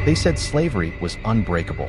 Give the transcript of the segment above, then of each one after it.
They said slavery was unbreakable.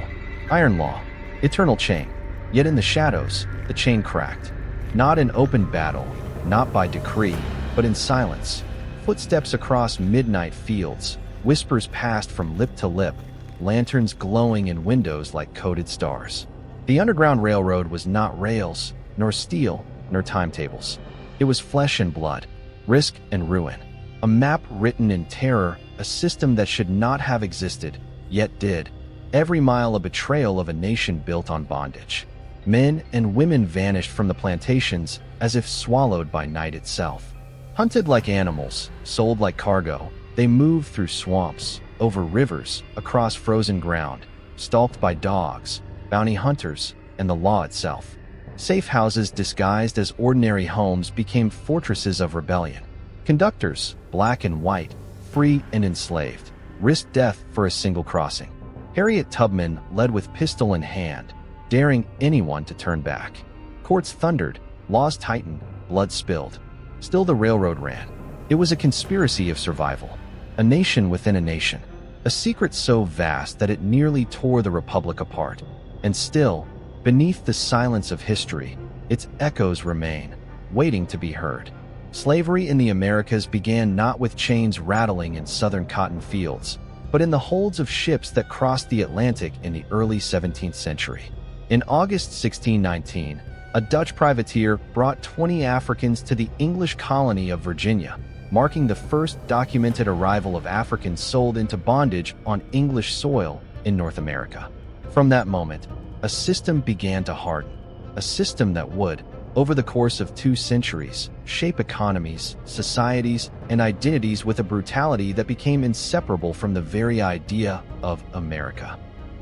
Iron law, eternal chain. Yet in the shadows, the chain cracked. Not in open battle, not by decree, but in silence. Footsteps across midnight fields, whispers passed from lip to lip, lanterns glowing in windows like coded stars. The Underground Railroad was not rails, nor steel, nor timetables. It was flesh and blood, risk and ruin. A map written in terror, a system that should not have existed, yet did. Every mile a betrayal of a nation built on bondage. Men and women vanished from the plantations as if swallowed by night itself. Hunted like animals, sold like cargo, they moved through swamps, over rivers, across frozen ground, stalked by dogs, bounty hunters, and the law itself. Safe houses disguised as ordinary homes became fortresses of rebellion. Conductors, black and white, free and enslaved, risked death for a single crossing. Harriet Tubman led with pistol in hand, daring anyone to turn back. Courts thundered, laws tightened, blood spilled. Still the railroad ran. It was a conspiracy of survival. A nation within a nation. A secret so vast that it nearly tore the republic apart. And still, beneath the silence of history, its echoes remain, waiting to be heard. Slavery in the Americas began not with chains rattling in southern cotton fields, but in the holds of ships that crossed the Atlantic in the early 17th century. In August 1619, a Dutch privateer brought 20 Africans to the English colony of Virginia, marking the first documented arrival of Africans sold into bondage on English soil in North America. From that moment, a system began to harden, a system that would, over the course of 2 centuries, shape economies, societies, and identities with a brutality that became inseparable from the very idea of America.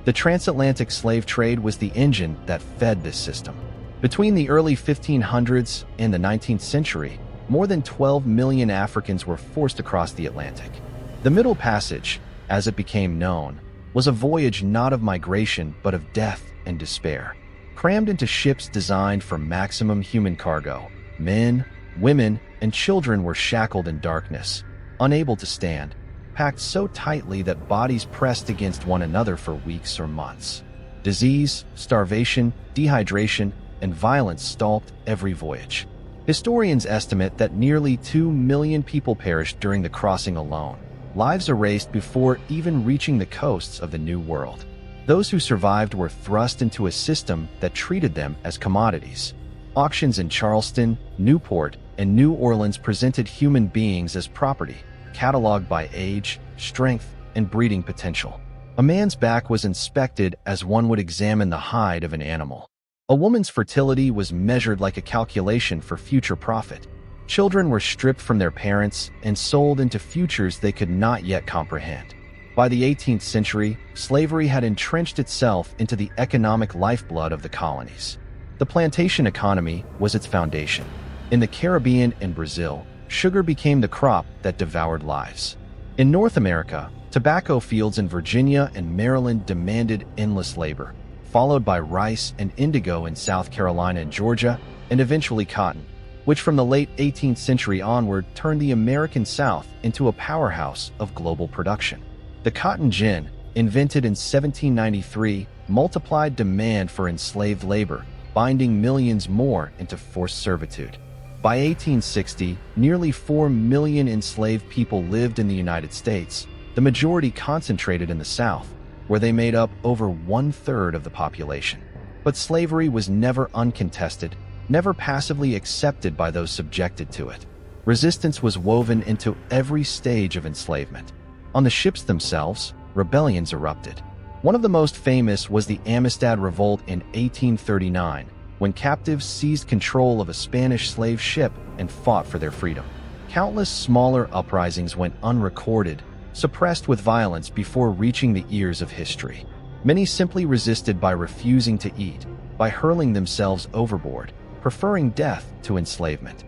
The transatlantic slave trade was the engine that fed this system. Between the early 1500s and the 19th century, more than 12 million Africans were forced across the Atlantic. The Middle Passage, as it became known, was a voyage not of migration but of death and despair. Crammed into ships designed for maximum human cargo, men, women, and children were shackled in darkness, unable to stand, packed so tightly that bodies pressed against one another for weeks or months. Disease, starvation, dehydration, and violence stalked every voyage. Historians estimate that nearly 2 million people perished during the crossing alone, lives erased before even reaching the coasts of the New World. Those who survived were thrust into a system that treated them as commodities. Auctions in Charleston, Newport, and New Orleans presented human beings as property, cataloged by age, strength, and breeding potential. A man's back was inspected as one would examine the hide of an animal. A woman's fertility was measured like a calculation for future profit. Children were stripped from their parents and sold into futures they could not yet comprehend. By the 18th century, slavery had entrenched itself into the economic lifeblood of the colonies. The plantation economy was its foundation. In the Caribbean and Brazil, sugar became the crop that devoured lives. In North America, tobacco fields in Virginia and Maryland demanded endless labor, followed by rice and indigo in South Carolina and Georgia, and eventually cotton, which from the late 18th century onward turned the American South into a powerhouse of global production. The cotton gin, invented in 1793, multiplied demand for enslaved labor, binding millions more into forced servitude. By 1860, nearly 4 million enslaved people lived in the United States, the majority concentrated in the South, where they made up over 1/3 of the population. But slavery was never uncontested, never passively accepted by those subjected to it. Resistance was woven into every stage of enslavement. On the ships themselves, rebellions erupted. One of the most famous was the Amistad Revolt in 1839, when captives seized control of a Spanish slave ship and fought for their freedom. Countless smaller uprisings went unrecorded, suppressed with violence before reaching the ears of history. Many simply resisted by refusing to eat, by hurling themselves overboard, preferring death to enslavement.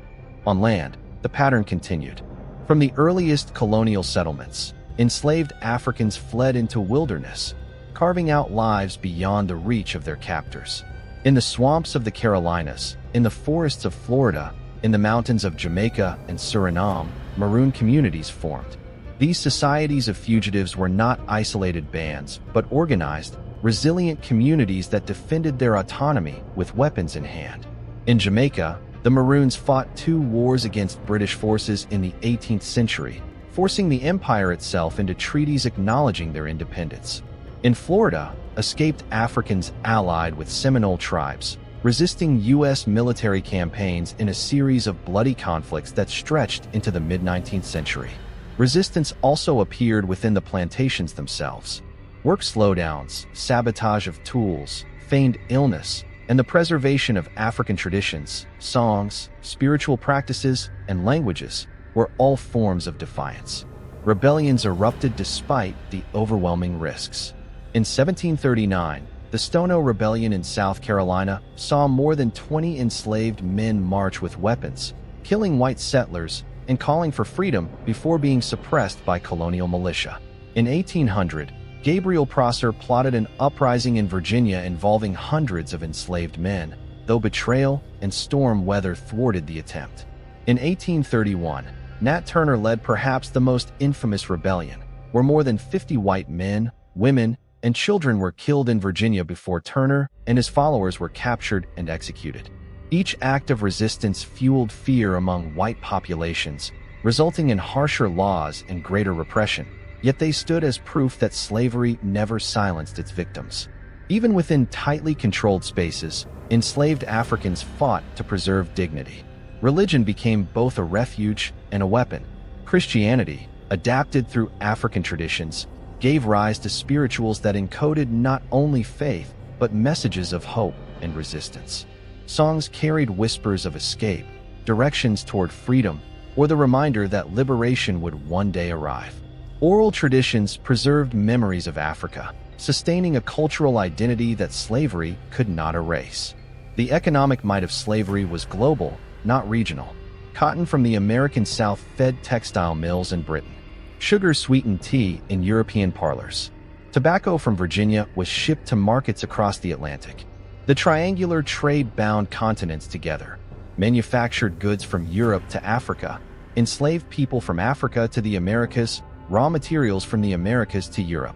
On land, the pattern continued. From the earliest colonial settlements, enslaved Africans fled into wilderness, carving out lives beyond the reach of their captors. In the swamps of the Carolinas, in the forests of Florida, in the mountains of Jamaica and Suriname, maroon communities formed. These societies of fugitives were not isolated bands, but organized, resilient communities that defended their autonomy with weapons in hand. In Jamaica, the Maroons fought 2 wars against British forces in the 18th century, forcing the empire itself into treaties acknowledging their independence. In Florida, escaped Africans allied with Seminole tribes, resisting U.S. military campaigns in a series of bloody conflicts that stretched into the mid-19th century. Resistance also appeared within the plantations themselves. Work slowdowns, sabotage of tools, feigned illness, and the preservation of African traditions, songs, spiritual practices, and languages were all forms of defiance. Rebellions erupted despite the overwhelming risks. In 1739, the Stono Rebellion in South Carolina saw more than 20 enslaved men march with weapons, killing white settlers and calling for freedom before being suppressed by colonial militia. In 1800, Gabriel Prosser plotted an uprising in Virginia involving hundreds of enslaved men, though betrayal and storm weather thwarted the attempt. In 1831, Nat Turner led perhaps the most infamous rebellion, where more than 50 white men, women, and children were killed in Virginia before Turner and his followers were captured and executed. Each act of resistance fueled fear among white populations, resulting in harsher laws and greater repression, yet they stood as proof that slavery never silenced its victims. Even within tightly controlled spaces, enslaved Africans fought to preserve dignity. Religion became both a refuge and a weapon. Christianity, adapted through African traditions, gave rise to spirituals that encoded not only faith, but messages of hope and resistance. Songs carried whispers of escape, directions toward freedom, or the reminder that liberation would one day arrive. Oral traditions preserved memories of Africa, sustaining a cultural identity that slavery could not erase. The economic might of slavery was global, not regional. Cotton from the American South fed textile mills in Britain. Sugar sweetened tea in European parlors. Tobacco from Virginia was shipped to markets across the Atlantic. The triangular trade bound continents together, manufactured goods from Europe to Africa, enslaved people from Africa to the Americas, raw materials from the Americas to Europe.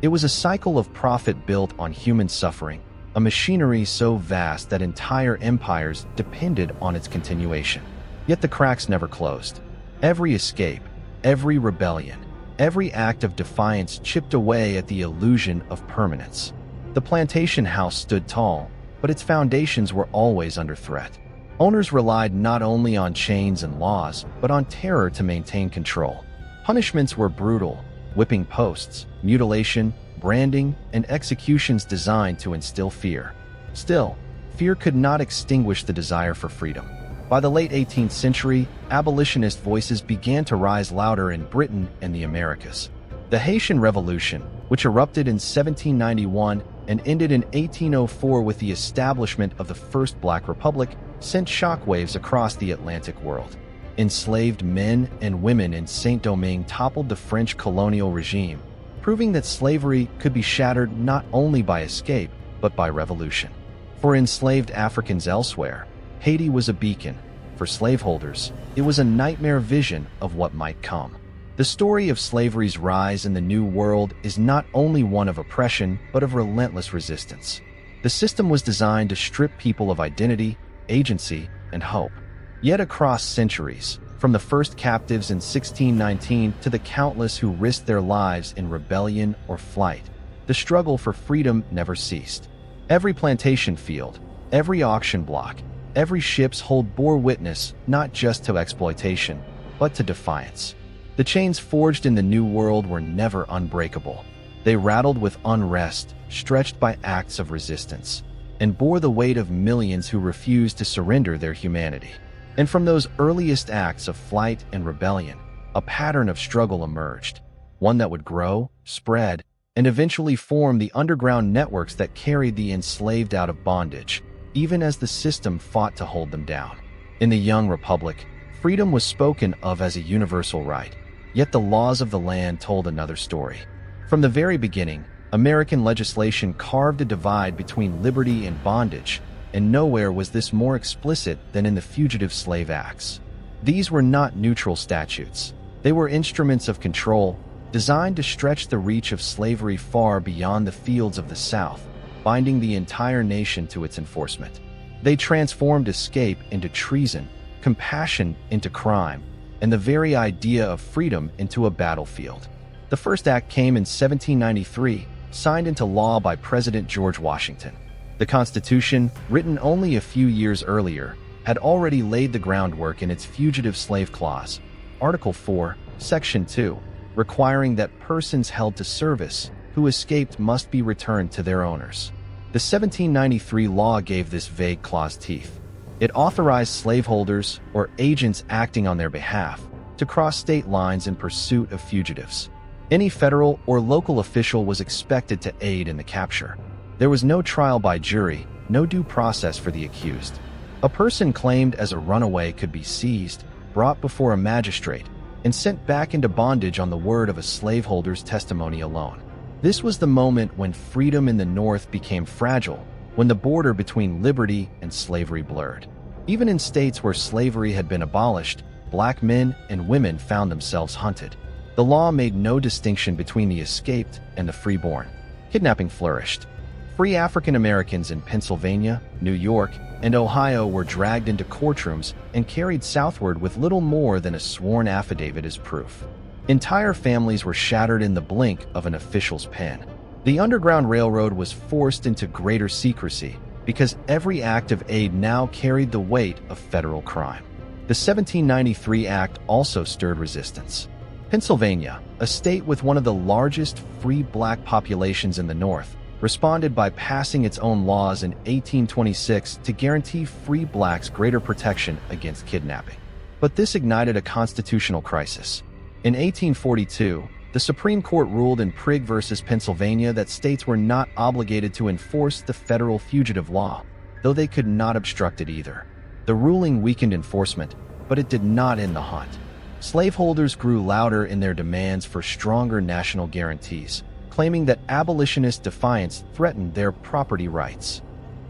It was a cycle of profit built on human suffering, a machinery so vast that entire empires depended on its continuation. Yet the cracks never closed. Every escape, every rebellion, every act of defiance chipped away at the illusion of permanence. The plantation house stood tall, but its foundations were always under threat. Owners relied not only on chains and laws, but on terror to maintain control. Punishments were brutal: whipping posts, mutilation, branding, and executions designed to instill fear. Still, fear could not extinguish the desire for freedom. By the late 18th century, abolitionist voices began to rise louder in Britain and the Americas. The Haitian Revolution, which erupted in 1791 and ended in 1804 with the establishment of the First Black Republic, sent shockwaves across the Atlantic world. Enslaved men and women in Saint-Domingue toppled the French colonial regime, proving that slavery could be shattered not only by escape, but by revolution. For enslaved Africans elsewhere, Haiti was a beacon. For slaveholders, it was a nightmare vision of what might come. The story of slavery's rise in the New World is not only one of oppression, but of relentless resistance. The system was designed to strip people of identity, agency, and hope. Yet across centuries, from the first captives in 1619 to the countless who risked their lives in rebellion or flight, the struggle for freedom never ceased. Every plantation field, every auction block, every ship's hold bore witness not just to exploitation, but to defiance. The chains forged in the New World were never unbreakable. They rattled with unrest, stretched by acts of resistance, and bore the weight of millions who refused to surrender their humanity. And from those earliest acts of flight and rebellion, a pattern of struggle emerged, one that would grow, spread, and eventually form the underground networks that carried the enslaved out of bondage, even as the system fought to hold them down. In the young republic, freedom was spoken of as a universal right, yet the laws of the land told another story. From the very beginning, American legislation carved a divide between liberty and bondage, and nowhere was this more explicit than in the Fugitive Slave Acts. These were not neutral statutes. They were instruments of control, designed to stretch the reach of slavery far beyond the fields of the South, binding the entire nation to its enforcement. They transformed escape into treason, compassion into crime, and the very idea of freedom into a battlefield. The first act came in 1793, signed into law by President George Washington. The Constitution, written only a few years earlier, had already laid the groundwork in its Fugitive Slave Clause, Article 4, Section 2, requiring that persons held to service who escaped must be returned to their owners. The 1793 law gave this vague clause teeth. It authorized slaveholders or agents acting on their behalf to cross state lines in pursuit of fugitives. Any federal or local official was expected to aid in the capture. There was no trial by jury, no due process for the accused. A person claimed as a runaway could be seized, brought before a magistrate, and sent back into bondage on the word of a slaveholder's testimony alone. This was the moment when freedom in the North became fragile, when the border between liberty and slavery blurred. Even in states where slavery had been abolished, black men and women found themselves hunted. The law made no distinction between the escaped and the freeborn. Kidnapping flourished. Free African Americans in Pennsylvania, New York, and Ohio were dragged into courtrooms and carried southward with little more than a sworn affidavit as proof. Entire families were shattered in the blink of an official's pen. The Underground Railroad was forced into greater secrecy because every act of aid now carried the weight of federal crime. The 1793 Act also stirred resistance. Pennsylvania, a state with one of the largest free black populations in the North, responded by passing its own laws in 1826 to guarantee free blacks greater protection against kidnapping. But this ignited a constitutional crisis. In 1842, the Supreme Court ruled in Prigg v. Pennsylvania that states were not obligated to enforce the federal fugitive law, though they could not obstruct it either. The ruling weakened enforcement, but it did not end the hunt. Slaveholders grew louder in their demands for stronger national guarantees, claiming that abolitionist defiance threatened their property rights.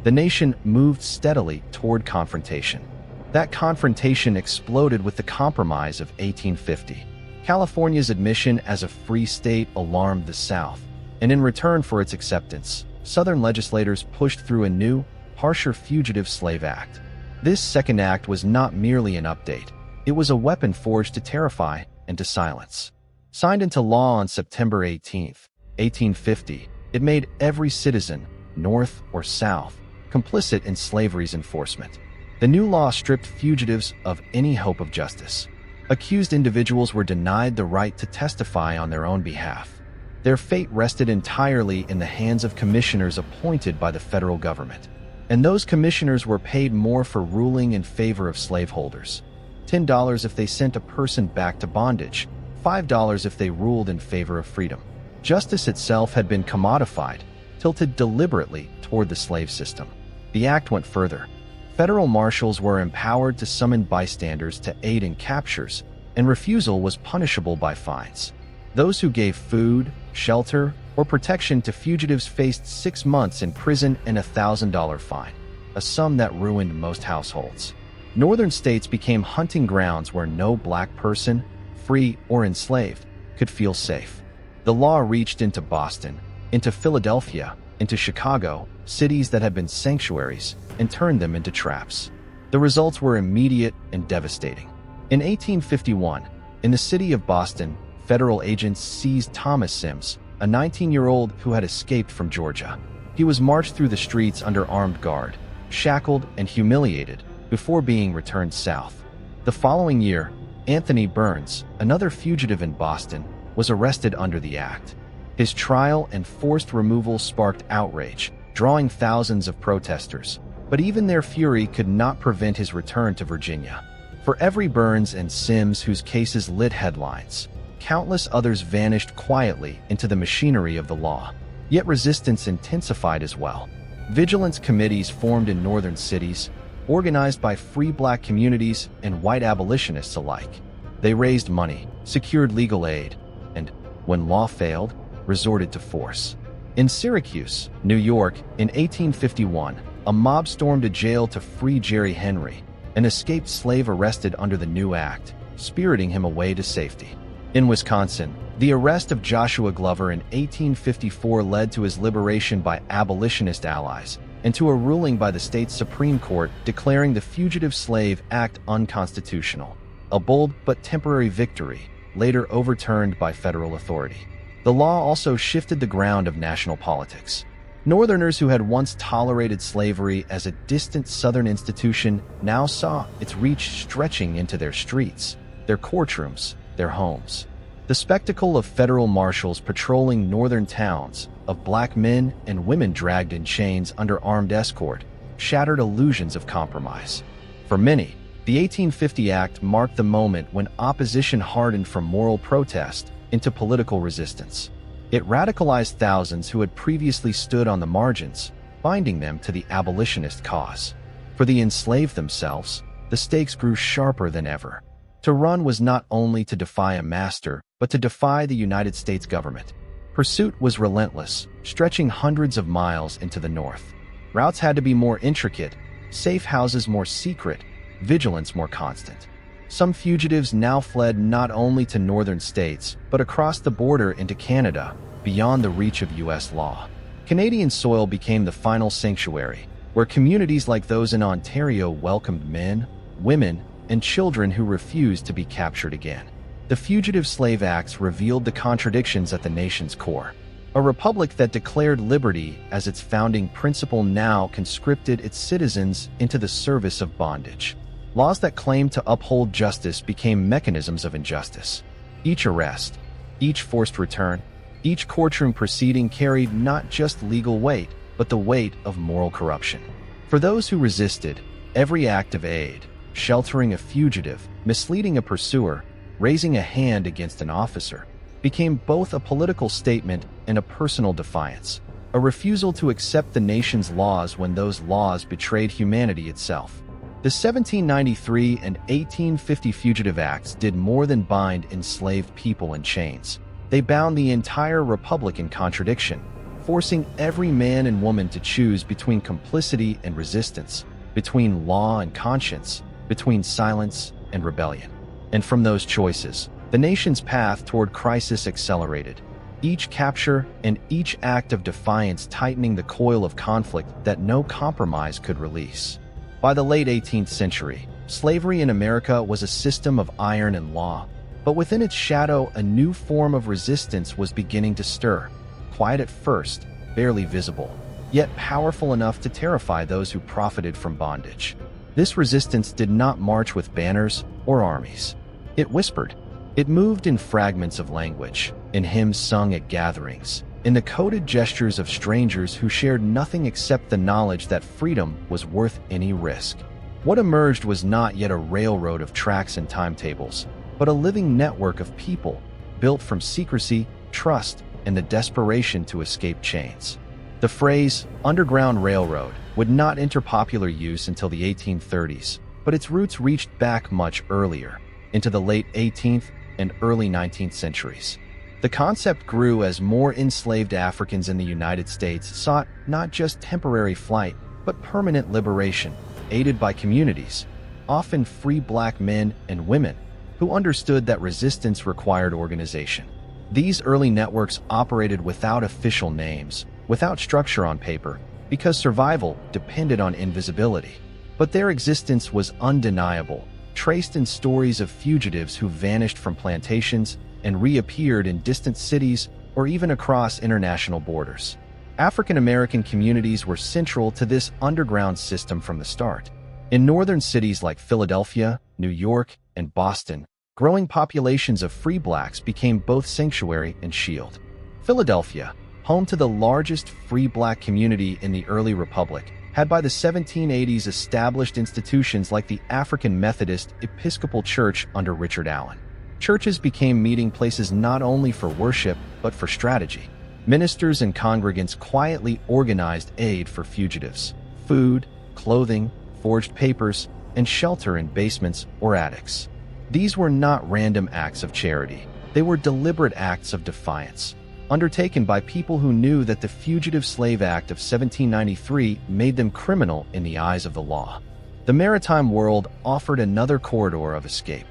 The nation moved steadily toward confrontation. That confrontation exploded with the Compromise of 1850. California's admission as a free state alarmed the South, and in return for its acceptance, Southern legislators pushed through a new, harsher Fugitive Slave Act. This second act was not merely an update. It was a weapon forged to terrify and to silence. Signed into law on September 18, 1850, it made every citizen, North or South, complicit in slavery's enforcement. The new law stripped fugitives of any hope of justice. Accused individuals were denied the right to testify on their own behalf. Their fate rested entirely in the hands of commissioners appointed by the federal government. And those commissioners were paid more for ruling in favor of slaveholders. $10 if they sent a person back to bondage, $5 if they ruled in favor of freedom. Justice itself had been commodified, tilted deliberately toward the slave system. The act went further. Federal marshals were empowered to summon bystanders to aid in captures, and refusal was punishable by fines. Those who gave food, shelter, or protection to fugitives faced 6 months in prison and a $1,000 fine, a sum that ruined most households. Northern states became hunting grounds where no black person, free or enslaved, could feel safe. The law reached into Boston, into Philadelphia, into Chicago, cities that had been sanctuaries, and turned them into traps. The results were immediate and devastating. In 1851, in the city of Boston, federal agents seized Thomas Sims, a 19-year-old who had escaped from Georgia. He was marched through the streets under armed guard, shackled and humiliated, before being returned south. The following year, Anthony Burns, another fugitive in Boston, was arrested under the act. His trial and forced removal sparked outrage, drawing thousands of protesters. But even their fury could not prevent his return to Virginia. For every Burns and Sims whose cases lit headlines, countless others vanished quietly into the machinery of the law. Yet resistance intensified as well. Vigilance committees formed in northern cities, organized by free black communities and white abolitionists alike. They raised money, secured legal aid, and, when law failed, resorted to force. In Syracuse, New York, in 1851, a mob stormed a jail to free Jerry Henry, an escaped slave arrested under the new act, spiriting him away to safety. In Wisconsin, the arrest of Joshua Glover in 1854 led to his liberation by abolitionist allies and to a ruling by the state's Supreme Court declaring the Fugitive Slave Act unconstitutional, a bold but temporary victory, later overturned by federal authority. The law also shifted the ground of national politics. Northerners who had once tolerated slavery as a distant Southern institution now saw its reach stretching into their streets, their courtrooms, their homes. The spectacle of federal marshals patrolling northern towns, of black men and women dragged in chains under armed escort, shattered illusions of compromise. For many, the 1850 Act marked the moment when opposition hardened from moral protest into political resistance. It radicalized thousands who had previously stood on the margins, binding them to the abolitionist cause. For the enslaved themselves, the stakes grew sharper than ever. To run was not only to defy a master, but to defy the United States government. Pursuit was relentless, stretching hundreds of miles into the north. Routes had to be more intricate, safe houses more secret, vigilance more constant. Some fugitives now fled not only to northern states, but across the border into Canada, beyond the reach of U.S. law. Canadian soil became the final sanctuary, where communities like those in Ontario welcomed men, women, and children who refused to be captured again. The Fugitive Slave Acts revealed the contradictions at the nation's core. A republic that declared liberty as its founding principle now conscripted its citizens into the service of bondage. Laws that claimed to uphold justice became mechanisms of injustice. Each arrest, each forced return, each courtroom proceeding carried not just legal weight, but the weight of moral corruption. For those who resisted, every act of aid, sheltering a fugitive, misleading a pursuer, raising a hand against an officer, became both a political statement and a personal defiance, a refusal to accept the nation's laws when those laws betrayed humanity itself. The 1793 and 1850 Fugitive Acts did more than bind enslaved people in chains. They bound the entire republic in contradiction, forcing every man and woman to choose between complicity and resistance, between law and conscience, between silence and rebellion. And from those choices, the nation's path toward crisis accelerated, each capture and each act of defiance tightening the coil of conflict that no compromise could release. By the late 18th century, slavery in America was a system of iron and law, but within its shadow, a new form of resistance was beginning to stir, quiet at first, barely visible, yet powerful enough to terrify those who profited from bondage. This resistance did not march with banners or armies. It whispered. It moved in fragments of language, in hymns sung at gatherings, in the coded gestures of strangers who shared nothing except the knowledge that freedom was worth any risk. What emerged was not yet a railroad of tracks and timetables, but a living network of people, built from secrecy, trust, and the desperation to escape chains. The phrase, Underground Railroad, would not enter popular use until the 1830s, but its roots reached back much earlier, into the late 18th and early 19th centuries. The concept grew as more enslaved Africans in the United States sought not just temporary flight, but permanent liberation, aided by communities, often free black men and women, who understood that resistance required organization. These early networks operated without official names, without structure on paper, because survival depended on invisibility. But their existence was undeniable, traced in stories of fugitives who vanished from plantations and reappeared in distant cities or even across international borders. African American communities were central to this underground system from the start. In northern cities like Philadelphia, New York, and Boston, growing populations of free blacks became both sanctuary and shield. Philadelphia, home to the largest free black community in the early republic, had by the 1780s established institutions like the African Methodist Episcopal Church under Richard Allen. Churches became meeting places not only for worship, but for strategy. Ministers and congregants quietly organized aid for fugitives, food, clothing, forged papers, and shelter in basements or attics. These were not random acts of charity. They were deliberate acts of defiance, undertaken by people who knew that the Fugitive Slave Act of 1793 made them criminal in the eyes of the law. The maritime world offered another corridor of escape.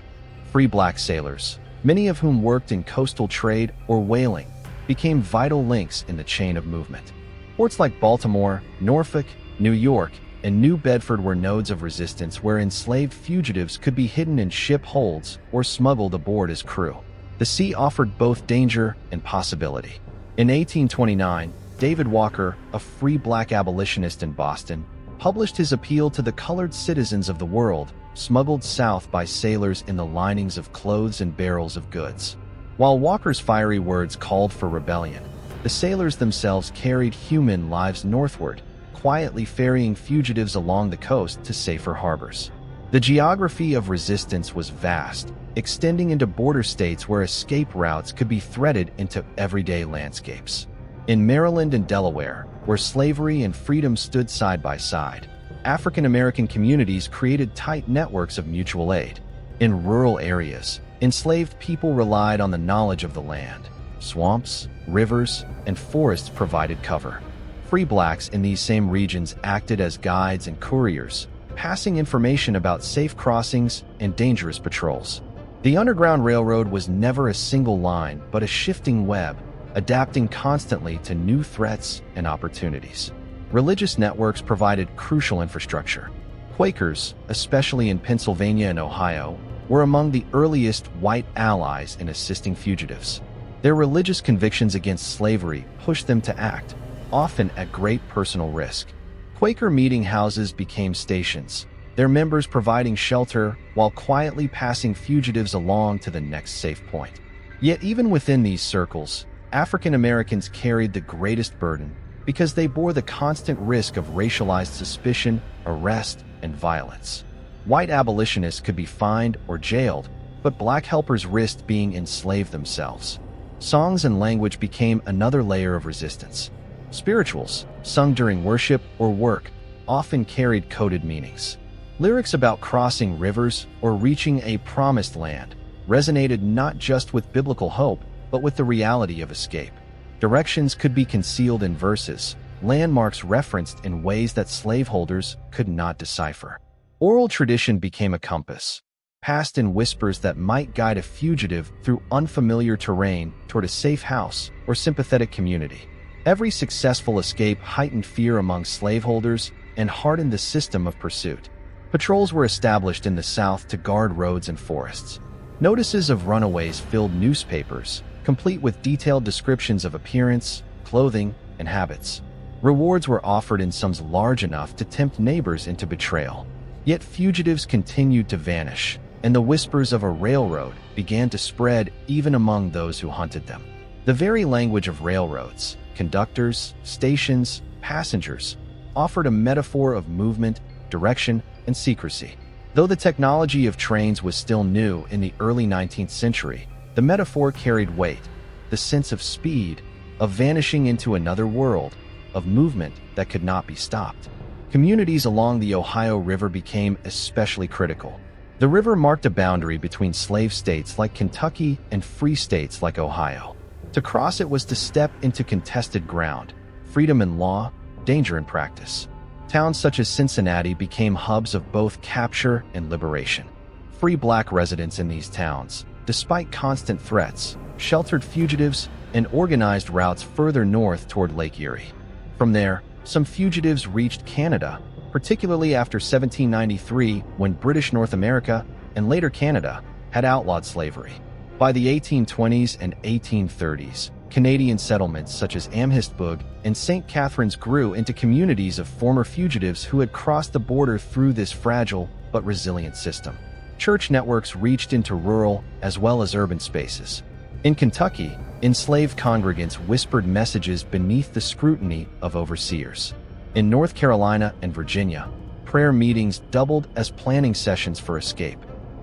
Free black sailors, many of whom worked in coastal trade or whaling, became vital links in the chain of movement. Ports like Baltimore, Norfolk, New York, and New Bedford were nodes of resistance where enslaved fugitives could be hidden in ship holds or smuggled aboard as crew. The sea offered both danger and possibility. In 1829, David Walker, a free black abolitionist in Boston, published his appeal to the colored citizens of the world, smuggled south by sailors in the linings of clothes and barrels of goods. While Walker's fiery words called for rebellion, the sailors themselves carried human lives northward, quietly ferrying fugitives along the coast to safer harbors. The geography of resistance was vast, extending into border states where escape routes could be threaded into everyday landscapes. In Maryland and Delaware, where slavery and freedom stood side by side, African American communities created tight networks of mutual aid. In rural areas, enslaved people relied on the knowledge of the land. Swamps, rivers, and forests provided cover. Free blacks in these same regions acted as guides and couriers, passing information about safe crossings and dangerous patrols. The Underground Railroad was never a single line but a shifting web, adapting constantly to new threats and opportunities. Religious networks provided crucial infrastructure. Quakers, especially in Pennsylvania and Ohio, were among the earliest white allies in assisting fugitives. Their religious convictions against slavery pushed them to act, often at great personal risk. Quaker meeting houses became stations, their members providing shelter while quietly passing fugitives along to the next safe point. Yet even within these circles, African Americans carried the greatest burden because they bore the constant risk of racialized suspicion, arrest, and violence. White abolitionists could be fined or jailed, but black helpers risked being enslaved themselves. Songs and language became another layer of resistance. Spirituals, sung during worship or work, often carried coded meanings. Lyrics about crossing rivers or reaching a promised land resonated not just with biblical hope, but with the reality of escape. Directions could be concealed in verses, landmarks referenced in ways that slaveholders could not decipher. Oral tradition became a compass, passed in whispers that might guide a fugitive through unfamiliar terrain toward a safe house or sympathetic community. Every successful escape heightened fear among slaveholders and hardened the system of pursuit. Patrols were established in the South to guard roads and forests. Notices of runaways filled newspapers, complete with detailed descriptions of appearance, clothing, and habits. Rewards were offered in sums large enough to tempt neighbors into betrayal. Yet fugitives continued to vanish, and the whispers of a railroad began to spread even among those who hunted them. The very language of railroads, conductors, stations, passengers, offered a metaphor of movement, direction, and secrecy. Though the technology of trains was still new in the early 19th century, the metaphor carried weight, the sense of speed, of vanishing into another world, of movement that could not be stopped. Communities along the Ohio River became especially critical. The river marked a boundary between slave states like Kentucky and free states like Ohio. To cross it was to step into contested ground, freedom in law, danger in practice. Towns such as Cincinnati became hubs of both capture and liberation. Free black residents in these towns, despite constant threats, sheltered fugitives and organized routes further north toward Lake Erie. From there, some fugitives reached Canada, particularly after 1793 when British North America, and later Canada, had outlawed slavery. By the 1820s and 1830s, Canadian settlements such as Amherstburg and St. Catharines grew into communities of former fugitives who had crossed the border through this fragile but resilient system. Church networks reached into rural as well as urban spaces. In Kentucky, enslaved congregants whispered messages beneath the scrutiny of overseers. In North Carolina and Virginia, prayer meetings doubled as planning sessions for escape.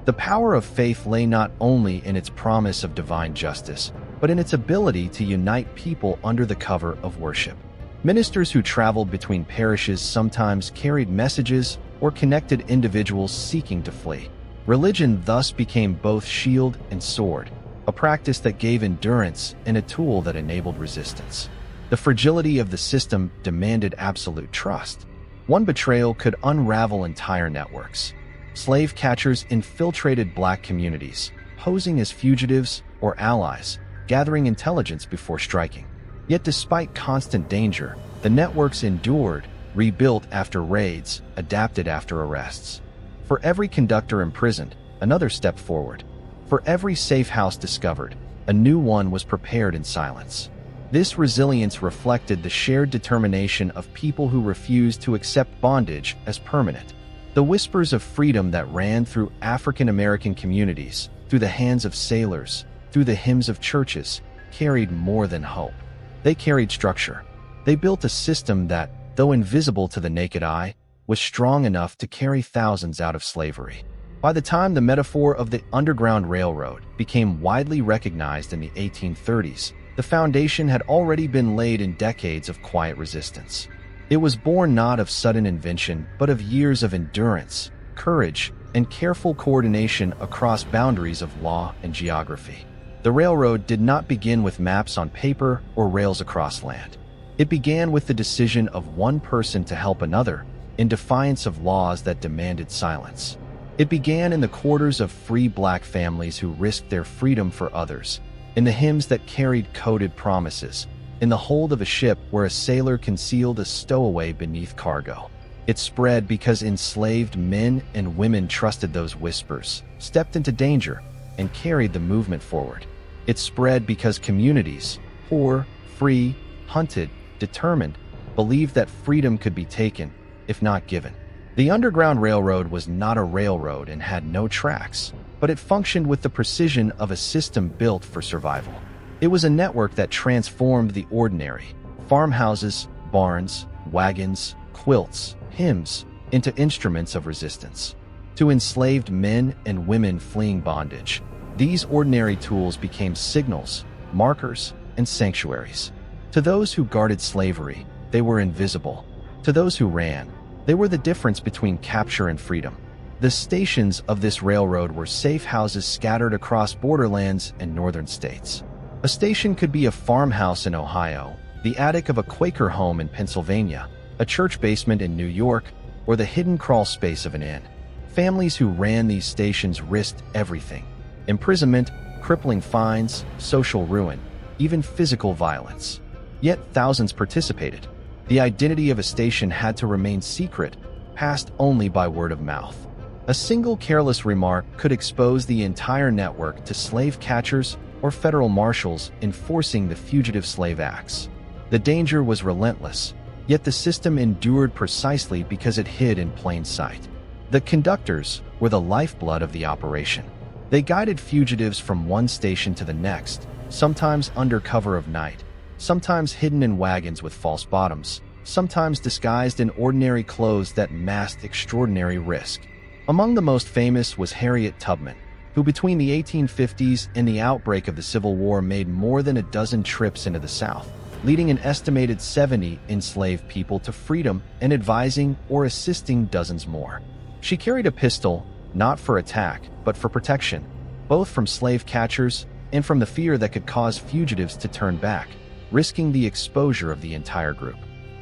The power of faith lay not only in its promise of divine justice, but in its ability to unite people under the cover of worship. Ministers who traveled between parishes sometimes carried messages or connected individuals seeking to flee. Religion thus became both shield and sword, a practice that gave endurance and a tool that enabled resistance. The fragility of the system demanded absolute trust. One betrayal could unravel entire networks. Slave catchers infiltrated black communities, posing as fugitives or allies, gathering intelligence before striking. Yet despite constant danger, the networks endured, rebuilt after raids, adapted after arrests. For every conductor imprisoned, another stepped forward. For every safe house discovered, a new one was prepared in silence. This resilience reflected the shared determination of people who refused to accept bondage as permanent. The whispers of freedom that ran through African American communities, through the hands of sailors, through the hymns of churches, carried more than hope. They carried structure. They built a system that, though invisible to the naked eye, was strong enough to carry thousands out of slavery. By the time the metaphor of the Underground Railroad became widely recognized in the 1830s, the foundation had already been laid in decades of quiet resistance. It was born not of sudden invention, but of years of endurance, courage, and careful coordination across boundaries of law and geography. The railroad did not begin with maps on paper or rails across land. It began with the decision of one person to help another, in defiance of laws that demanded silence. It began in the quarters of free black families who risked their freedom for others, in the hymns that carried coded promises, in the hold of a ship where a sailor concealed a stowaway beneath cargo. It spread because enslaved men and women trusted those whispers, stepped into danger, and carried the movement forward. It spread because communities, poor, free, hunted, determined, believed that freedom could be taken, if not given. The Underground Railroad was not a railroad and had no tracks, but it functioned with the precision of a system built for survival. It was a network that transformed the ordinary, farmhouses, barns, wagons, quilts, hymns, into instruments of resistance. To enslaved men and women fleeing bondage, these ordinary tools became signals, markers, and sanctuaries. To those who guarded slavery, they were invisible. To those who ran, they were the difference between capture and freedom. The stations of this railroad were safe houses scattered across borderlands and northern states. A station could be a farmhouse in Ohio, the attic of a Quaker home in Pennsylvania, a church basement in New York, or the hidden crawl space of an inn. Families who ran these stations risked everything: imprisonment, crippling fines, social ruin, even physical violence. Yet thousands participated. The identity of a station had to remain secret, passed only by word of mouth. A single careless remark could expose the entire network to slave catchers or federal marshals enforcing the Fugitive Slave Acts. The danger was relentless, yet the system endured precisely because it hid in plain sight. The conductors were the lifeblood of the operation. They guided fugitives from one station to the next, sometimes under cover of night, sometimes hidden in wagons with false bottoms, sometimes disguised in ordinary clothes that masked extraordinary risk. Among the most famous was Harriet Tubman, who between the 1850s and the outbreak of the Civil War made more than a dozen trips into the South, leading an estimated 70 enslaved people to freedom and advising or assisting dozens more. She carried a pistol, not for attack, but for protection, both from slave catchers and from the fear that could cause fugitives to turn back, risking the exposure of the entire group.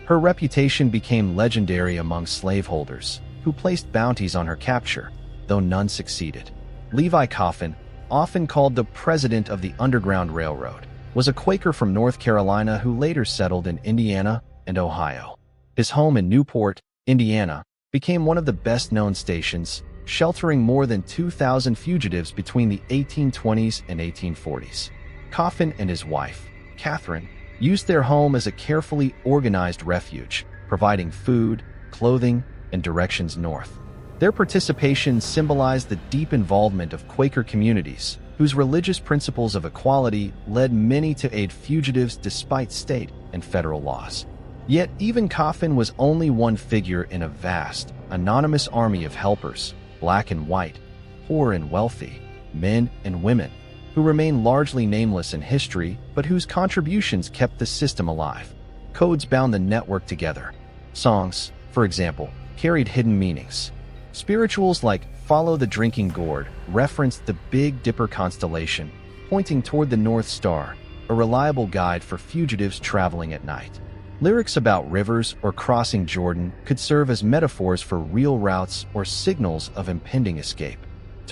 Her reputation became legendary among slaveholders, who placed bounties on her capture, though none succeeded. Levi Coffin, often called the president of the Underground Railroad, was a Quaker from North Carolina who later settled in Indiana and Ohio. His home in Newport, Indiana, became one of the best-known stations, sheltering more than 2,000 fugitives between the 1820s and 1840s. Coffin and his wife, Catherine, used their home as a carefully organized refuge, providing food, clothing, and directions north. Their participation symbolized the deep involvement of Quaker communities, whose religious principles of equality led many to aid fugitives despite state and federal laws. Yet even Coffin was only one figure in a vast, anonymous army of helpers, black and white, poor and wealthy, men and women, who remain largely nameless in history but whose contributions kept the system alive. Codes bound the network together. Songs, for example, carried hidden meanings. Spirituals like Follow the Drinking Gourd referenced the Big Dipper constellation, pointing toward the North Star, a reliable guide for fugitives traveling at night. Lyrics about rivers or crossing Jordan could serve as metaphors for real routes or signals of impending escape.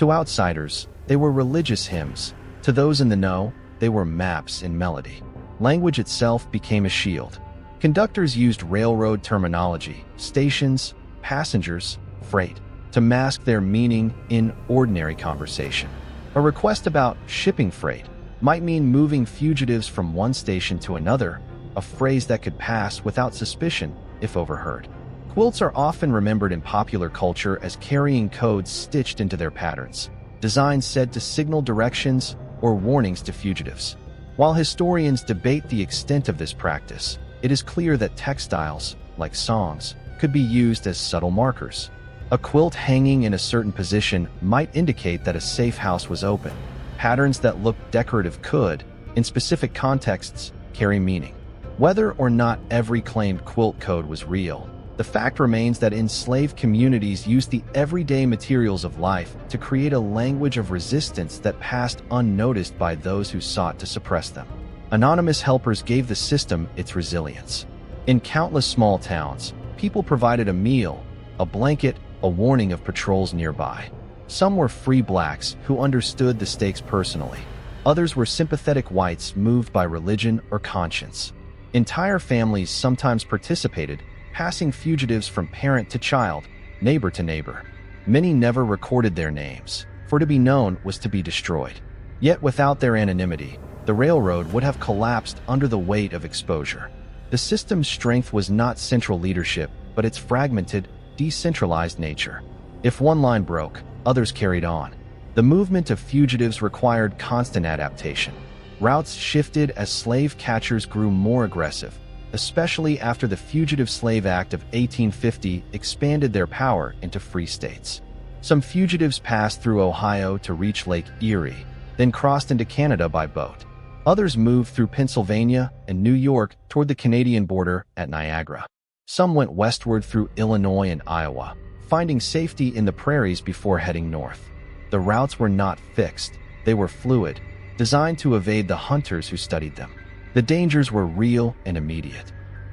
To outsiders, they were religious hymns. To those in the know, they were maps in melody. Language itself became a shield. Conductors used railroad terminology, stations, passengers, freight, to mask their meaning in ordinary conversation. A request about shipping freight might mean moving fugitives from one station to another, a phrase that could pass without suspicion if overheard. Quilts are often remembered in popular culture as carrying codes stitched into their patterns, designs said to signal directions or warnings to fugitives. While historians debate the extent of this practice, it is clear that textiles, like songs, could be used as subtle markers. A quilt hanging in a certain position might indicate that a safe house was open. Patterns that look decorative could, in specific contexts, carry meaning. Whether or not every claimed quilt code was real, the fact remains that enslaved communities used the everyday materials of life to create a language of resistance that passed unnoticed by those who sought to suppress them. Anonymous helpers gave the system its resilience. In countless small towns, people provided a meal, a blanket, a warning of patrols nearby. Some were free blacks who understood the stakes personally. Others were sympathetic whites moved by religion or conscience. Entire families sometimes participated, passing fugitives from parent to child, neighbor to neighbor. Many never recorded their names, for to be known was to be destroyed. Yet without their anonymity, the railroad would have collapsed under the weight of exposure. The system's strength was not central leadership, but its fragmented, decentralized nature. If one line broke, others carried on. The movement of fugitives required constant adaptation. Routes shifted as slave catchers grew more aggressive, especially after the Fugitive Slave Act of 1850 expanded their power into free states. Some fugitives passed through Ohio to reach Lake Erie, then crossed into Canada by boat. Others moved through Pennsylvania and New York toward the Canadian border at Niagara. Some went westward through Illinois and Iowa, finding safety in the prairies before heading north. The routes were not fixed, they were fluid, designed to evade the hunters who studied them. The dangers were real and immediate.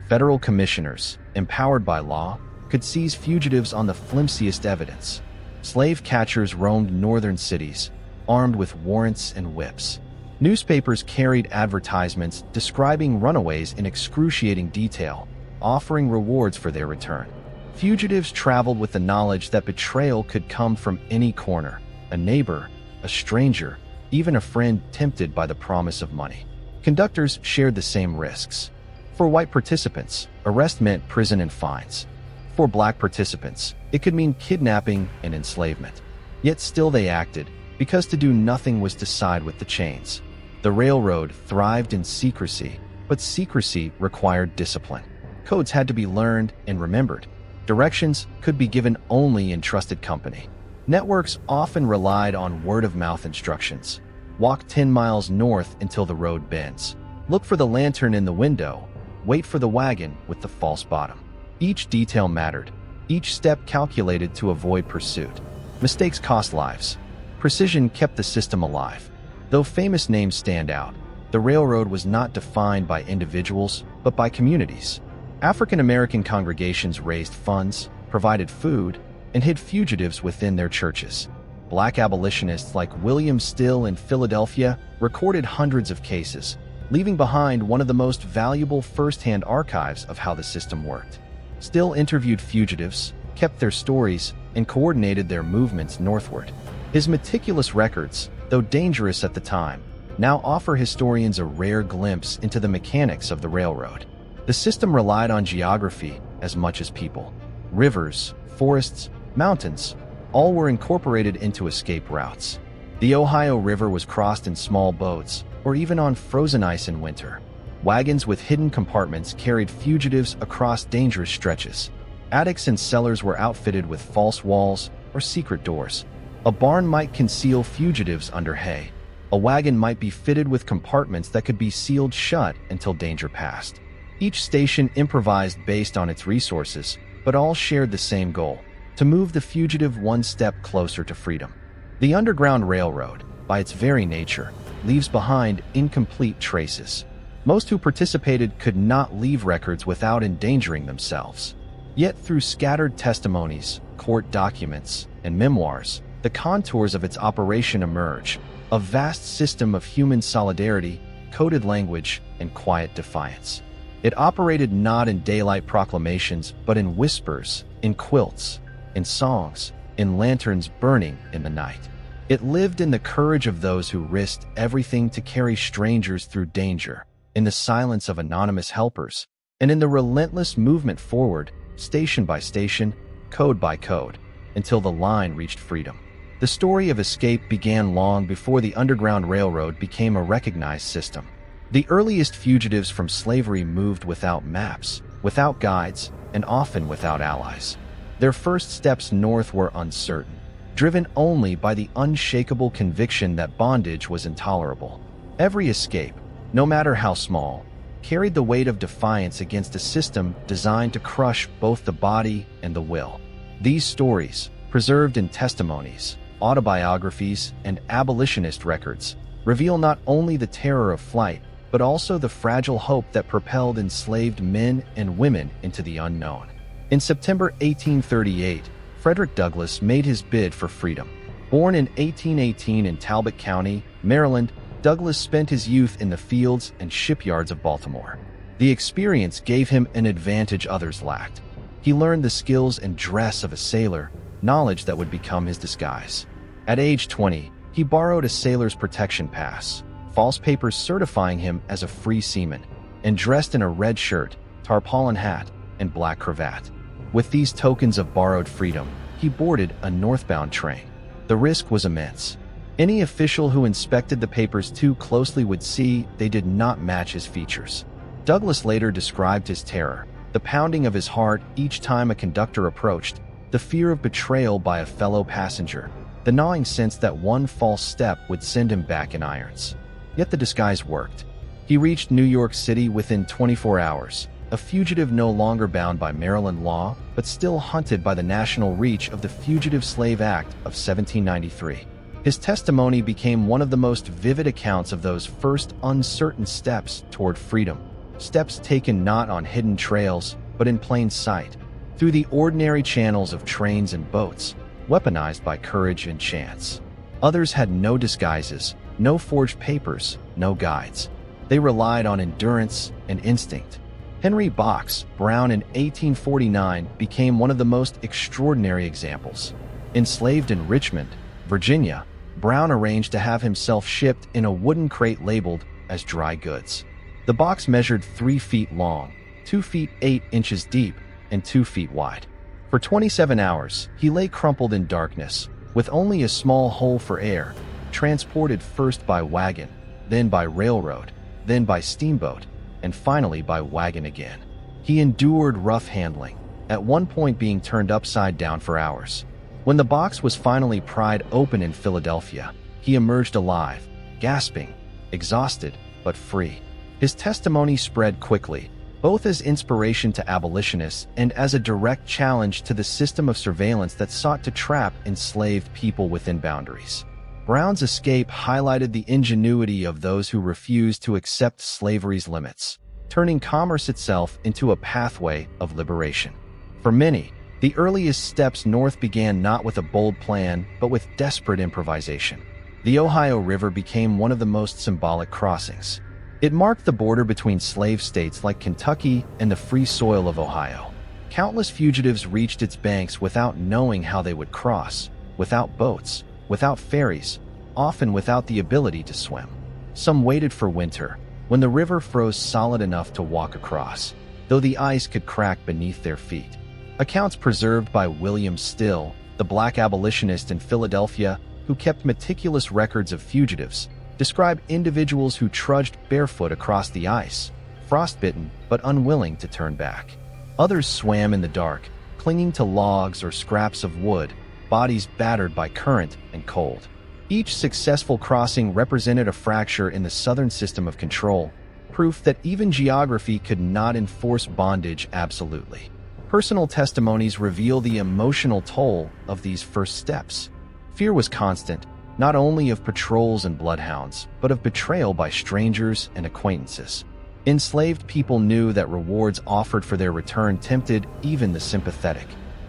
Federal commissioners, empowered by law, could seize fugitives on the flimsiest evidence. Slave catchers roamed northern cities, armed with warrants and whips. Newspapers carried advertisements describing runaways in excruciating detail, offering rewards for their return. Fugitives traveled with the knowledge that betrayal could come from any corner: a neighbor, a stranger, even a friend tempted by the promise of money. Conductors shared the same risks. For white participants, arrest meant prison and fines. For black participants, it could mean kidnapping and enslavement. Yet still they acted, because to do nothing was to side with the chains. The railroad thrived in secrecy, but secrecy required discipline. Codes had to be learned and remembered. Directions could be given only in trusted company. Networks often relied on word-of-mouth instructions. Walk 10 miles north until the road bends. Look for the lantern in the window. Wait for the wagon with the false bottom. Each detail mattered, each step calculated to avoid pursuit. Mistakes cost lives. Precision kept the system alive. Though famous names stand out, the railroad was not defined by individuals, but by communities. African American congregations raised funds, provided food, and hid fugitives within their churches. Black abolitionists like William Still in Philadelphia recorded hundreds of cases, leaving behind one of the most valuable first-hand archives of how the system worked. Still interviewed fugitives, kept their stories, and coordinated their movements northward. His meticulous records, though dangerous at the time, now offer historians a rare glimpse into the mechanics of the railroad. The system relied on geography as much as people. Rivers, forests, mountains, all were incorporated into escape routes. The Ohio River was crossed in small boats, or even on frozen ice in winter. Wagons with hidden compartments carried fugitives across dangerous stretches. Attics and cellars were outfitted with false walls or secret doors. A barn might conceal fugitives under hay. A wagon might be fitted with compartments that could be sealed shut until danger passed. Each station improvised based on its resources, but all shared the same goal: to move the fugitive one step closer to freedom. The Underground Railroad, by its very nature, leaves behind incomplete traces. Most who participated could not leave records without endangering themselves. Yet through scattered testimonies, court documents, and memoirs, the contours of its operation emerge, a vast system of human solidarity, coded language, and quiet defiance. It operated not in daylight proclamations, but in whispers, in quilts, in songs, in lanterns burning in the night. It lived in the courage of those who risked everything to carry strangers through danger, in the silence of anonymous helpers, and in the relentless movement forward, station by station, code by code, until the line reached freedom. The story of escape began long before the Underground Railroad became a recognized system. The earliest fugitives from slavery moved without maps, without guides, and often without allies. Their first steps north were uncertain, driven only by the unshakable conviction that bondage was intolerable. Every escape, no matter how small, carried the weight of defiance against a system designed to crush both the body and the will. These stories, preserved in testimonies, autobiographies, and abolitionist records, reveal not only the terror of flight, but also the fragile hope that propelled enslaved men and women into the unknown. In September 1838, Frederick Douglass made his bid for freedom. Born in 1818 in Talbot County, Maryland, Douglass spent his youth in the fields and shipyards of Baltimore. The experience gave him an advantage others lacked. He learned the skills and dress of a sailor, knowledge that would become his disguise. At age 20, he borrowed a sailor's protection pass, false papers certifying him as a free seaman, and dressed in a red shirt, tarpaulin hat, and black cravat. With these tokens of borrowed freedom, he boarded a northbound train. The risk was immense. Any official who inspected the papers too closely would see they did not match his features. Douglass later described his terror, the pounding of his heart each time a conductor approached, the fear of betrayal by a fellow passenger, the gnawing sense that one false step would send him back in irons. Yet the disguise worked. He reached New York City within 24 hours, a fugitive no longer bound by Maryland law, but still hunted by the national reach of the Fugitive Slave Act of 1793. His testimony became one of the most vivid accounts of those first uncertain steps toward freedom, steps taken not on hidden trails, but in plain sight, through the ordinary channels of trains and boats, weaponized by courage and chance. Others had no disguises, no forged papers, no guides. They relied on endurance and instinct. Henry Box Brown in 1849 became one of the most extraordinary examples. Enslaved in Richmond, Virginia, Brown arranged to have himself shipped in a wooden crate labeled as dry goods. The box measured 3 feet long, 2 feet 8 inches deep, and 2 feet wide. For 27 hours, he lay crumpled in darkness, with only a small hole for air, transported first by wagon, then by railroad, then by steamboat, and finally by wagon again. He endured rough handling, at one point being turned upside down for hours. When the box was finally pried open in Philadelphia, he emerged alive, gasping, exhausted, but free. His testimony spread quickly, both as inspiration to abolitionists and as a direct challenge to the system of surveillance that sought to trap enslaved people within boundaries. Brown's escape highlighted the ingenuity of those who refused to accept slavery's limits, turning commerce itself into a pathway of liberation. For many, the earliest steps north began not with a bold plan, but with desperate improvisation. The Ohio River became one of the most symbolic crossings. It marked the border between slave states like Kentucky and the free soil of Ohio. Countless fugitives reached its banks without knowing how they would cross, without boats, without ferries, often without the ability to swim. Some waited for winter, when the river froze solid enough to walk across, though the ice could crack beneath their feet. Accounts preserved by William Still, the black abolitionist in Philadelphia, who kept meticulous records of fugitives, describe individuals who trudged barefoot across the ice, frostbitten but unwilling to turn back. Others swam in the dark, clinging to logs or scraps of wood, bodies battered by current and cold. Each successful crossing represented a fracture in the Southern system of control, proof that even geography could not enforce bondage absolutely. Personal testimonies reveal the emotional toll of these first steps. Fear was constant, not only of patrols and bloodhounds, but of betrayal by strangers and acquaintances. Enslaved people knew that rewards offered for their return tempted even the sympathetic.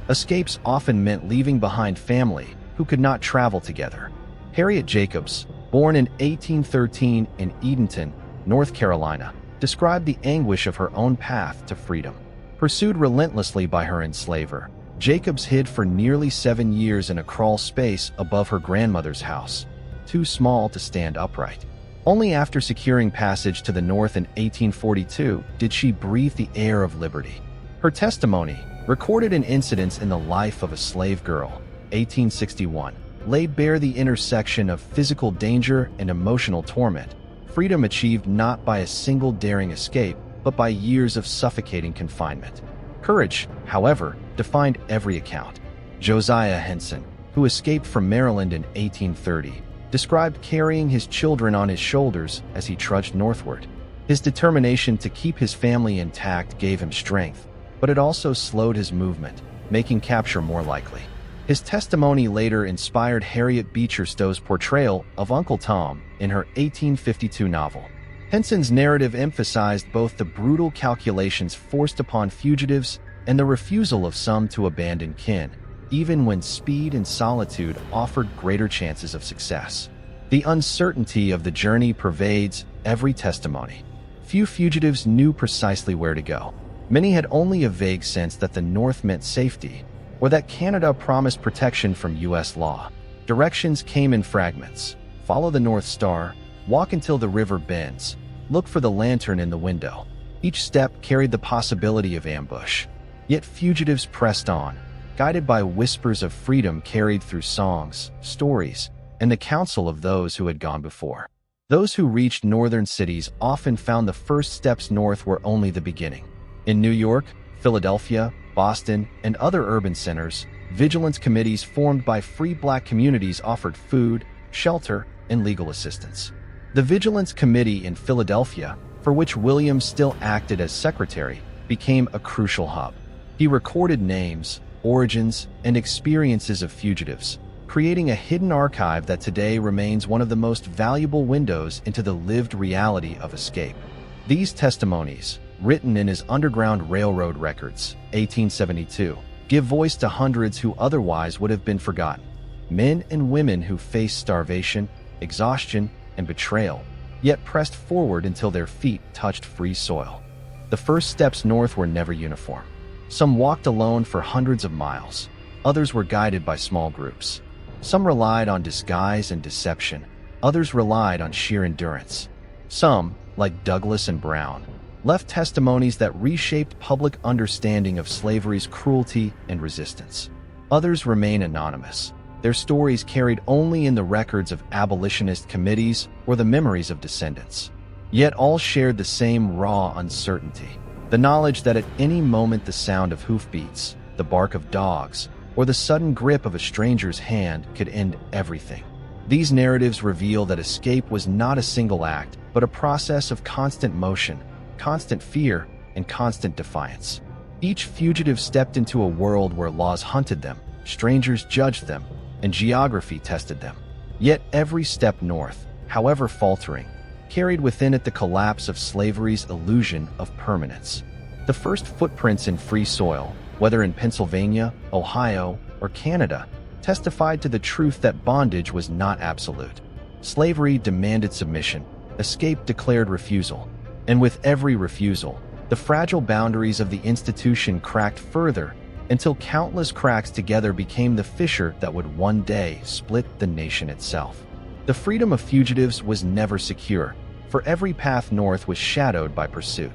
Escapes often meant leaving behind family, who could not travel together. Harriet Jacobs, born in 1813 in Edenton, North Carolina, described the anguish of her own path to freedom. Pursued relentlessly by her enslaver, Jacobs hid for nearly 7 years in a crawl space above her grandmother's house, too small to stand upright. Only after securing passage to the North in 1842 did she breathe the air of liberty. Her testimony, recorded in Incidents in the Life of a Slave Girl, 1861, laid bare the intersection of physical danger and emotional torment, freedom achieved not by a single daring escape, but by years of suffocating confinement. Courage, however, defined every account. Josiah Henson, who escaped from Maryland in 1830, described carrying his children on his shoulders as he trudged northward. His determination to keep his family intact gave him strength, but it also slowed his movement, making capture more likely. His testimony later inspired Harriet Beecher Stowe's portrayal of Uncle Tom in her 1852 novel. Henson's narrative emphasized both the brutal calculations forced upon fugitives and the refusal of some to abandon kin, even when speed and solitude offered greater chances of success. The uncertainty of the journey pervades every testimony. Few fugitives knew precisely where to go. Many had only a vague sense that the North meant safety, or that Canada promised protection from U.S. law. Directions came in fragments. Follow the North Star, walk until the river bends, look for the lantern in the window. Each step carried the possibility of ambush. Yet fugitives pressed on, guided by whispers of freedom carried through songs, stories, and the counsel of those who had gone before. Those who reached northern cities often found the first steps north were only the beginning. In New York, Philadelphia, Boston, and other urban centers, vigilance committees formed by free black communities offered food, shelter, and legal assistance. The Vigilance Committee in Philadelphia, for which Williams still acted as secretary, became a crucial hub. He recorded names, origins, and experiences of fugitives, creating a hidden archive that today remains one of the most valuable windows into the lived reality of escape. These testimonies, written in his Underground Railroad Records, 1872, give voice to hundreds who otherwise would have been forgotten. Men and women who faced starvation, exhaustion, and betrayal, yet pressed forward until their feet touched free soil. The first steps north were never uniform. Some walked alone for hundreds of miles. Others were guided by small groups. Some relied on disguise and deception. Others relied on sheer endurance. Some, like Douglas and Brown, left testimonies that reshaped public understanding of slavery's cruelty and resistance. Others remain anonymous, their stories carried only in the records of abolitionist committees or the memories of descendants. Yet all shared the same raw uncertainty, the knowledge that at any moment the sound of hoofbeats, the bark of dogs, or the sudden grip of a stranger's hand could end everything. These narratives reveal that escape was not a single act, but a process of constant motion, constant fear, and constant defiance. Each fugitive stepped into a world where laws hunted them, strangers judged them, and geography tested them. Yet every step north, however faltering, carried within it the collapse of slavery's illusion of permanence. The first footprints in free soil, whether in Pennsylvania, Ohio, or Canada, testified to the truth that bondage was not absolute. Slavery demanded submission, escape declared refusal. And with every refusal, the fragile boundaries of the institution cracked further until countless cracks together became the fissure that would one day split the nation itself. The freedom of fugitives was never secure, for every path north was shadowed by pursuit.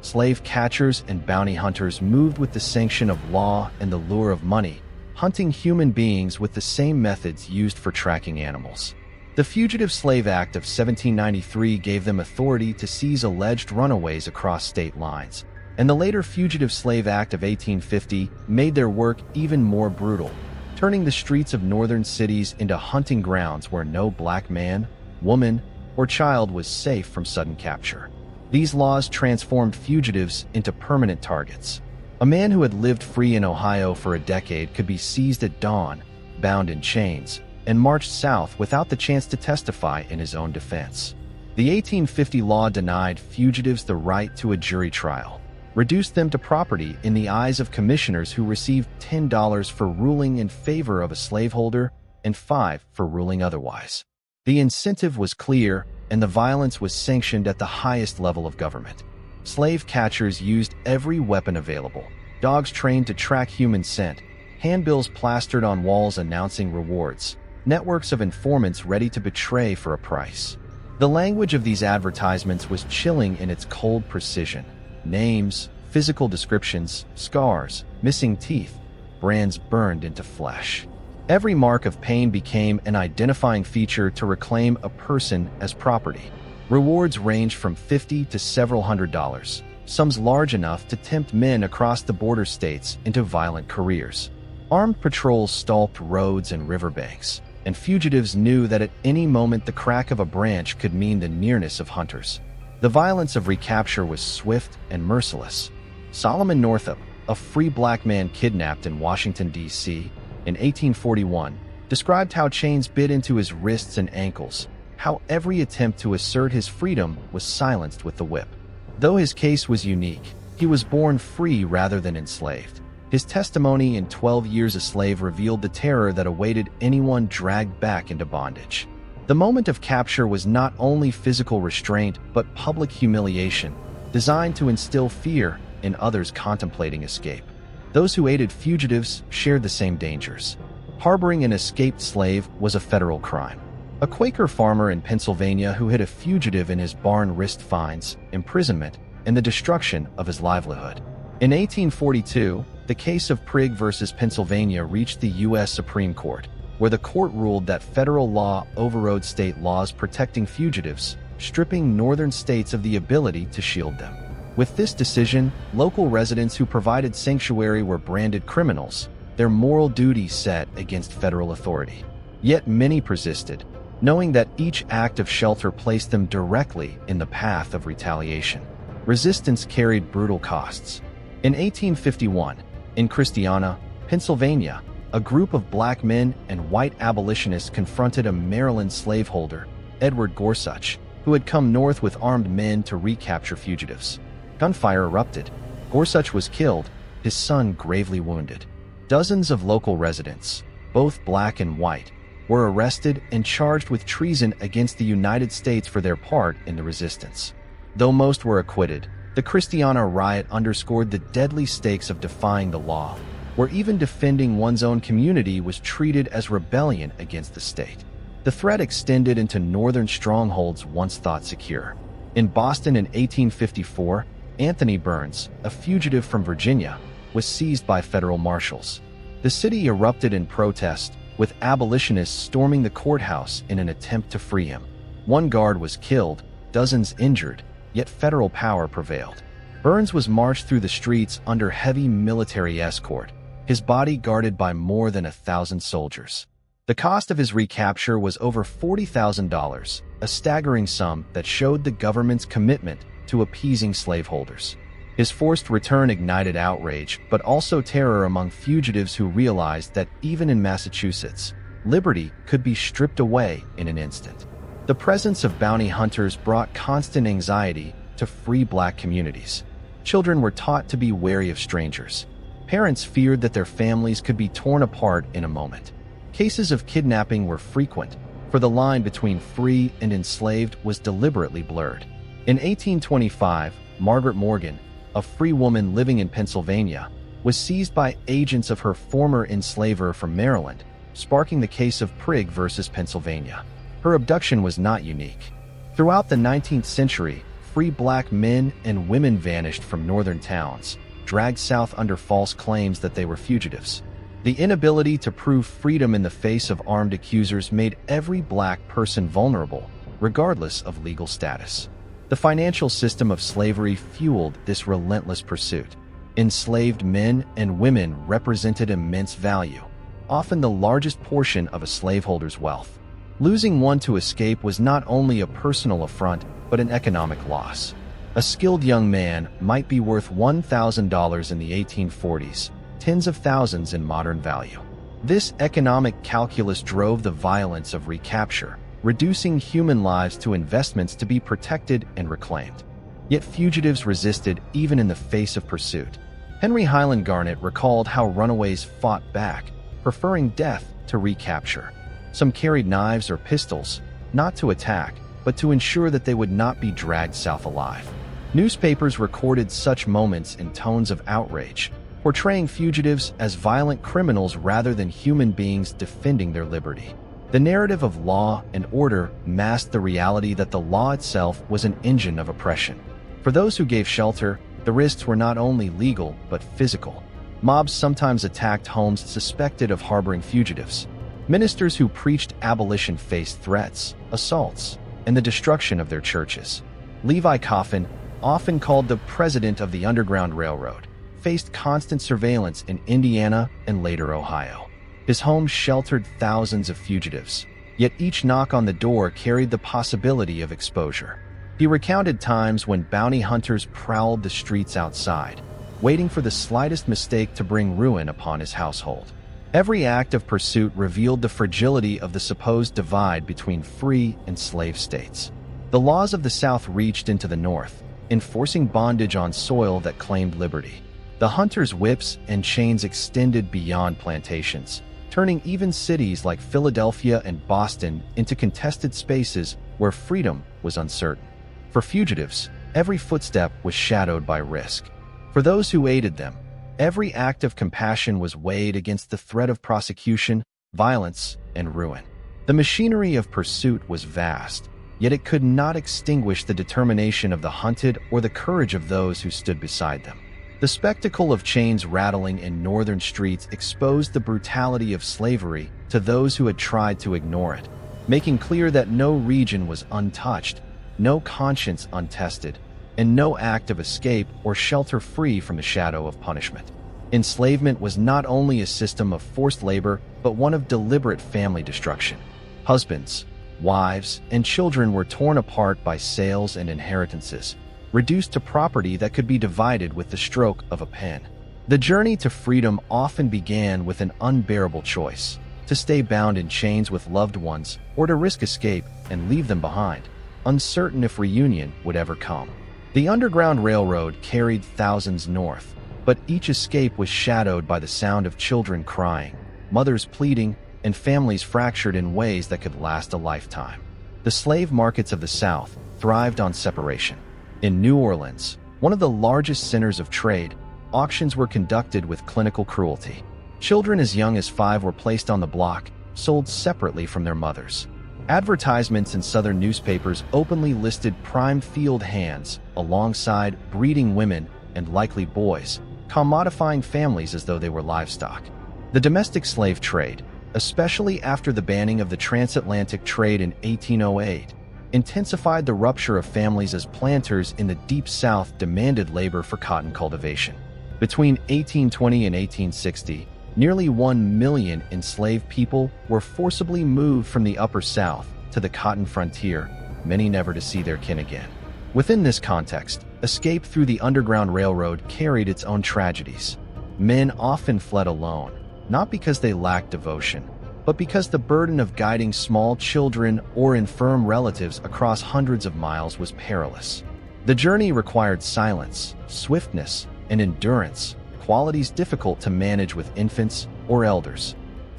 Slave catchers and bounty hunters moved with the sanction of law and the lure of money, hunting human beings with the same methods used for tracking animals. The Fugitive Slave Act of 1793 gave them authority to seize alleged runaways across state lines, and the later Fugitive Slave Act of 1850 made their work even more brutal, turning the streets of northern cities into hunting grounds where no black man, woman, or child was safe from sudden capture. These laws transformed fugitives into permanent targets. A man who had lived free in Ohio for a decade could be seized at dawn, bound in chains, and marched south without the chance to testify in his own defense. The 1850 law denied fugitives the right to a jury trial, reduced them to property in the eyes of commissioners who received $10 for ruling in favor of a slaveholder, and 5 for ruling otherwise. The incentive was clear, and the violence was sanctioned at the highest level of government. Slave catchers used every weapon available, dogs trained to track human scent, handbills plastered on walls announcing rewards, networks of informants ready to betray for a price. The language of these advertisements was chilling in its cold precision. Names, physical descriptions, scars, missing teeth, brands burned into flesh. Every mark of pain became an identifying feature to reclaim a person as property. Rewards ranged from $50 to several $100s, sums large enough to tempt men across the border states into violent careers. Armed patrols stalked roads and riverbanks, and fugitives knew that at any moment the crack of a branch could mean the nearness of hunters. The violence of recapture was swift and merciless. Solomon Northup, a free black man kidnapped in Washington, D.C., in 1841, described how chains bit into his wrists and ankles, how every attempt to assert his freedom was silenced with the whip. Though his case was unique, he was born free rather than enslaved. His testimony in 12 Years a Slave revealed the terror that awaited anyone dragged back into bondage. The moment of capture was not only physical restraint but public humiliation, designed to instill fear in others contemplating escape. Those who aided fugitives shared the same dangers. Harboring an escaped slave was a federal crime. A Quaker farmer in Pennsylvania who hid a fugitive in his barn risked fines, imprisonment, and the destruction of his livelihood. In 1842, the case of Prigg versus Pennsylvania reached the U.S. Supreme Court, where the court ruled that federal law overrode state laws protecting fugitives, stripping northern states of the ability to shield them. With this decision, local residents who provided sanctuary were branded criminals, their moral duty set against federal authority. Yet many persisted, knowing that each act of shelter placed them directly in the path of retaliation. Resistance carried brutal costs. In 1851, in Christiana, Pennsylvania, a group of black men and white abolitionists confronted a Maryland slaveholder, Edward Gorsuch, who had come north with armed men to recapture fugitives. Gunfire erupted. Gorsuch was killed, his son gravely wounded. Dozens of local residents, both black and white, were arrested and charged with treason against the United States for their part in the resistance. Though most were acquitted, the Christiana riot underscored the deadly stakes of defying the law, where even defending one's own community was treated as rebellion against the state. The threat extended into northern strongholds once thought secure. In Boston in 1854, Anthony Burns, a fugitive from Virginia, was seized by federal marshals. The city erupted in protest, with abolitionists storming the courthouse in an attempt to free him. One guard was killed, dozens injured, yet federal power prevailed. Burns was marched through the streets under heavy military escort, his body guarded by more than 1,000 soldiers. The cost of his recapture was over $40,000, a staggering sum that showed the government's commitment to appeasing slaveholders. His forced return ignited outrage, but also terror among fugitives who realized that even in Massachusetts, liberty could be stripped away in an instant. The presence of bounty hunters brought constant anxiety to free black communities. Children were taught to be wary of strangers. Parents feared that their families could be torn apart in a moment. Cases of kidnapping were frequent, for the line between free and enslaved was deliberately blurred. In 1825, Margaret Morgan, a free woman living in Pennsylvania, was seized by agents of her former enslaver from Maryland, sparking the case of Prigg versus Pennsylvania. Her abduction was not unique. Throughout the 19th century, free black men and women vanished from northern towns, dragged south under false claims that they were fugitives. The inability to prove freedom in the face of armed accusers made every black person vulnerable, regardless of legal status. The financial system of slavery fueled this relentless pursuit. Enslaved men and women represented immense value, often the largest portion of a slaveholder's wealth. Losing one to escape was not only a personal affront, but an economic loss. A skilled young man might be worth $1,000 in the 1840s, tens of thousands in modern value. This economic calculus drove the violence of recapture, reducing human lives to investments to be protected and reclaimed. Yet fugitives resisted even in the face of pursuit. Henry Highland Garnet recalled how runaways fought back, preferring death to recapture. Some carried knives or pistols, not to attack, but to ensure that they would not be dragged south alive. Newspapers recorded such moments in tones of outrage, portraying fugitives as violent criminals rather than human beings defending their liberty. The narrative of law and order masked the reality that the law itself was an engine of oppression. For those who gave shelter, the risks were not only legal but physical. Mobs sometimes attacked homes suspected of harboring fugitives. Ministers who preached abolition faced threats, assaults, and the destruction of their churches. Levi Coffin, often called the president of the Underground Railroad, faced constant surveillance in Indiana and later Ohio. His home sheltered thousands of fugitives, yet each knock on the door carried the possibility of exposure. He recounted times when bounty hunters prowled the streets outside, waiting for the slightest mistake to bring ruin upon his household. Every act of pursuit revealed the fragility of the supposed divide between free and slave states. The laws of the South reached into the North, enforcing bondage on soil that claimed liberty. The hunters' whips and chains extended beyond plantations, turning even cities like Philadelphia and Boston into contested spaces where freedom was uncertain. For fugitives, every footstep was shadowed by risk. For those who aided them, every act of compassion was weighed against the threat of prosecution, violence, and ruin. The machinery of pursuit was vast, yet it could not extinguish the determination of the hunted or the courage of those who stood beside them. The spectacle of chains rattling in northern streets exposed the brutality of slavery to those who had tried to ignore it, making clear that no region was untouched, no conscience untested, and no act of escape or shelter free from the shadow of punishment. Enslavement was not only a system of forced labor, but one of deliberate family destruction. Husbands, wives, and children were torn apart by sales and inheritances, reduced to property that could be divided with the stroke of a pen. The journey to freedom often began with an unbearable choice: to stay bound in chains with loved ones or to risk escape and leave them behind, uncertain if reunion would ever come. The Underground Railroad carried thousands north, but each escape was shadowed by the sound of children crying, mothers pleading, and families fractured in ways that could last a lifetime. The slave markets of the South thrived on separation. In New Orleans, one of the largest centers of trade, auctions were conducted with clinical cruelty. Children as young as 5 were placed on the block, sold separately from their mothers. Advertisements in Southern newspapers openly listed prime field hands alongside breeding women and likely boys, commodifying families as though they were livestock. The domestic slave trade, especially after the banning of the transatlantic trade in 1808, intensified the rupture of families as planters in the Deep South demanded labor for cotton cultivation. Between 1820 and 1860, nearly 1 million enslaved people were forcibly moved from the Upper South to the cotton frontier, many never to see their kin again. Within this context, escape through the Underground Railroad carried its own tragedies. Men often fled alone, not because they lacked devotion, but because the burden of guiding small children or infirm relatives across hundreds of miles was perilous. The journey required silence, swiftness, and endurance, qualities difficult to manage with infants or elders.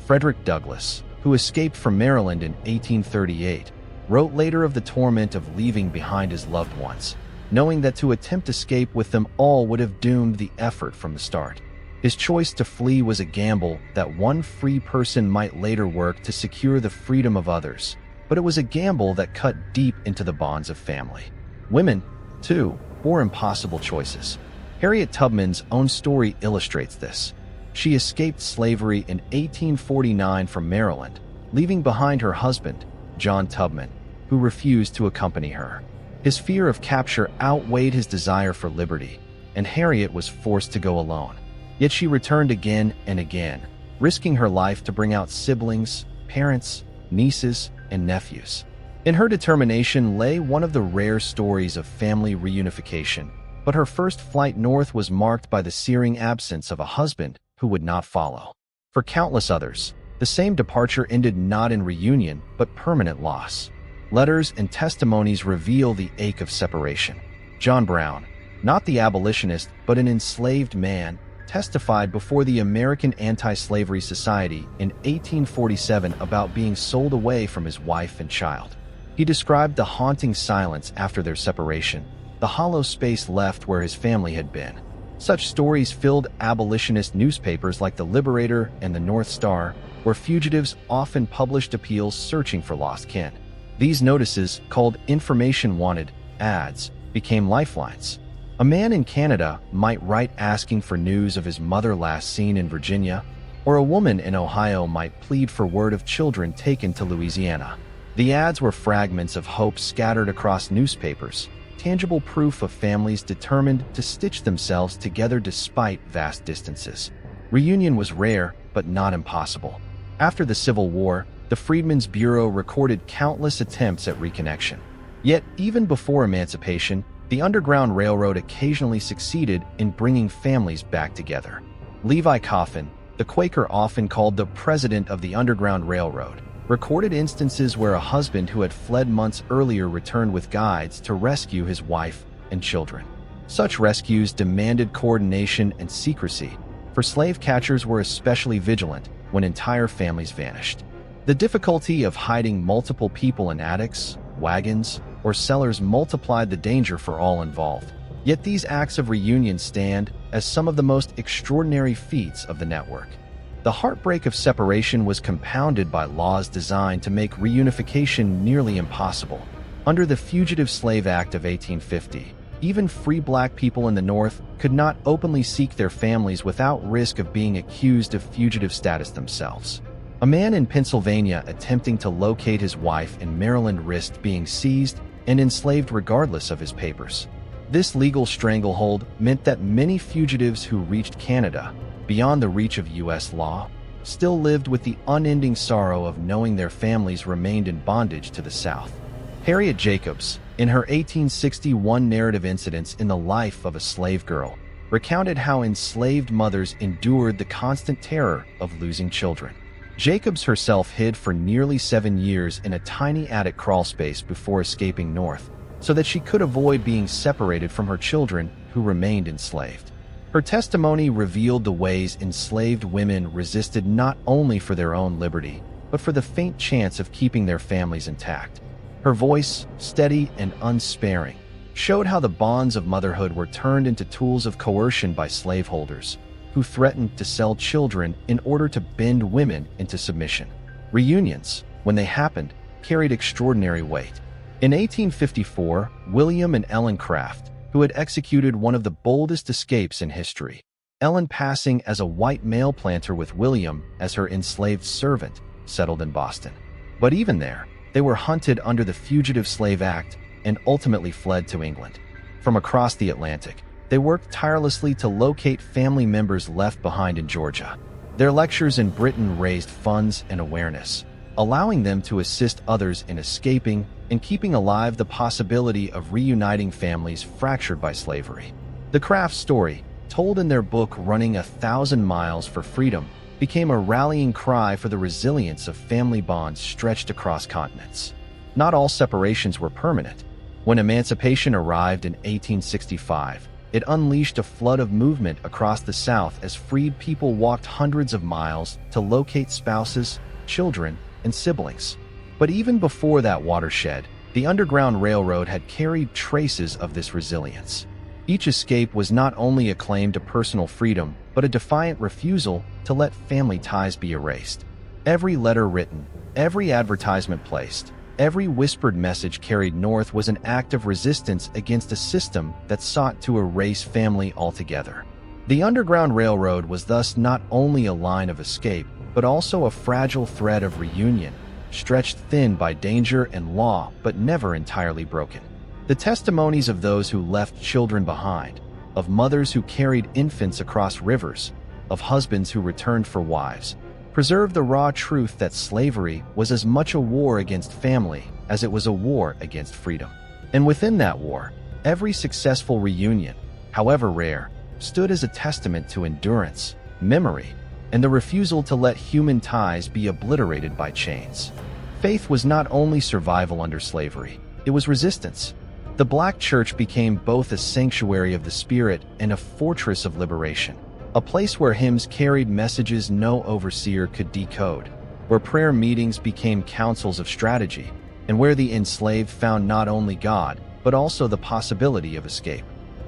Frederick Douglass, who escaped from Maryland in 1838, wrote later of the torment of leaving behind his loved ones, knowing that to attempt escape with them all would have doomed the effort from the start. His choice to flee was a gamble that one free person might later work to secure the freedom of others, but it was a gamble that cut deep into the bonds of family. Women, too, bore impossible choices. Harriet Tubman's own story illustrates this. She escaped slavery in 1849 from Maryland, leaving behind her husband, John Tubman, who refused to accompany her. His fear of capture outweighed his desire for liberty, and Harriet was forced to go alone. Yet she returned again and again, risking her life to bring out siblings, parents, nieces, and nephews. In her determination lay one of the rare stories of family reunification, but her first flight north was marked by the searing absence of a husband who would not follow. For countless others, the same departure ended not in reunion, but permanent loss. Letters and testimonies reveal the ache of separation. John Brown, not the abolitionist, but an enslaved man, testified before the American Anti-Slavery Society in 1847 about being sold away from his wife and child. He described the haunting silence after their separation, the hollow space left where his family had been. Such stories filled abolitionist newspapers like The Liberator and the North Star, where fugitives often published appeals searching for lost kin. These notices, called information wanted ads, became lifelines. A man in Canada might write asking for news of his mother last seen in Virginia, or a woman in Ohio might plead for word of children taken to Louisiana. The ads were fragments of hope scattered across newspapers, tangible proof of families determined to stitch themselves together despite vast distances. Reunion was rare, but not impossible. After the Civil War, the Freedmen's Bureau recorded countless attempts at reconnection. Yet, even before emancipation, the Underground Railroad occasionally succeeded in bringing families back together. Levi Coffin, the Quaker often called the president of the Underground Railroad, recorded instances where a husband who had fled months earlier returned with guides to rescue his wife and children. Such rescues demanded coordination and secrecy, for slave catchers were especially vigilant when entire families vanished. The difficulty of hiding multiple people in attics, wagons, or cellars multiplied the danger for all involved. Yet these acts of reunion stand as some of the most extraordinary feats of the network. The heartbreak of separation was compounded by laws designed to make reunification nearly impossible. Under the Fugitive Slave Act of 1850, even free black people in the North could not openly seek their families without risk of being accused of fugitive status themselves. A man in Pennsylvania attempting to locate his wife in Maryland risked being seized and enslaved regardless of his papers. This legal stranglehold meant that many fugitives who reached Canada, beyond the reach of U.S. law, still lived with the unending sorrow of knowing their families remained in bondage to the South. Harriet Jacobs, in her 1861 narrative Incidents in the Life of a Slave Girl, recounted how enslaved mothers endured the constant terror of losing children. Jacobs herself hid for nearly 7 years in a tiny attic crawlspace before escaping north, so that she could avoid being separated from her children who remained enslaved. Her testimony revealed the ways enslaved women resisted not only for their own liberty, but for the faint chance of keeping their families intact. Her voice, steady and unsparing, showed how the bonds of motherhood were turned into tools of coercion by slaveholders, who threatened to sell children in order to bend women into submission. Reunions, when they happened, carried extraordinary weight. In 1854, William and Ellen Craft, who had executed one of the boldest escapes in history, Ellen passing as a white mail planter with William as her enslaved servant, settled in Boston. But even there, they were hunted under the Fugitive Slave Act and ultimately fled to England. From across the Atlantic, they worked tirelessly to locate family members left behind in Georgia. Their lectures in Britain raised funds and awareness, allowing them to assist others in escaping and keeping alive the possibility of reuniting families fractured by slavery. The Craft story, told in their book Running 1,000 Miles for Freedom, became a rallying cry for the resilience of family bonds stretched across continents. Not all separations were permanent. When emancipation arrived in 1865, it unleashed a flood of movement across the South as freed people walked hundreds of miles to locate spouses, children, and siblings. But even before that watershed, the Underground Railroad had carried traces of this resilience. Each escape was not only a claim to personal freedom, but a defiant refusal to let family ties be erased. Every letter written, every advertisement placed, every whispered message carried north was an act of resistance against a system that sought to erase family altogether. The Underground Railroad was thus not only a line of escape, but also a fragile thread of reunion, stretched thin by danger and law but never entirely broken. The testimonies of those who left children behind, of mothers who carried infants across rivers, of husbands who returned for wives, preserve the raw truth that slavery was as much a war against family as it was a war against freedom. And within that war, every successful reunion, however rare, stood as a testament to endurance, memory, and the refusal to let human ties be obliterated by chains. Faith was not only survival under slavery, it was resistance. The Black Church became both a sanctuary of the spirit and a fortress of liberation, a place where hymns carried messages no overseer could decode, where prayer meetings became councils of strategy, and where the enslaved found not only God, but also the possibility of escape.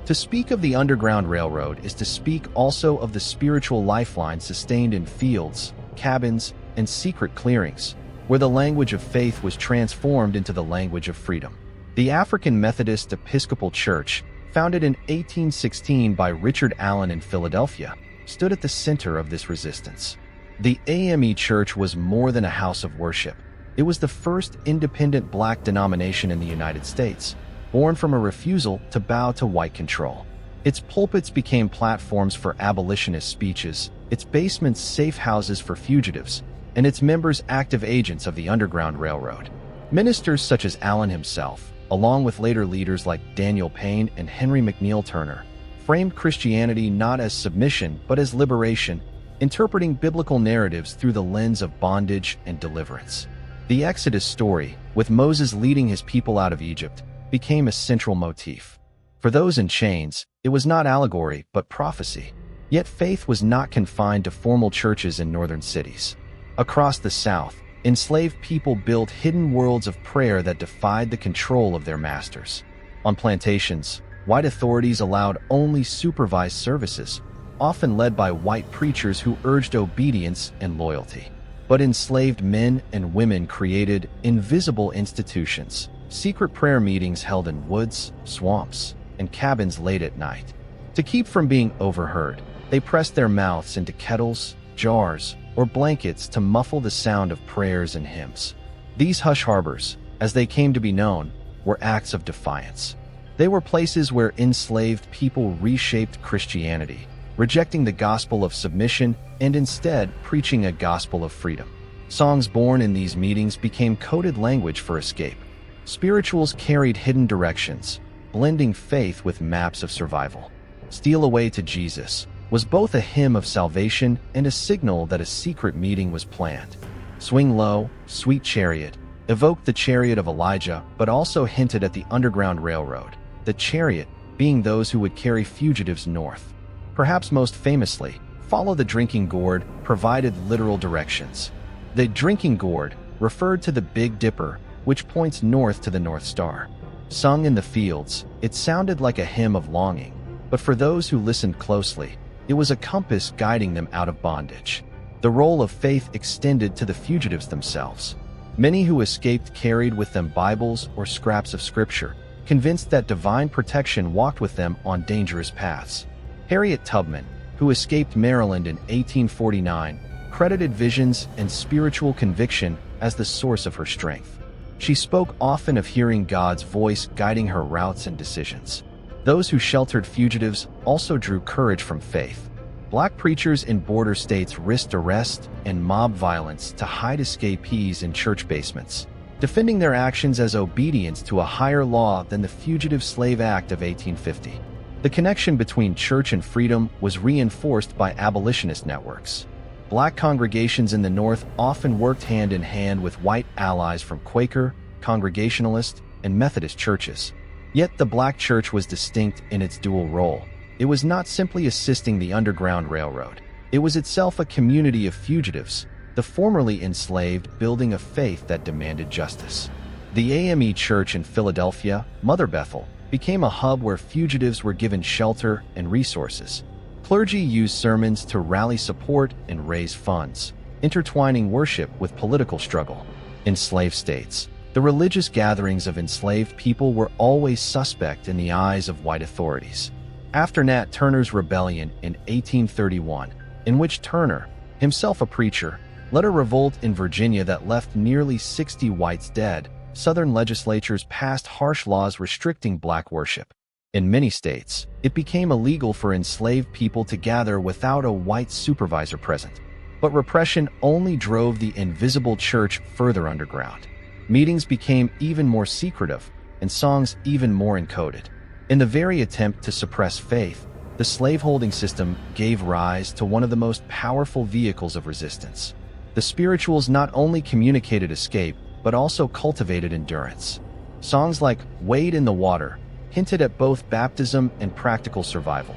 To speak of the Underground Railroad is to speak also of the spiritual lifeline sustained in fields, cabins, and secret clearings, where the language of faith was transformed into the language of freedom. The African Methodist Episcopal Church, founded in 1816 by Richard Allen in Philadelphia, stood at the center of this resistance. The AME Church was more than a house of worship. It was the first independent black denomination in the United States, born from a refusal to bow to white control. Its pulpits became platforms for abolitionist speeches, its basements safe houses for fugitives, and its members active agents of the Underground Railroad. Ministers such as Allen himself, along with later leaders like Daniel Payne and Henry McNeil Turner, framed Christianity not as submission but as liberation, interpreting biblical narratives through the lens of bondage and deliverance. The Exodus story, with Moses leading his people out of Egypt, became a central motif. For those in chains, it was not allegory but prophecy. Yet faith was not confined to formal churches in northern cities. Across the South, enslaved people built hidden worlds of prayer that defied the control of their masters. On plantations, white authorities allowed only supervised services, often led by white preachers who urged obedience and loyalty. But enslaved men and women created invisible institutions, secret prayer meetings held in woods, swamps, and cabins late at night. To keep from being overheard, they pressed their mouths into kettles, jars, or blankets to muffle the sound of prayers and hymns. These hush harbors, as they came to be known, were acts of defiance. They were places where enslaved people reshaped Christianity, rejecting the gospel of submission and instead preaching a gospel of freedom. Songs born in these meetings became coded language for escape. Spirituals carried hidden directions, blending faith with maps of survival. "Steal Away to Jesus" was both a hymn of salvation and a signal that a secret meeting was planned. "Swing Low, Sweet Chariot" evoked the chariot of Elijah but also hinted at the Underground Railroad, the chariot being those who would carry fugitives north. Perhaps most famously, "Follow the Drinking Gourd" provided literal directions. The drinking gourd referred to the Big Dipper, which points north to the North Star. Sung in the fields, it sounded like a hymn of longing, but for those who listened closely, it was a compass guiding them out of bondage. The role of faith extended to the fugitives themselves. Many who escaped carried with them Bibles or scraps of scripture, convinced that divine protection walked with them on dangerous paths. Harriet Tubman, who escaped Maryland in 1849, credited visions and spiritual conviction as the source of her strength. She spoke often of hearing God's voice guiding her routes and decisions. Those who sheltered fugitives also drew courage from faith. Black preachers in border states risked arrest and mob violence to hide escapees in church basements, defending their actions as obedience to a higher law than the Fugitive Slave Act of 1850. The connection between church and freedom was reinforced by abolitionist networks. Black congregations in the North often worked hand in hand with white allies from Quaker, Congregationalist, and Methodist churches. Yet the black church was distinct in its dual role. It was not simply assisting the Underground Railroad. It was itself a community of fugitives, the formerly enslaved building a faith that demanded justice. The AME Church in Philadelphia, Mother Bethel, became a hub where fugitives were given shelter and resources. Clergy used sermons to rally support and raise funds, intertwining worship with political struggle. In slave states, the religious gatherings of enslaved people were always suspect in the eyes of white authorities. After Nat Turner's rebellion in 1831, in which Turner, himself a preacher, led a revolt in Virginia that left nearly 60 whites dead, Southern legislatures passed harsh laws restricting black worship. In many states, it became illegal for enslaved people to gather without a white supervisor present. But repression only drove the invisible church further underground. Meetings became even more secretive, and songs even more encoded. In the very attempt to suppress faith, the slaveholding system gave rise to one of the most powerful vehicles of resistance. The spirituals not only communicated escape, but also cultivated endurance. Songs like "Wade in the Water" hinted at both baptism and practical survival,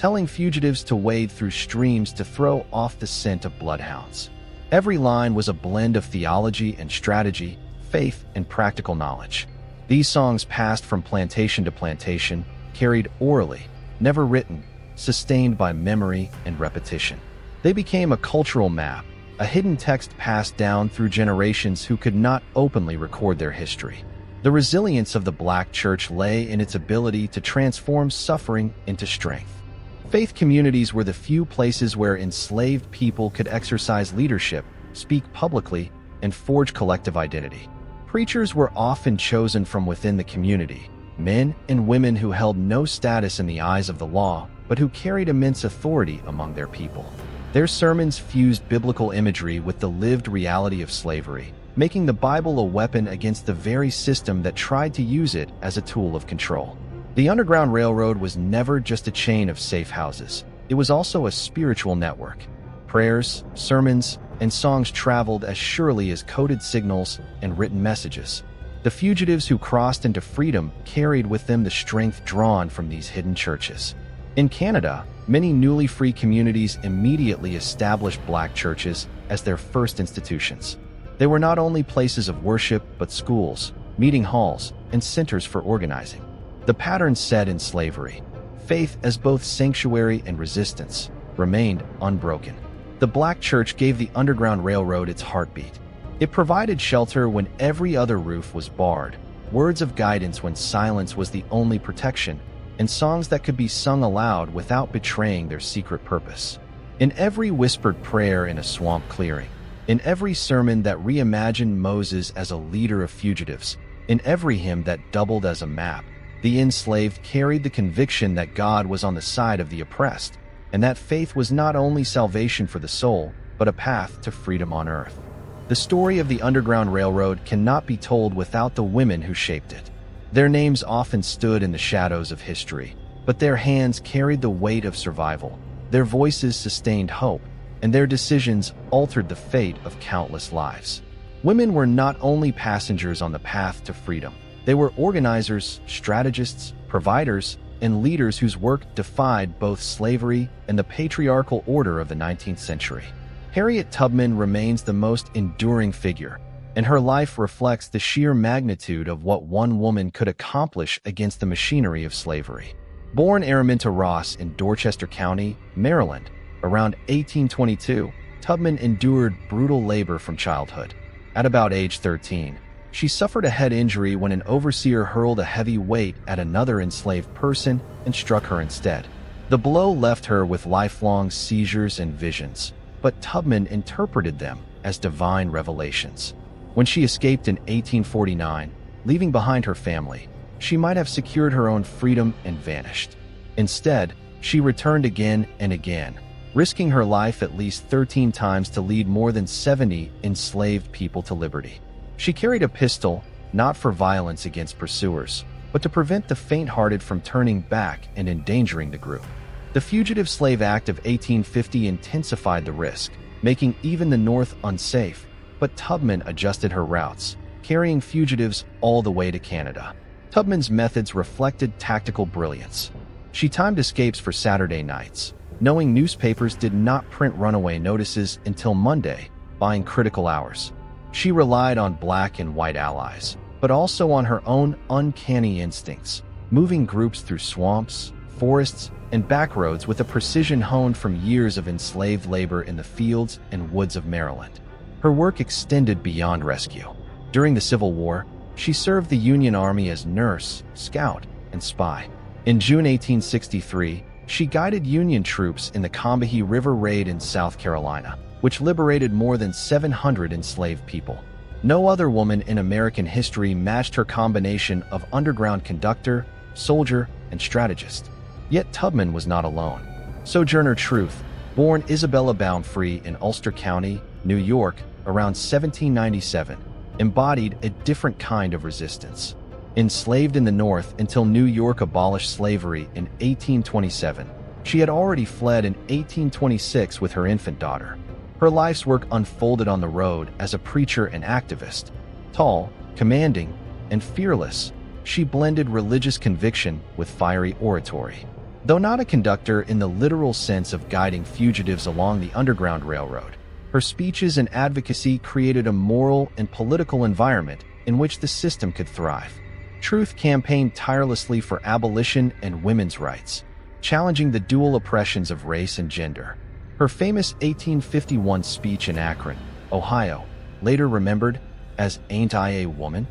telling fugitives to wade through streams to throw off the scent of bloodhounds. Every line was a blend of theology and strategy, faith and practical knowledge. These songs passed from plantation to plantation, carried orally, never written, sustained by memory and repetition. They became a cultural map, a hidden text passed down through generations who could not openly record their history. The resilience of the Black church lay in its ability to transform suffering into strength. Faith communities were the few places where enslaved people could exercise leadership, speak publicly, and forge collective identity. Preachers were often chosen from within the community, men and women who held no status in the eyes of the law, but who carried immense authority among their people. Their sermons fused biblical imagery with the lived reality of slavery, making the Bible a weapon against the very system that tried to use it as a tool of control. The Underground Railroad was never just a chain of safe houses. It was also a spiritual network. Prayers, sermons, and songs traveled as surely as coded signals and written messages. The fugitives who crossed into freedom carried with them the strength drawn from these hidden churches. In Canada, many newly free communities immediately established Black churches as their first institutions. They were not only places of worship, but schools, meeting halls, and centers for organizing. The pattern set in slavery, faith as both sanctuary and resistance, remained unbroken. The Black church gave the Underground Railroad its heartbeat. It provided shelter when every other roof was barred, words of guidance when silence was the only protection, and songs that could be sung aloud without betraying their secret purpose. In every whispered prayer in a swamp clearing, in every sermon that reimagined Moses as a leader of fugitives, in every hymn that doubled as a map, the enslaved carried the conviction that God was on the side of the oppressed, and that faith was not only salvation for the soul, but a path to freedom on earth. The story of the Underground Railroad cannot be told without the women who shaped it. Their names often stood in the shadows of history, but their hands carried the weight of survival. Their voices sustained hope, and their decisions altered the fate of countless lives. Women were not only passengers on the path to freedom. They were organizers, strategists, providers, and leaders whose work defied both slavery and the patriarchal order of the 19th century. Harriet Tubman remains the most enduring figure, and her life reflects the sheer magnitude of what one woman could accomplish against the machinery of slavery. Born Araminta Ross in Dorchester County, Maryland, around 1822, Tubman endured brutal labor from childhood. At about age 13, she suffered a head injury when an overseer hurled a heavy weight at another enslaved person and struck her instead. The blow left her with lifelong seizures and visions, but Tubman interpreted them as divine revelations. When she escaped in 1849, leaving behind her family, she might have secured her own freedom and vanished. Instead, she returned again and again, risking her life at least 13 times to lead more than 70 enslaved people to liberty. She carried a pistol, not for violence against pursuers, but to prevent the faint-hearted from turning back and endangering the group. The Fugitive Slave Act of 1850 intensified the risk, making even the North unsafe, but Tubman adjusted her routes, carrying fugitives all the way to Canada. Tubman's methods reflected tactical brilliance. She timed escapes for Saturday nights, knowing newspapers did not print runaway notices until Monday, buying critical hours. She relied on Black and white allies, but also on her own uncanny instincts, moving groups through swamps, forests, and backroads with a precision honed from years of enslaved labor in the fields and woods of Maryland. Her work extended beyond rescue. During the Civil War, she served the Union Army as nurse, scout, and spy. In June 1863, she guided Union troops in the Combahee River Raid in South Carolina, which liberated more than 700 enslaved people. No other woman in American history matched her combination of underground conductor, soldier, and strategist. Yet Tubman was not alone. Sojourner Truth, born Isabella Boundfree in Ulster County, New York, around 1797, embodied a different kind of resistance. Enslaved in the North until New York abolished slavery in 1827, she had already fled in 1826 with her infant daughter. Her life's work unfolded on the road as a preacher and activist. Tall, commanding, and fearless, she blended religious conviction with fiery oratory. Though not a conductor in the literal sense of guiding fugitives along the Underground Railroad, her speeches and advocacy created a moral and political environment in which the system could thrive. Truth campaigned tirelessly for abolition and women's rights, challenging the dual oppressions of race and gender. Her famous 1851 speech in Akron, Ohio, later remembered as "Ain't I a Woman?",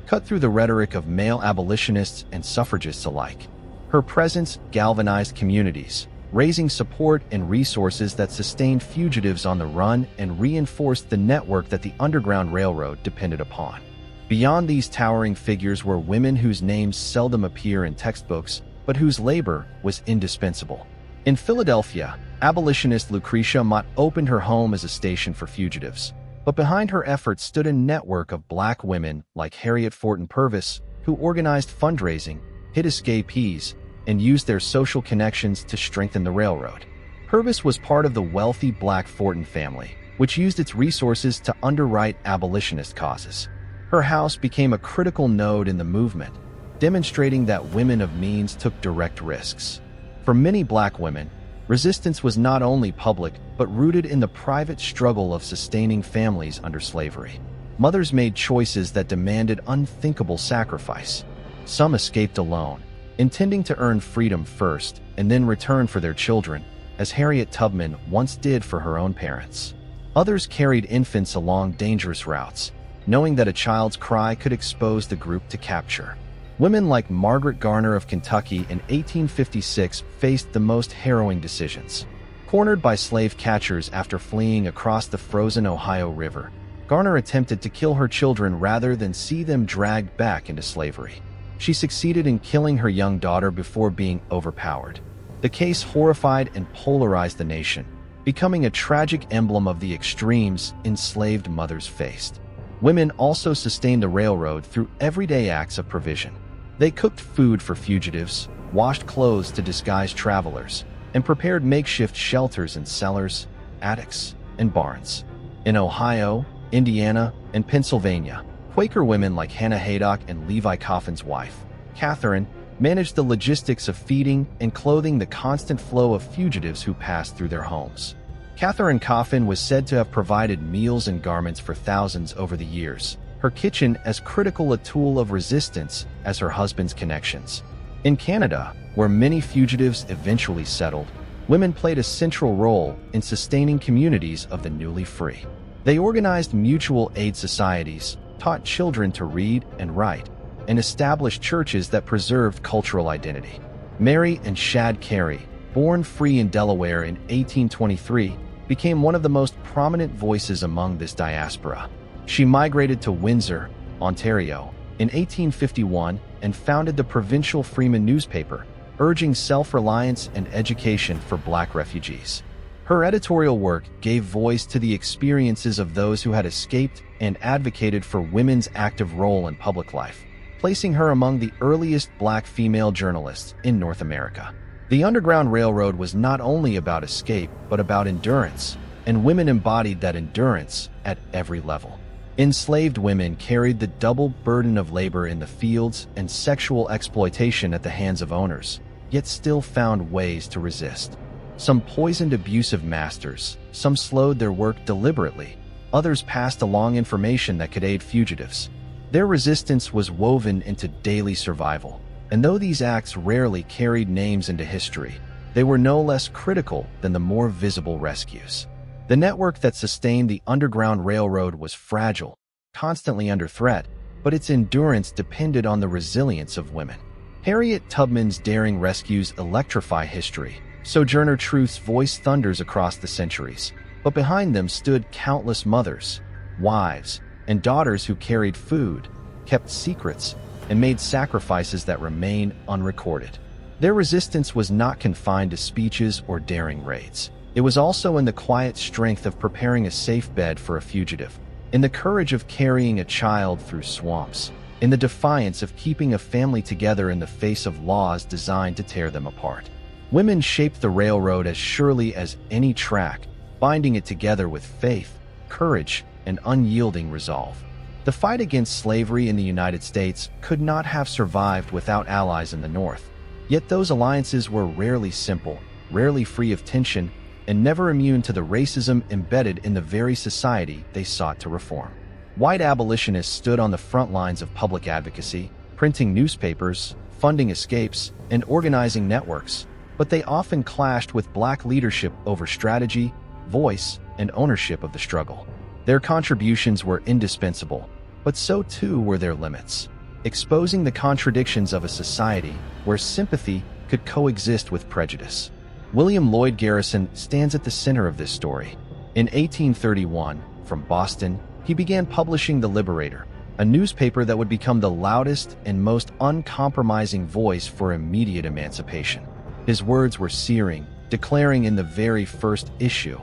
cut through the rhetoric of male abolitionists and suffragists alike. Her presence galvanized communities, raising support and resources that sustained fugitives on the run and reinforced the network that the Underground Railroad depended upon. Beyond these towering figures were women whose names seldom appear in textbooks, but whose labor was indispensable. In Philadelphia, abolitionist Lucretia Mott opened her home as a station for fugitives, but behind her efforts stood a network of Black women like Harriet Fortin Purvis, who organized fundraising, hid escapees, and used their social connections to strengthen the railroad. Purvis was part of the wealthy Black Fortin family, which used its resources to underwrite abolitionist causes. Her house became a critical node in the movement, demonstrating that women of means took direct risks. For many Black women, resistance was not only public but rooted in the private struggle of sustaining families under slavery. Mothers made choices that demanded unthinkable sacrifice. Some escaped alone, intending to earn freedom first and then return for their children, as Harriet Tubman once did for her own parents. Others carried infants along dangerous routes, knowing that a child's cry could expose the group to capture. Women like Margaret Garner of Kentucky in 1856 faced the most harrowing decisions. Cornered by slave catchers after fleeing across the frozen Ohio River, Garner attempted to kill her children rather than see them dragged back into slavery. She succeeded in killing her young daughter before being overpowered. The case horrified and polarized the nation, becoming a tragic emblem of the extremes enslaved mothers faced. Women also sustained the railroad through everyday acts of provision. They cooked food for fugitives, washed clothes to disguise travelers, and prepared makeshift shelters in cellars, attics, and barns. In Ohio, Indiana, and Pennsylvania, Quaker women like Hannah Haydock and Levi Coffin's wife, Catherine, managed the logistics of feeding and clothing the constant flow of fugitives who passed through their homes. Catherine Coffin was said to have provided meals and garments for thousands over the years, her kitchen as critical a tool of resistance as her husband's connections. In Canada, where many fugitives eventually settled, women played a central role in sustaining communities of the newly free. They organized mutual aid societies, taught children to read and write, and established churches that preserved cultural identity. Mary and Shad Carey, born free in Delaware in 1823, became one of the most prominent voices among this diaspora. She migrated to Windsor, Ontario, in 1851 and founded the provincial Freeman newspaper, urging self-reliance and education for Black refugees. Her editorial work gave voice to the experiences of those who had escaped and advocated for women's active role in public life, placing her among the earliest Black female journalists in North America. The Underground Railroad was not only about escape, but about endurance, and women embodied that endurance at every level. Enslaved women carried the double burden of labor in the fields and sexual exploitation at the hands of owners, yet still found ways to resist. Some poisoned abusive masters, some slowed their work deliberately, others passed along information that could aid fugitives. Their resistance was woven into daily survival, and though these acts rarely carried names into history, they were no less critical than the more visible rescues. The network that sustained the Underground Railroad was fragile, constantly under threat, but its endurance depended on the resilience of women. Harriet Tubman's daring rescues electrify history. Sojourner Truth's voice thunders across the centuries, but behind them stood countless mothers, wives, and daughters who carried food, kept secrets, and made sacrifices that remain unrecorded. Their resistance was not confined to speeches or daring raids. It was also in the quiet strength of preparing a safe bed for a fugitive, in the courage of carrying a child through swamps, in the defiance of keeping a family together in the face of laws designed to tear them apart. Women shaped the railroad as surely as any track, binding it together with faith, courage, and unyielding resolve. The fight against slavery in the United States could not have survived without allies in the North. Yet those alliances were rarely simple, rarely free of tension, and never immune to the racism embedded in the very society they sought to reform. White abolitionists stood on the front lines of public advocacy, printing newspapers, funding escapes, and organizing networks, but they often clashed with black leadership over strategy, voice, and ownership of the struggle. Their contributions were indispensable, but so too were their limits, exposing the contradictions of a society where sympathy could coexist with prejudice. William Lloyd Garrison stands at the center of this story. In 1831, from Boston, he began publishing The Liberator, a newspaper that would become the loudest and most uncompromising voice for immediate emancipation. His words were searing, declaring in the very first issue,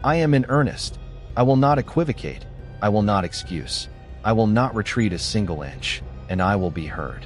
"I am in earnest. I will not equivocate. I will not excuse. I will not retreat a single inch, and I will be heard."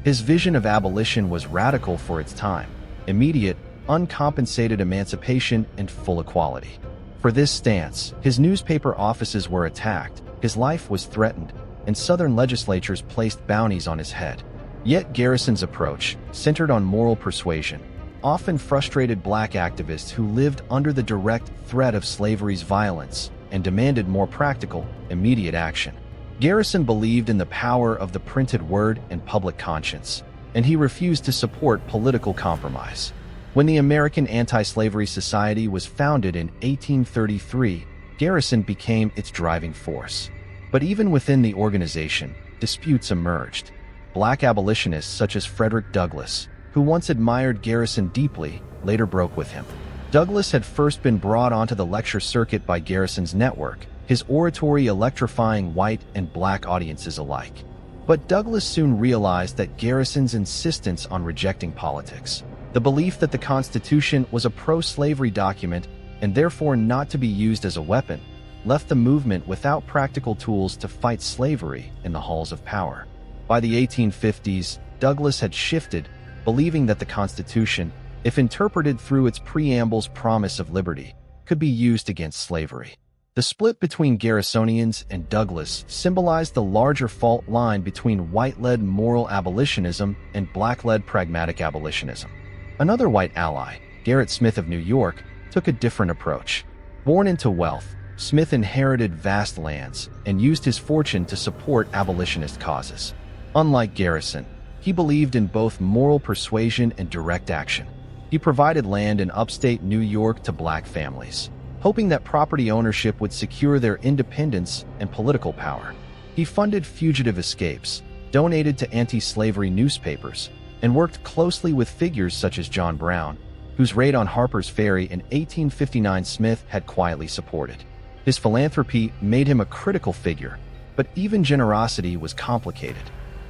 His vision of abolition was radical for its time: immediate, uncompensated emancipation and full equality. For this stance, his newspaper offices were attacked, his life was threatened, and Southern legislatures placed bounties on his head. Yet Garrison's approach, centered on moral persuasion, often frustrated black activists who lived under the direct threat of slavery's violence and demanded more practical, immediate action. Garrison believed in the power of the printed word and public conscience, and he refused to support political compromise. When the American Anti-Slavery Society was founded in 1833, Garrison became its driving force. But even within the organization, disputes emerged. Black abolitionists such as Frederick Douglass, who once admired Garrison deeply, later broke with him. Douglass had first been brought onto the lecture circuit by Garrison's network, his oratory electrifying white and black audiences alike. But Douglass soon realized that Garrison's insistence on rejecting politics, the belief that the Constitution was a pro-slavery document and therefore not to be used as a weapon, left the movement without practical tools to fight slavery in the halls of power. By the 1850s, Douglass had shifted, believing that the Constitution, if interpreted through its preamble's promise of liberty, could be used against slavery. The split between Garrisonians and Douglass symbolized the larger fault line between white-led moral abolitionism and black-led pragmatic abolitionism. Another white ally, Gerrit Smith of New York, took a different approach. Born into wealth, Smith inherited vast lands and used his fortune to support abolitionist causes. Unlike Garrison, he believed in both moral persuasion and direct action. He provided land in upstate New York to black families, hoping that property ownership would secure their independence and political power. He funded fugitive escapes, donated to anti-slavery newspapers, and worked closely with figures such as John Brown, whose raid on Harper's Ferry in 1859 Smith had quietly supported. His philanthropy made him a critical figure, but even generosity was complicated.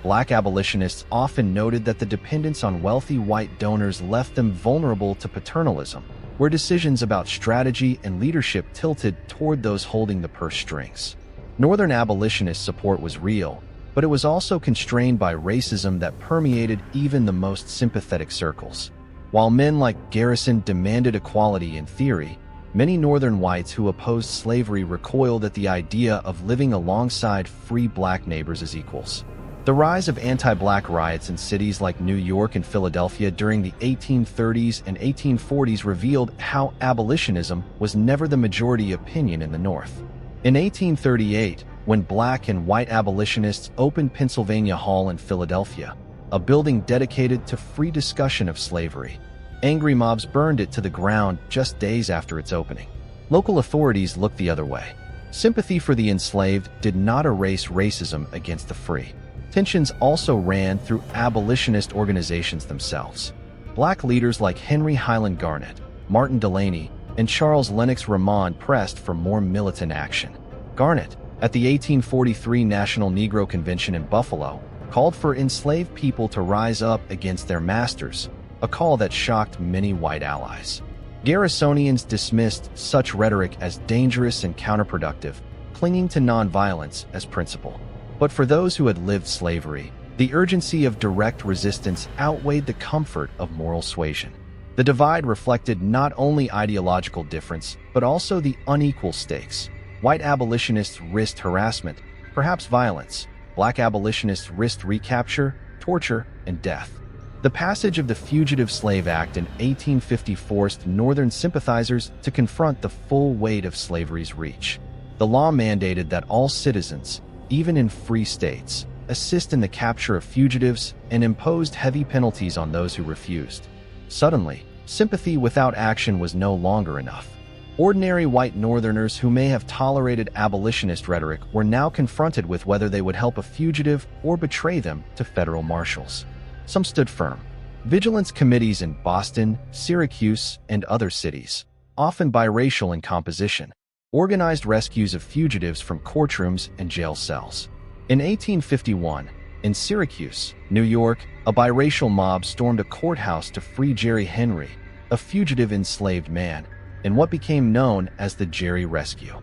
Black abolitionists often noted that the dependence on wealthy white donors left them vulnerable to paternalism, where decisions about strategy and leadership tilted toward those holding the purse strings. Northern abolitionist support was real, but it was also constrained by racism that permeated even the most sympathetic circles. While men like Garrison demanded equality in theory, many Northern whites who opposed slavery recoiled at the idea of living alongside free black neighbors as equals. The rise of anti-black riots in cities like New York and Philadelphia during the 1830s and 1840s revealed how abolitionism was never the majority opinion in the North. In 1838, when black and white abolitionists opened Pennsylvania Hall in Philadelphia, a building dedicated to free discussion of slavery, angry mobs burned it to the ground just days after its opening. Local authorities looked the other way. Sympathy for the enslaved did not erase racism against the free. Tensions also ran through abolitionist organizations themselves. Black leaders like Henry Highland Garnet, Martin Delany, and Charles Lennox Ramond pressed for more militant action. Garnet, at the 1843 National Negro Convention in Buffalo, called for enslaved people to rise up against their masters, a call that shocked many white allies. Garrisonians dismissed such rhetoric as dangerous and counterproductive, clinging to nonviolence as principle. But for those who had lived slavery, the urgency of direct resistance outweighed the comfort of moral suasion. The divide reflected not only ideological difference, but also the unequal stakes. White abolitionists risked harassment, perhaps violence. Black abolitionists risked recapture, torture, and death. The passage of the Fugitive Slave Act in 1850 forced Northern sympathizers to confront the full weight of slavery's reach. The law mandated that all citizens, even in free states, assist in the capture of fugitives and imposed heavy penalties on those who refused. Suddenly, sympathy without action was no longer enough. Ordinary white Northerners who may have tolerated abolitionist rhetoric were now confronted with whether they would help a fugitive or betray them to federal marshals. Some stood firm. Vigilance committees in Boston, Syracuse, and other cities, often biracial in composition, organized rescues of fugitives from courtrooms and jail cells. In 1851, in Syracuse, New York, a biracial mob stormed a courthouse to free Jerry Henry, a fugitive enslaved man, in what became known as the Jerry Rescue.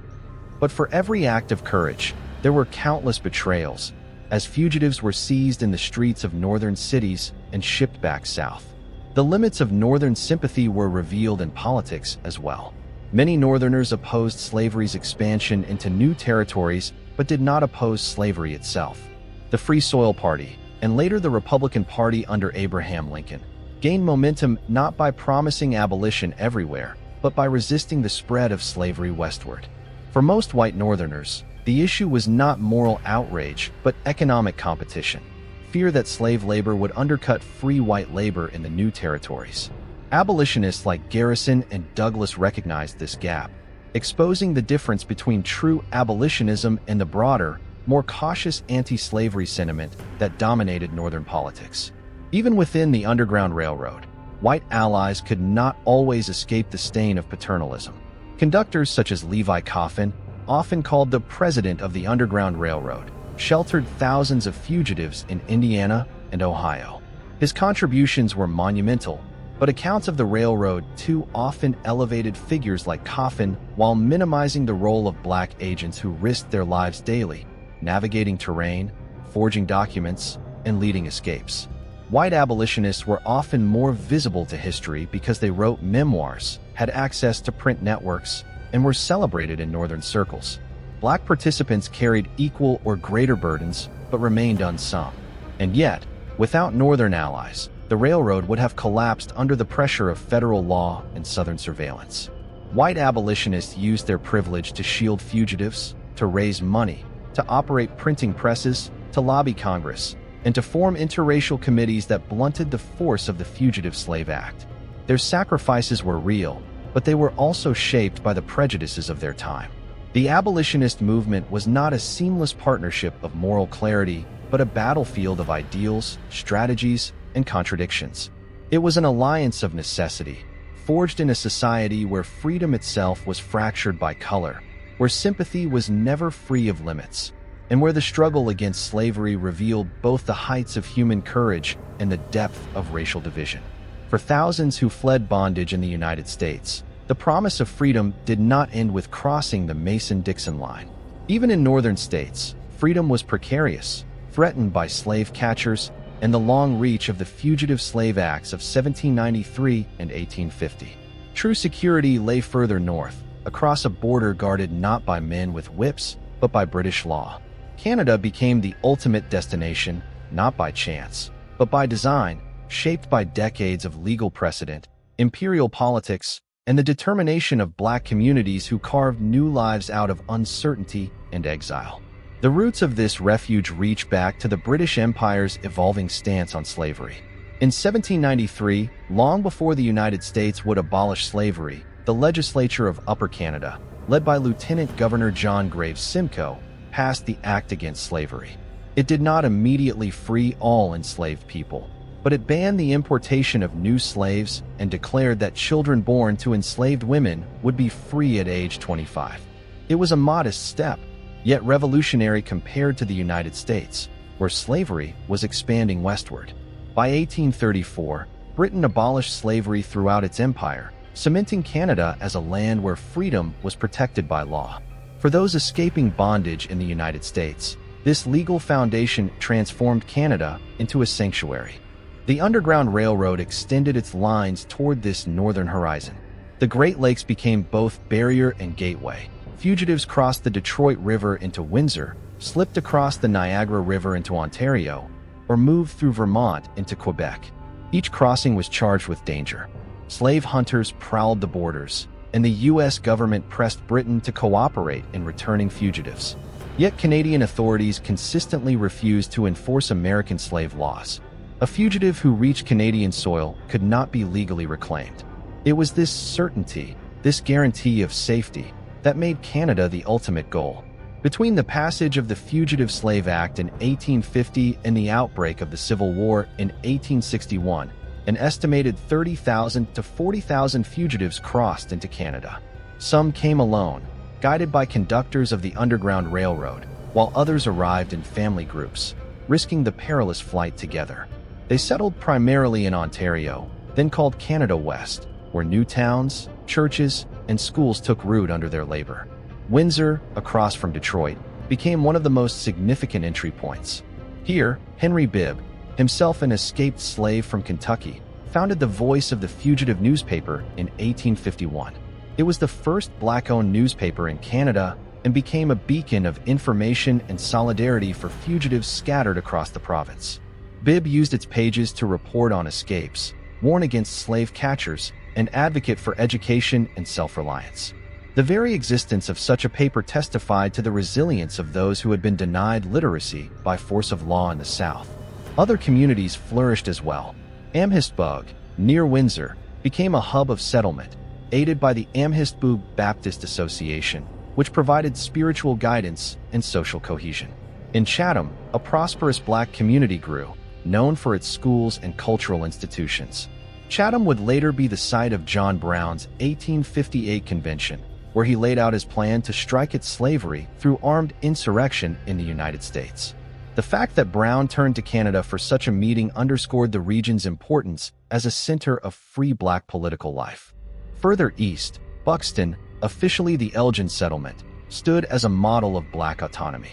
But for every act of courage, there were countless betrayals, as fugitives were seized in the streets of northern cities and shipped back south. The limits of Northern sympathy were revealed in politics as well. Many Northerners opposed slavery's expansion into new territories, but did not oppose slavery itself. The Free Soil Party, and later the Republican Party under Abraham Lincoln, gained momentum not by promising abolition everywhere, but by resisting the spread of slavery westward. For most white Northerners, the issue was not moral outrage, but economic competition, fear that slave labor would undercut free white labor in the new territories. Abolitionists like Garrison and Douglas recognized this gap, exposing the difference between true abolitionism and the broader, more cautious anti-slavery sentiment that dominated Northern politics. Even within the Underground Railroad, white allies could not always escape the stain of paternalism. Conductors such as Levi Coffin, often called the president of the Underground Railroad, sheltered thousands of fugitives in Indiana and Ohio. His contributions were monumental, but accounts of the railroad too often elevated figures like Coffin while minimizing the role of black agents who risked their lives daily, navigating terrain, forging documents, and leading escapes. White abolitionists were often more visible to history because they wrote memoirs, had access to print networks, and were celebrated in Northern circles. Black participants carried equal or greater burdens, but remained unsung. And yet, without Northern allies, the railroad would have collapsed under the pressure of federal law and Southern surveillance. White abolitionists used their privilege to shield fugitives, to raise money, to operate printing presses, to lobby Congress, and to form interracial committees that blunted the force of the Fugitive Slave Act. Their sacrifices were real, but they were also shaped by the prejudices of their time. The abolitionist movement was not a seamless partnership of moral clarity, but a battlefield of ideals, strategies, and contradictions. It was an alliance of necessity, forged in a society where freedom itself was fractured by color, where sympathy was never free of limits, and where the struggle against slavery revealed both the heights of human courage and the depth of racial division. For thousands who fled bondage in the United States, the promise of freedom did not end with crossing the Mason-Dixon line. Even in Northern states, freedom was precarious, threatened by slave catchers and the long reach of the Fugitive Slave Acts of 1793 and 1850. True security lay further north, across a border guarded not by men with whips, but by British law. Canada became the ultimate destination, not by chance, but by design, shaped by decades of legal precedent, imperial politics, and the determination of black communities who carved new lives out of uncertainty and exile. The roots of this refuge reach back to the British Empire's evolving stance on slavery. In 1793, long before the United States would abolish slavery, the legislature of Upper Canada, led by Lieutenant Governor John Graves Simcoe, passed the Act Against Slavery. It did not immediately free all enslaved people, but it banned the importation of new slaves and declared that children born to enslaved women would be free at age 25. It was a modest step, yet revolutionary compared to the United States, where slavery was expanding westward. By 1834, Britain abolished slavery throughout its empire, cementing Canada as a land where freedom was protected by law. For those escaping bondage in the United States, this legal foundation transformed Canada into a sanctuary. The Underground Railroad extended its lines toward this northern horizon. The Great Lakes became both barrier and gateway. Fugitives crossed the Detroit River into Windsor, slipped across the Niagara River into Ontario, or moved through Vermont into Quebec. Each crossing was charged with danger. Slave hunters prowled the borders, and the U.S. government pressed Britain to cooperate in returning fugitives. Yet Canadian authorities consistently refused to enforce American slave laws. A fugitive who reached Canadian soil could not be legally reclaimed. It was this certainty, this guarantee of safety, that made Canada the ultimate goal. Between the passage of the Fugitive Slave Act in 1850 and the outbreak of the Civil War in 1861, an estimated 30,000 to 40,000 fugitives crossed into Canada. Some came alone, guided by conductors of the Underground Railroad, while others arrived in family groups, risking the perilous flight together. They settled primarily in Ontario, then called Canada West, where new towns, churches, and schools took root under their labor. Windsor, across from Detroit, became one of the most significant entry points. Here, Henry Bibb, himself an escaped slave from Kentucky, founded the Voice of the Fugitive newspaper in 1851. It was the first Black-owned newspaper in Canada and became a beacon of information and solidarity for fugitives scattered across the province. Bibb used its pages to report on escapes, warn against slave catchers, and advocate for education and self-reliance. The very existence of such a paper testified to the resilience of those who had been denied literacy by force of law in the South. Other communities flourished as well. Amherstburg, near Windsor, became a hub of settlement, aided by the Amherstburg Baptist Association, which provided spiritual guidance and social cohesion. In Chatham, a prosperous Black community grew, known for its schools and cultural institutions. Chatham would later be the site of John Brown's 1858 convention, where he laid out his plan to strike at slavery through armed insurrection in the United States. The fact that Brown turned to Canada for such a meeting underscored the region's importance as a center of free Black political life. Further east, Buxton, officially the Elgin settlement, stood as a model of Black autonomy.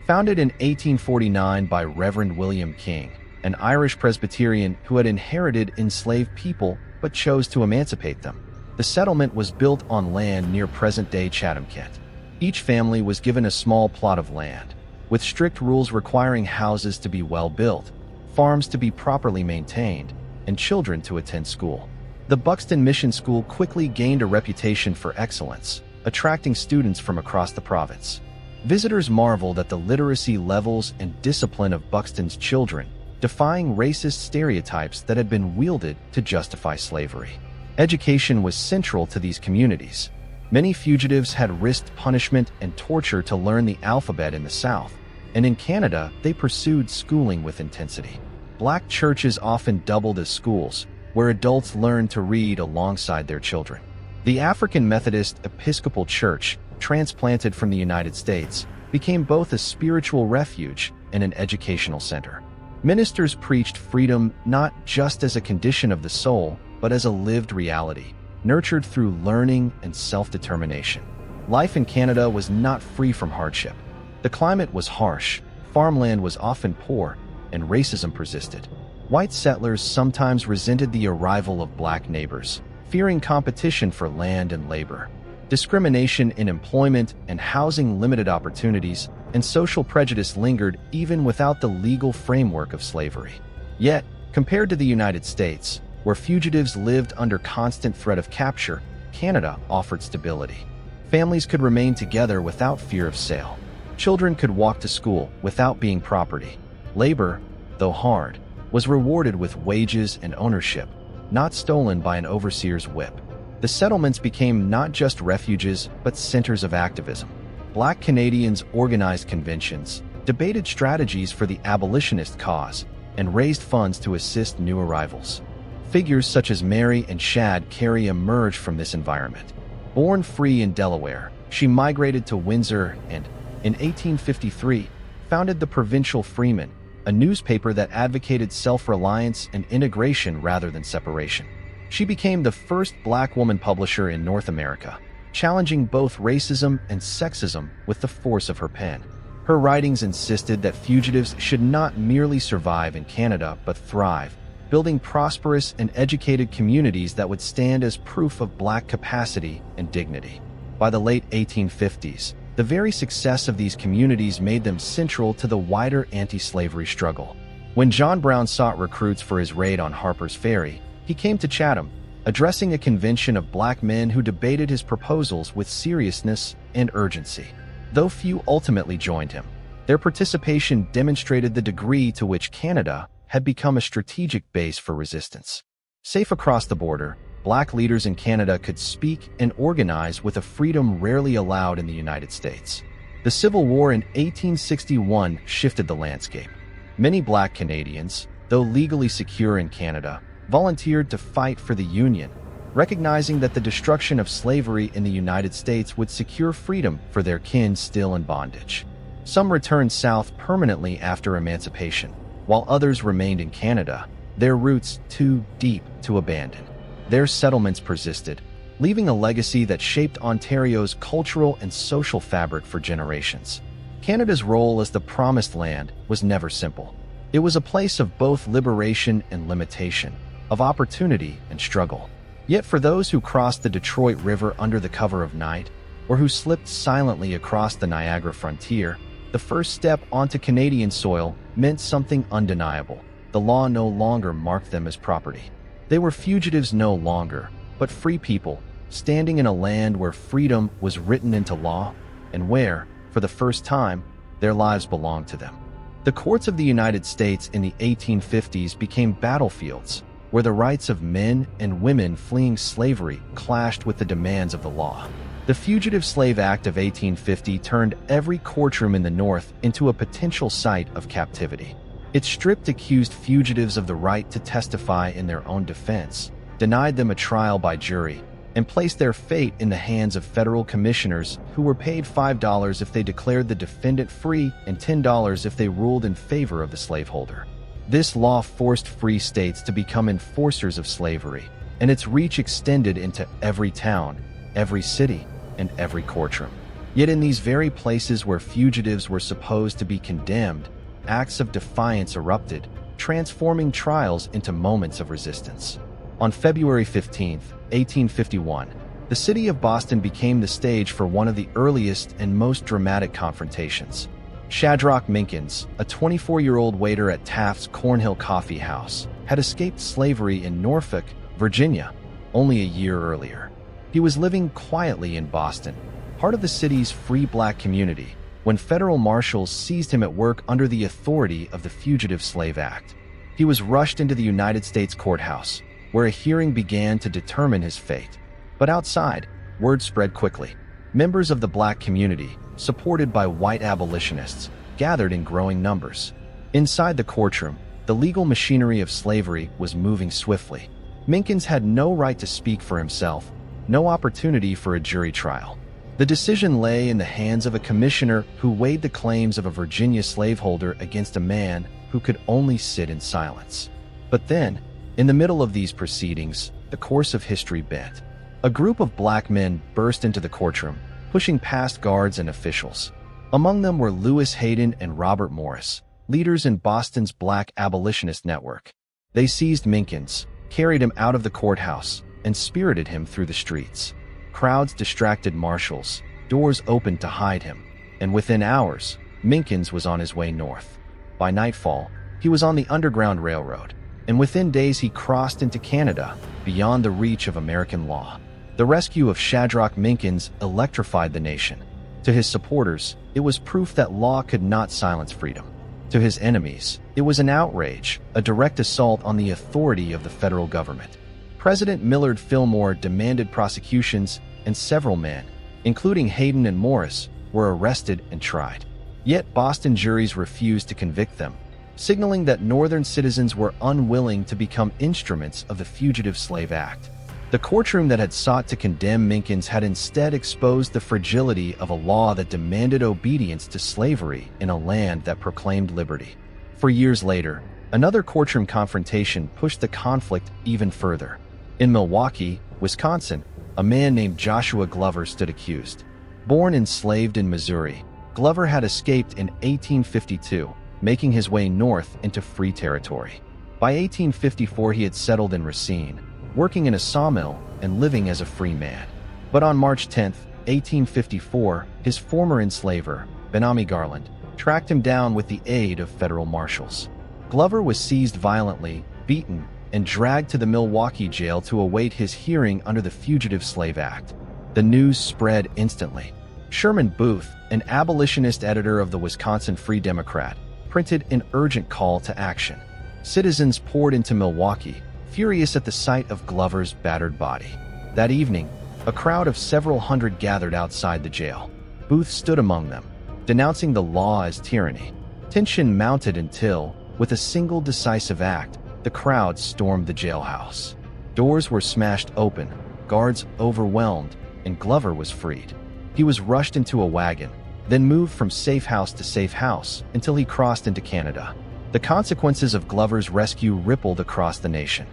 Founded in 1849 by Reverend William King, an Irish Presbyterian who had inherited enslaved people but chose to emancipate them, the settlement was built on land near present-day Chatham, Kent. Each family was given a small plot of land, with strict rules requiring houses to be well built, farms to be properly maintained, and children to attend school. The Buxton Mission School quickly gained a reputation for excellence, attracting students from across the province. Visitors marveled at the literacy levels and discipline of Buxton's children, defying racist stereotypes that had been wielded to justify slavery. Education was central to these communities. Many fugitives had risked punishment and torture to learn the alphabet in the South, and in Canada, they pursued schooling with intensity. Black churches often doubled as schools, where adults learned to read alongside their children. The African Methodist Episcopal Church, transplanted from the United States, became both a spiritual refuge and an educational center. Ministers preached freedom not just as a condition of the soul, but as a lived reality, nurtured through learning and self-determination. Life in Canada was not free from hardship. The climate was harsh, farmland was often poor, and racism persisted. White settlers sometimes resented the arrival of Black neighbors, fearing competition for land and labor. Discrimination in employment and housing limited opportunities, and social prejudice lingered even without the legal framework of slavery. Yet, compared to the United States, where fugitives lived under constant threat of capture, Canada offered stability. Families could remain together without fear of sale. Children could walk to school without being property. Labor, though hard, was rewarded with wages and ownership, not stolen by an overseer's whip. The settlements became not just refuges, but centers of activism. Black Canadians organized conventions, debated strategies for the abolitionist cause, and raised funds to assist new arrivals. Figures such as Mary and Shad Carey emerged from this environment. Born free in Delaware, she migrated to Windsor and, in 1853, founded the Provincial Freeman, a newspaper that advocated self-reliance and integration rather than separation. She became the first Black woman publisher in North America, challenging both racism and sexism with the force of her pen. Her writings insisted that fugitives should not merely survive in Canada but thrive, building prosperous and educated communities that would stand as proof of Black capacity and dignity. By the late 1850s, the very success of these communities made them central to the wider anti-slavery struggle. When John Brown sought recruits for his raid on Harper's Ferry, he came to Chatham, addressing a convention of black men who debated his proposals with seriousness and urgency. Though few ultimately joined him, their participation demonstrated the degree to which Canada had become a strategic base for resistance. Safe across the border, black leaders in Canada could speak and organize with a freedom rarely allowed in the United States. The Civil War in 1861 shifted the landscape. Many black Canadians, though legally secure in Canada, volunteered to fight for the Union, recognizing that the destruction of slavery in the United States would secure freedom for their kin still in bondage. Some returned south permanently after emancipation, while others remained in Canada, their roots too deep to abandon. Their settlements persisted, leaving a legacy that shaped Ontario's cultural and social fabric for generations. Canada's role as the Promised Land was never simple. It was a place of both liberation and limitation, of opportunity and struggle. Yet for those who crossed the Detroit River under the cover of night, or who slipped silently across the Niagara frontier, the first step onto Canadian soil meant something undeniable. The law no longer marked them as property. They were fugitives no longer, but free people, standing in a land where freedom was written into law, and where, for the first time, their lives belonged to them. The courts of the United States in the 1850s became battlefields, where the rights of men and women fleeing slavery clashed with the demands of the law. The Fugitive Slave Act of 1850 turned every courtroom in the North into a potential site of captivity. It stripped accused fugitives of the right to testify in their own defense, denied them a trial by jury, and placed their fate in the hands of federal commissioners who were paid $5 if they declared the defendant free and $10 if they ruled in favor of the slaveholder. This law forced free states to become enforcers of slavery, and its reach extended into every town, every city, and every courtroom. Yet in these very places where fugitives were supposed to be condemned, acts of defiance erupted, transforming trials into moments of resistance. On February 15, 1851, the city of Boston became the stage for one of the earliest and most dramatic confrontations. Shadrach Minkins, a 24-year-old waiter at Taft's Cornhill Coffee House, had escaped slavery in Norfolk, Virginia, only a year earlier. He was living quietly in Boston, part of the city's free black community, when federal marshals seized him at work under the authority of the Fugitive Slave Act. He was rushed into the United States courthouse, where a hearing began to determine his fate. But outside, word spread quickly. Members of the black community, supported by white abolitionists, gathered in growing numbers. Inside the courtroom, the legal machinery of slavery was moving swiftly. Minkins had no right to speak for himself, no opportunity for a jury trial. The decision lay in the hands of a commissioner who weighed the claims of a Virginia slaveholder against a man who could only sit in silence. But then, in the middle of these proceedings, the course of history bent. A group of black men burst into the courtroom, pushing past guards and officials. Among them were Lewis Hayden and Robert Morris, leaders in Boston's Black Abolitionist network. They seized Minkins, carried him out of the courthouse, and spirited him through the streets. Crowds distracted marshals, doors opened to hide him, and within hours, Minkins was on his way north. By nightfall, he was on the Underground Railroad, and within days he crossed into Canada, beyond the reach of American law. The rescue of Shadrach Minkins electrified the nation. To his supporters, it was proof that law could not silence freedom. To his enemies, it was an outrage, a direct assault on the authority of the federal government. President Millard Fillmore demanded prosecutions, and several men, including Hayden and Morris, were arrested and tried. Yet Boston juries refused to convict them, signaling that Northern citizens were unwilling to become instruments of the Fugitive Slave Act. The courtroom that had sought to condemn Minkins had instead exposed the fragility of a law that demanded obedience to slavery in a land that proclaimed liberty. For years later, another courtroom confrontation pushed the conflict even further. In Milwaukee, Wisconsin, a man named Joshua Glover stood accused. Born enslaved in Missouri, Glover had escaped in 1852, making his way north into free territory. By 1854, he had settled in Racine, working in a sawmill and living as a free man. But on March 10, 1854, his former enslaver, Benami Garland, tracked him down with the aid of federal marshals. Glover was seized violently, beaten, and dragged to the Milwaukee jail to await his hearing under the Fugitive Slave Act. The news spread instantly. Sherman Booth, an abolitionist editor of the Wisconsin Free Democrat, printed an urgent call to action. Citizens poured into Milwaukee, furious at the sight of Glover's battered body. That evening, a crowd of several hundred gathered outside the jail. Booth stood among them, denouncing the law as tyranny. Tension mounted until, with a single decisive act, the crowd stormed the jailhouse. Doors were smashed open, guards overwhelmed, and Glover was freed. He was rushed into a wagon, then moved from safe house to safe house until he crossed into Canada. The consequences of Glover's rescue rippled across the nation.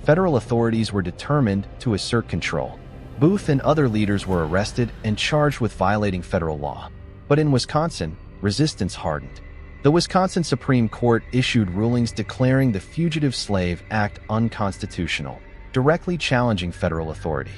Federal authorities were determined to assert control. Booth and other leaders were arrested and charged with violating federal law. But in Wisconsin, resistance hardened. The Wisconsin Supreme Court issued rulings declaring the Fugitive Slave Act unconstitutional, directly challenging federal authority.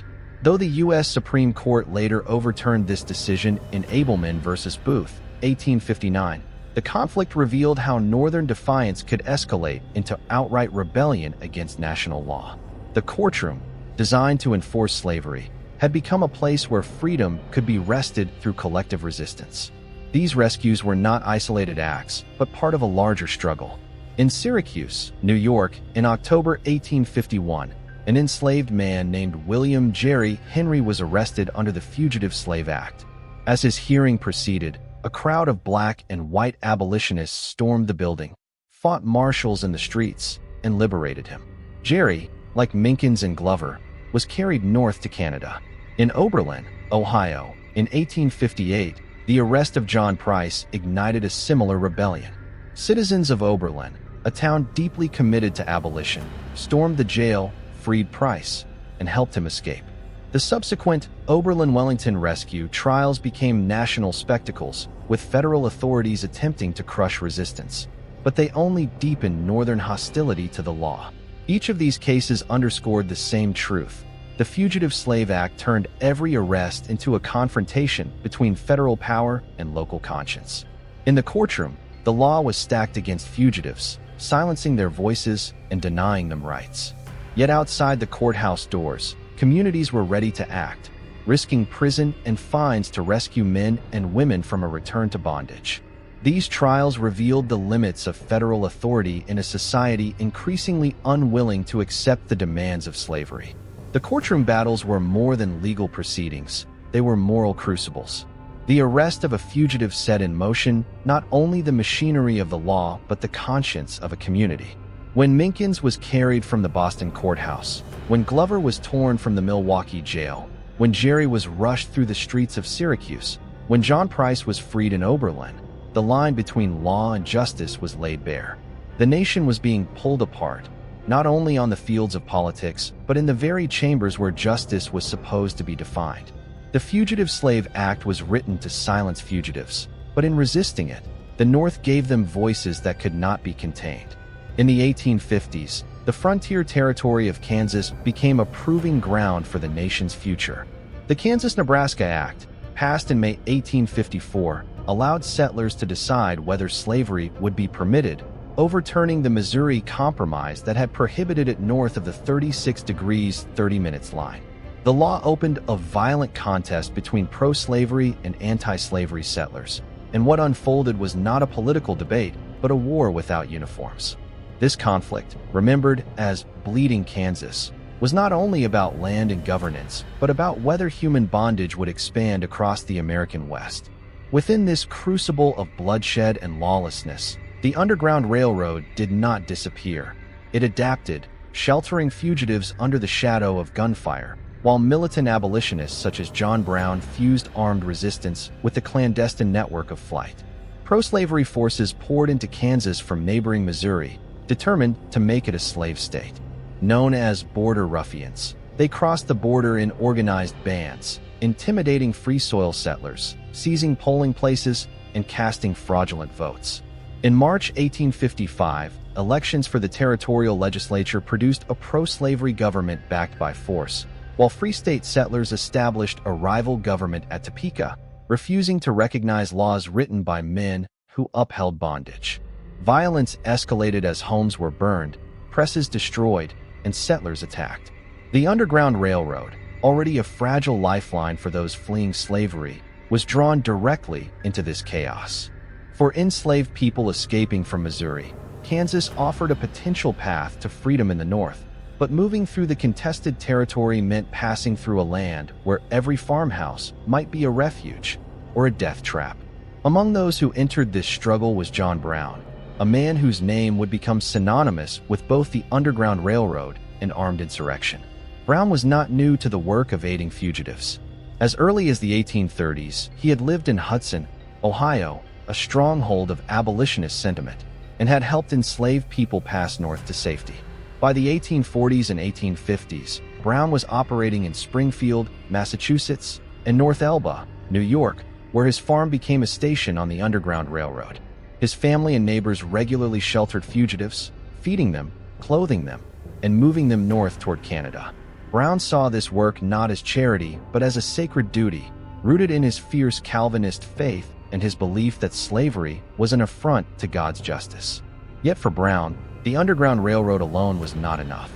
Though the U.S. Supreme Court later overturned this decision in Abelman v. Booth, 1859, the conflict revealed how Northern defiance could escalate into outright rebellion against national law. The Courtroom, designed to enforce slavery, had become a place where freedom could be wrested through collective resistance. These rescues were not isolated acts, but part of a larger struggle. In Syracuse, New York, in October 1851, an enslaved man named William Jerry Henry was arrested under the Fugitive Slave Act. As his hearing proceeded, a crowd of black and white abolitionists stormed the building, fought marshals in the streets, and liberated him. Jerry, like Minkins and Glover, was carried north to Canada. In Oberlin, Ohio, in 1858, the arrest of John Price ignited a similar rebellion. Citizens of Oberlin, a town deeply committed to abolition, stormed the jail, freed Price, and helped him escape. The subsequent Oberlin-Wellington rescue trials became national spectacles, with federal authorities attempting to crush resistance. But they only deepened Northern hostility to the law. Each of these cases underscored the same truth. The Fugitive Slave Act turned every arrest into a confrontation between federal power and local conscience. In the courtroom, the law was stacked against fugitives, silencing their voices and denying them rights. Yet outside the courthouse doors, communities were ready to act, risking prison and fines to rescue men and women from a return to bondage. These trials revealed the limits of federal authority in a society increasingly unwilling to accept the demands of slavery. The courtroom battles were more than legal proceedings, they were moral crucibles. The arrest of a fugitive set in motion not only the machinery of the law but the conscience of a community. When Minkins was carried from the Boston courthouse, when Glover was torn from the Milwaukee jail, when Jerry was rushed through the streets of Syracuse, when John Price was freed in Oberlin, the line between law and justice was laid bare. The nation was being pulled apart, not only on the fields of politics, but in the very chambers where justice was supposed to be defined. The Fugitive Slave Act was written to silence fugitives, but in resisting it, the North gave them voices that could not be contained. In the 1850s, the frontier territory of Kansas became a proving ground for the nation's future. The Kansas-Nebraska Act, passed in May 1854, allowed settlers to decide whether slavery would be permitted, overturning the Missouri Compromise that had prohibited it north of the 36 degrees 30 minutes line. The law opened a violent contest between pro-slavery and anti-slavery settlers, and what unfolded was not a political debate, but a war without uniforms. This conflict, remembered as Bleeding Kansas, was not only about land and governance, but about whether human bondage would expand across the American West. Within this crucible of bloodshed and lawlessness, the Underground Railroad did not disappear. It adapted, sheltering fugitives under the shadow of gunfire, while militant abolitionists such as John Brown fused armed resistance with the clandestine network of flight. Pro-slavery forces poured into Kansas from neighboring Missouri, determined to make it a slave state. Known as border ruffians, they crossed the border in organized bands, intimidating free soil settlers, seizing polling places, and casting fraudulent votes. In March 1855, elections for the territorial legislature produced a pro-slavery government backed by force, while free state settlers established a rival government at Topeka, refusing to recognize laws written by men who upheld bondage. Violence escalated as homes were burned, presses destroyed, and settlers attacked. The Underground Railroad, already a fragile lifeline for those fleeing slavery, was drawn directly into this chaos. For enslaved people escaping from Missouri, Kansas offered a potential path to freedom in the North, but moving through the contested territory meant passing through a land where every farmhouse might be a refuge or a death trap. Among those who entered this struggle was John Brown, a man whose name would become synonymous with both the Underground Railroad and armed insurrection. Brown was not new to the work of aiding fugitives. As early as the 1830s, he had lived in Hudson, Ohio, a stronghold of abolitionist sentiment, and had helped enslaved people pass north to safety. By the 1840s and 1850s, Brown was operating in Springfield, Massachusetts, and North Elba, New York, where his farm became a station on the Underground Railroad. His family and neighbors regularly sheltered fugitives, feeding them, clothing them, and moving them north toward Canada. Brown saw this work not as charity, but as a sacred duty, rooted in his fierce Calvinist faith and his belief that slavery was an affront to God's justice. Yet for Brown, the Underground Railroad alone was not enough.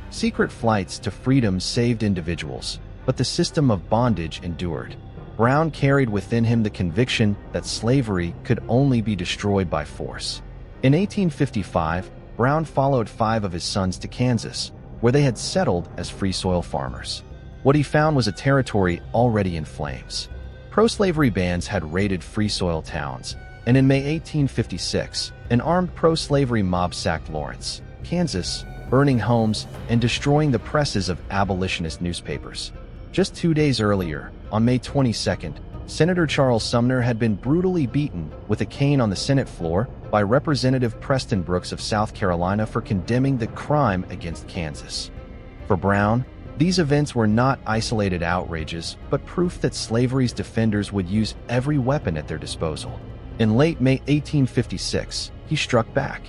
Secret flights to freedom saved individuals, but the system of bondage endured. Brown carried within him the conviction that slavery could only be destroyed by force. In 1855, Brown followed 5 of his sons to Kansas, where they had settled as free soil farmers. What he found was a territory already in flames. Pro-slavery bands had raided free soil towns, and in May 1856, an armed pro-slavery mob sacked Lawrence, Kansas, burning homes and destroying the presses of abolitionist newspapers. Just 2 days earlier, on May 22nd, Senator Charles Sumner had been brutally beaten with a cane on the Senate floor by Representative Preston Brooks of South Carolina for condemning the crime against Kansas. For Brown, these events were not isolated outrages, but proof that slavery's defenders would use every weapon at their disposal. In late May 1856, he struck back.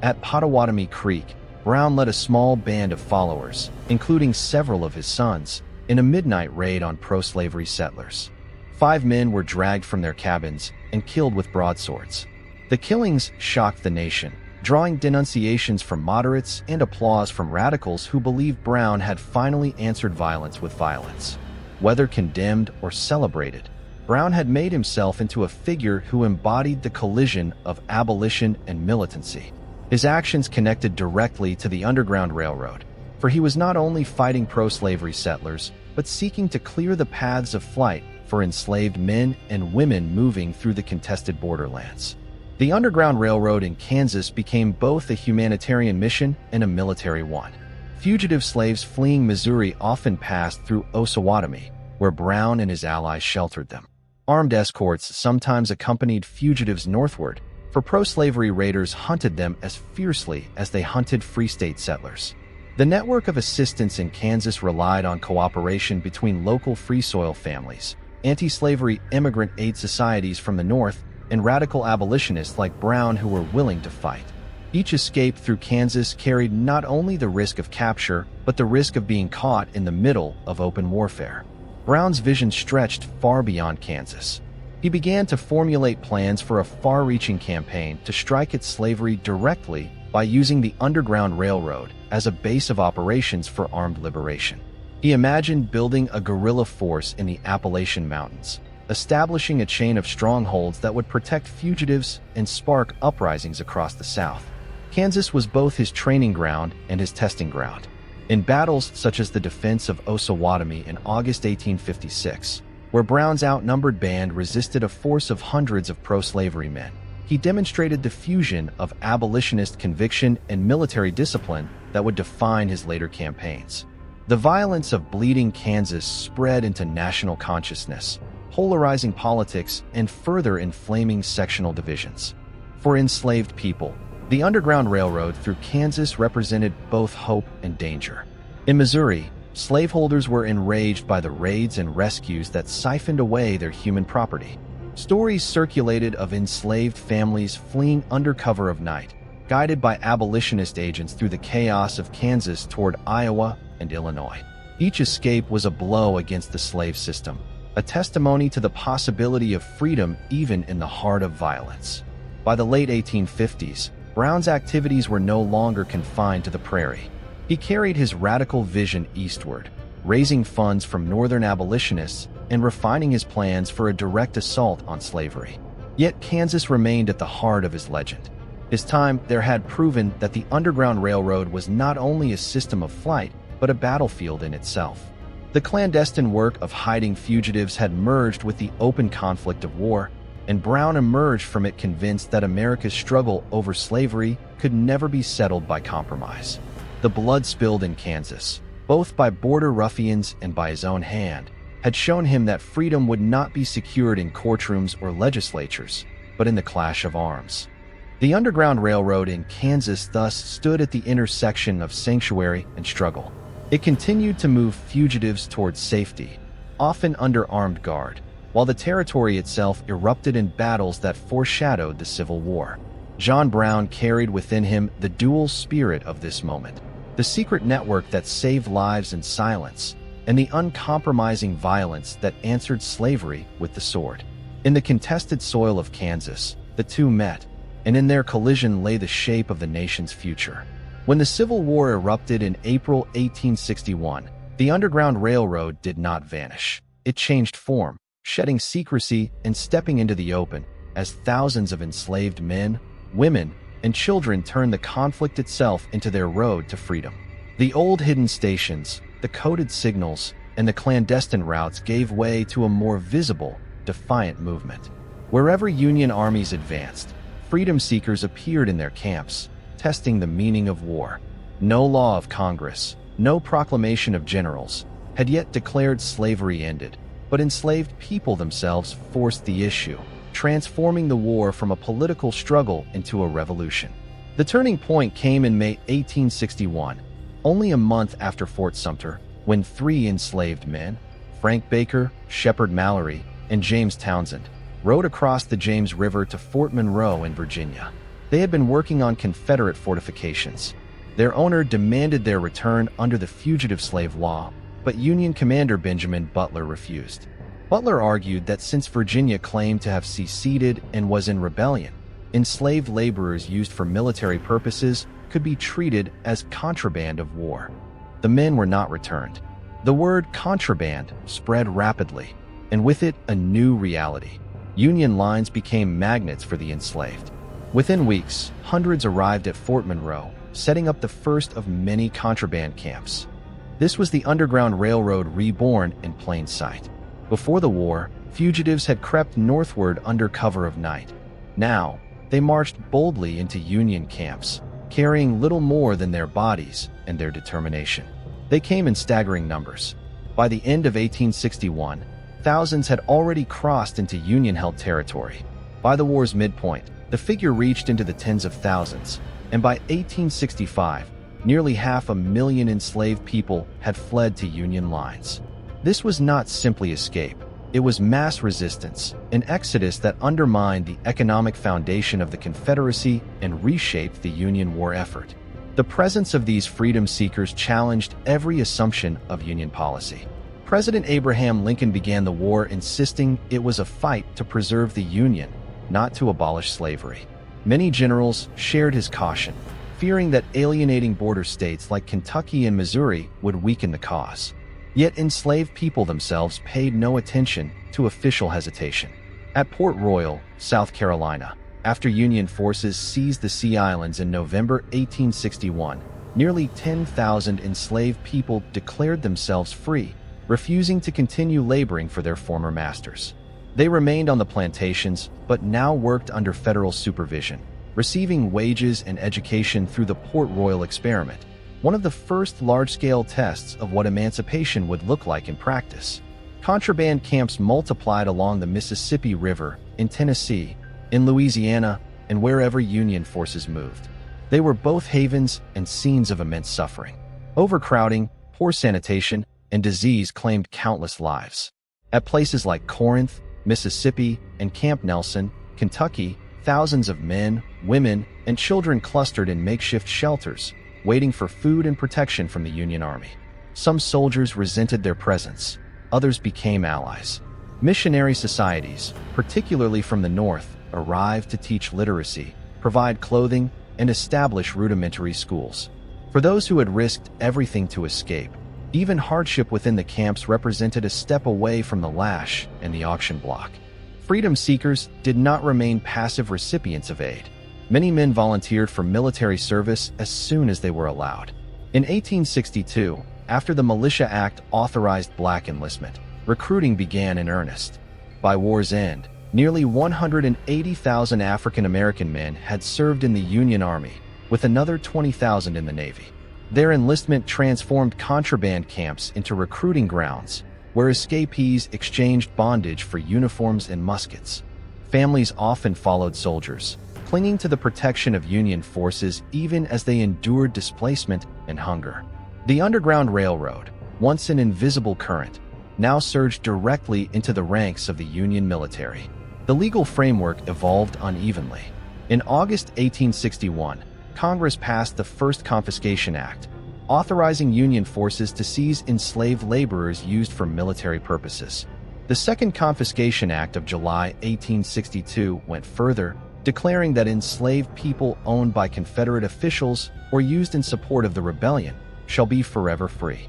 At Pottawatomie Creek, Brown led a small band of followers, including several of his sons, in a midnight raid on pro-slavery settlers. 5 men were dragged from their cabins and killed with broadswords. The killings shocked the nation, drawing denunciations from moderates and applause from radicals who believed Brown had finally answered violence with violence. Whether condemned or celebrated, Brown had made himself into a figure who embodied the collision of abolition and militancy. His actions connected directly to the Underground Railroad, for he was not only fighting pro-slavery settlers, but seeking to clear the paths of flight for enslaved men and women moving through the contested borderlands. The Underground Railroad in Kansas became both a humanitarian mission and a military one. Fugitive slaves fleeing Missouri often passed through Osawatomie, where Brown and his allies sheltered them. Armed escorts sometimes accompanied fugitives northward, for pro-slavery raiders hunted them as fiercely as they hunted Free State settlers. The network of assistance in Kansas relied on cooperation between local free soil families, anti-slavery immigrant aid societies from the North, and radical abolitionists like Brown who were willing to fight. Each escape through Kansas carried not only the risk of capture, but the risk of being caught in the middle of open warfare. Brown's vision stretched far beyond Kansas. He began to formulate plans for a far-reaching campaign to strike at slavery directly by using the Underground Railroad as a base of operations for armed liberation. He imagined building a guerrilla force in the Appalachian Mountains, establishing a chain of strongholds that would protect fugitives and spark uprisings across the South. Kansas was both his training ground and his testing ground. In battles such as the defense of Osawatomie in August 1856, where Brown's outnumbered band resisted a force of hundreds of pro-slavery men, he demonstrated the fusion of abolitionist conviction and military discipline that would define his later campaigns. The violence of Bleeding Kansas spread into national consciousness, polarizing politics and further inflaming sectional divisions. For enslaved people, the Underground Railroad through Kansas represented both hope and danger. In Missouri, slaveholders were enraged by the raids and rescues that siphoned away their human property. Stories circulated of enslaved families fleeing under cover of night, guided by abolitionist agents through the chaos of Kansas toward Iowa and Illinois. Each escape was a blow against the slave system, a testimony to the possibility of freedom even in the heart of violence. By the late 1850s, Brown's activities were no longer confined to the prairie. He carried his radical vision eastward, raising funds from northern abolitionists and refining his plans for a direct assault on slavery. Yet Kansas remained at the heart of his legend. His time there had proven that the Underground Railroad was not only a system of flight, but a battlefield in itself. The clandestine work of hiding fugitives had merged with the open conflict of war, and Brown emerged from it convinced that America's struggle over slavery could never be settled by compromise. The blood spilled in Kansas, both by border ruffians and by his own hand, had shown him that freedom would not be secured in courtrooms or legislatures, but in the clash of arms. The Underground Railroad in Kansas thus stood at the intersection of sanctuary and struggle. It continued to move fugitives towards safety, often under armed guard, while the territory itself erupted in battles that foreshadowed the Civil War. John Brown carried within him the dual spirit of this moment, the secret network that saved lives in silence, and the uncompromising violence that answered slavery with the sword. In the contested soil of Kansas, the two met, and in their collision lay the shape of the nation's future. When the Civil War erupted in April 1861, the Underground Railroad did not vanish. It changed form, shedding secrecy and stepping into the open, as thousands of enslaved men, women, and children turned the conflict itself into their road to freedom. The old hidden stations, the coded signals, and the clandestine routes gave way to a more visible, defiant movement. Wherever Union armies advanced, freedom seekers appeared in their camps, testing the meaning of war. No law of Congress, no proclamation of generals, had yet declared slavery ended, but enslaved people themselves forced the issue, transforming the war from a political struggle into a revolution. The turning point came in May 1861, only a month after Fort Sumter, when three enslaved men, Frank Baker, Shepard Mallory, and James Townsend, rode across the James River to Fort Monroe in Virginia. They had been working on Confederate fortifications. Their owner demanded their return under the Fugitive Slave Law, but Union Commander Benjamin Butler refused. Butler argued that since Virginia claimed to have seceded and was in rebellion, enslaved laborers used for military purposes could be treated as contraband of war. The men were not returned. The word contraband spread rapidly, and with it a new reality. Union lines became magnets for the enslaved. Within weeks, hundreds arrived at Fort Monroe, setting up the first of many contraband camps. This was the Underground Railroad reborn in plain sight. Before the war, fugitives had crept northward under cover of night. Now, they marched boldly into Union camps, carrying little more than their bodies and their determination. They came in staggering numbers. By the end of 1861, thousands had already crossed into Union-held territory. By the war's midpoint, the figure reached into the tens of thousands, and by 1865, nearly 500,000 enslaved people had fled to Union lines. This was not simply escape. It was mass resistance, an exodus that undermined the economic foundation of the Confederacy and reshaped the Union war effort. The presence of these freedom seekers challenged every assumption of Union policy. President Abraham Lincoln began the war insisting it was a fight to preserve the Union, not to abolish slavery. Many generals shared his caution, fearing that alienating border states like Kentucky and Missouri would weaken the cause. Yet enslaved people themselves paid no attention to official hesitation. At Port Royal, South Carolina, after Union forces seized the Sea Islands in November 1861, nearly 10,000 enslaved people declared themselves free, refusing to continue laboring for their former masters. They remained on the plantations, but now worked under federal supervision, receiving wages and education through the Port Royal experiment, one of the first large-scale tests of what emancipation would look like in practice. Contraband camps multiplied along the Mississippi River, in Tennessee, in Louisiana, and wherever Union forces moved. They were both havens and scenes of immense suffering. Overcrowding, poor sanitation, and disease claimed countless lives. At places like Corinth, Mississippi, and Camp Nelson, Kentucky, thousands of men, women, and children clustered in makeshift shelters, waiting for food and protection from the Union Army. Some soldiers resented their presence, others became allies. Missionary societies, particularly from the North, arrived to teach literacy, provide clothing, and establish rudimentary schools. For those who had risked everything to escape, even hardship within the camps represented a step away from the lash and the auction block. Freedom seekers did not remain passive recipients of aid. Many men volunteered for military service as soon as they were allowed. In 1862, after the Militia Act authorized black enlistment, recruiting began in earnest. By war's end, nearly 180,000 African American men had served in the Union Army, with another 20,000 in the Navy. Their enlistment transformed contraband camps into recruiting grounds, where escapees exchanged bondage for uniforms and muskets. Families often followed soldiers, clinging to the protection of Union forces even as they endured displacement and hunger. The Underground Railroad, once an invisible current, now surged directly into the ranks of the Union military. The legal framework evolved unevenly. In August 1861, Congress passed the first Confiscation Act, authorizing Union forces to seize enslaved laborers used for military purposes. The Second Confiscation Act of July 1862 went further, declaring that enslaved people owned by Confederate officials or used in support of the rebellion shall be forever free.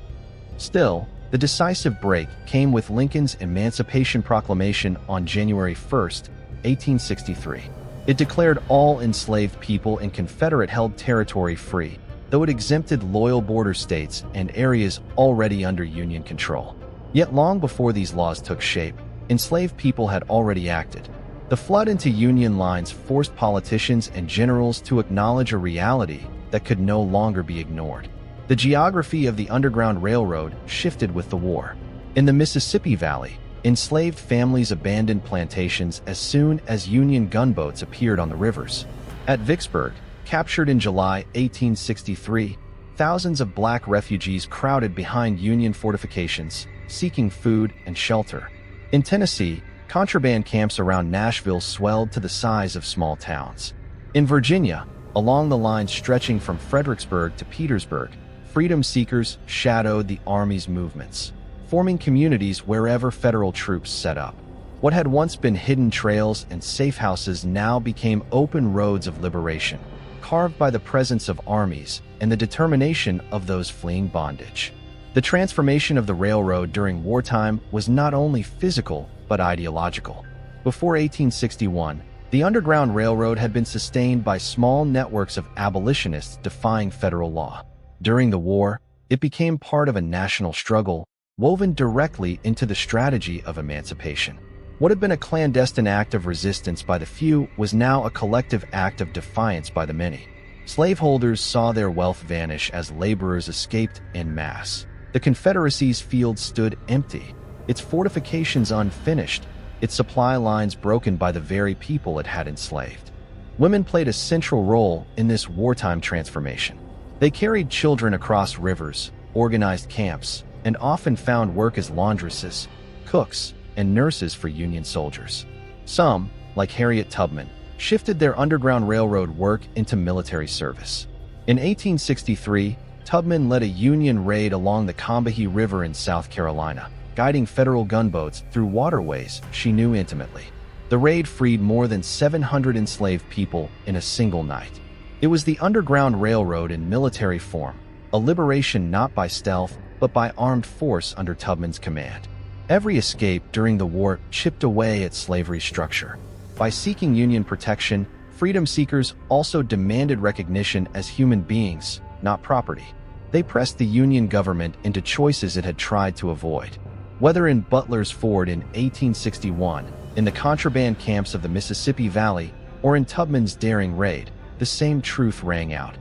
Still, the decisive break came with Lincoln's Emancipation Proclamation on January 1, 1863. It declared all enslaved people in Confederate-held territory free, though it exempted loyal border states and areas already under Union control. Yet long before these laws took shape, enslaved people had already acted. The flood into Union lines forced politicians and generals to acknowledge a reality that could no longer be ignored. The geography of the Underground Railroad shifted with the war. In the Mississippi Valley, enslaved families abandoned plantations as soon as Union gunboats appeared on the rivers. At Vicksburg, captured in July 1863, thousands of black refugees crowded behind Union fortifications, seeking food and shelter. In Tennessee, contraband camps around Nashville swelled to the size of small towns. In Virginia, along the lines stretching from Fredericksburg to Petersburg, freedom seekers shadowed the Army's movements, forming communities wherever federal troops set up. What had once been hidden trails and safe houses now became open roads of liberation, carved by the presence of armies and the determination of those fleeing bondage. The transformation of the railroad during wartime was not only physical but ideological. Before 1861, the Underground Railroad had been sustained by small networks of abolitionists defying federal law. During the war, it became part of a national struggle, woven directly into the strategy of emancipation. What had been a clandestine act of resistance by the few was now a collective act of defiance by the many. Slaveholders saw their wealth vanish as laborers escaped en masse. The Confederacy's field stood empty, its fortifications unfinished, its supply lines broken by the very people it had enslaved. Women played a central role in this wartime transformation. They carried children across rivers, organized camps, and often found work as laundresses, cooks, and nurses for Union soldiers. Some, like Harriet Tubman, shifted their Underground Railroad work into military service. In 1863, Tubman led a Union raid along the Combahee River in South Carolina, guiding federal gunboats through waterways she knew intimately. The raid freed more than 700 enslaved people in a single night. It was the Underground Railroad in military form, a liberation not by stealth, but by armed force under Tubman's command. Every escape during the war chipped away at slavery's structure. By seeking Union protection, freedom seekers also demanded recognition as human beings, not property. They pressed the Union government into choices it had tried to avoid. Whether in Butler's Ford in 1861, in the contraband camps of the Mississippi Valley, or in Tubman's daring raid, the same truth rang out.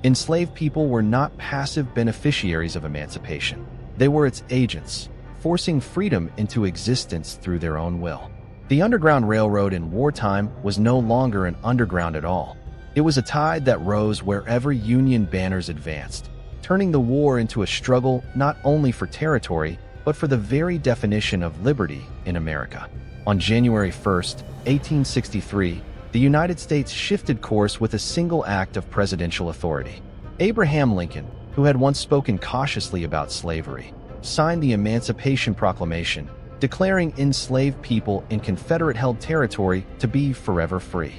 Enslaved people were not passive beneficiaries of emancipation. They were its agents, forcing freedom into existence through their own will. The Underground Railroad in wartime was no longer an underground at all. It was a tide that rose wherever Union banners advanced, turning the war into a struggle not only for territory, but for the very definition of liberty in America. On January 1, 1863, the United States shifted course with a single act of presidential authority. Abraham Lincoln, who had once spoken cautiously about slavery, signed the Emancipation Proclamation, declaring enslaved people in Confederate-held territory to be forever free.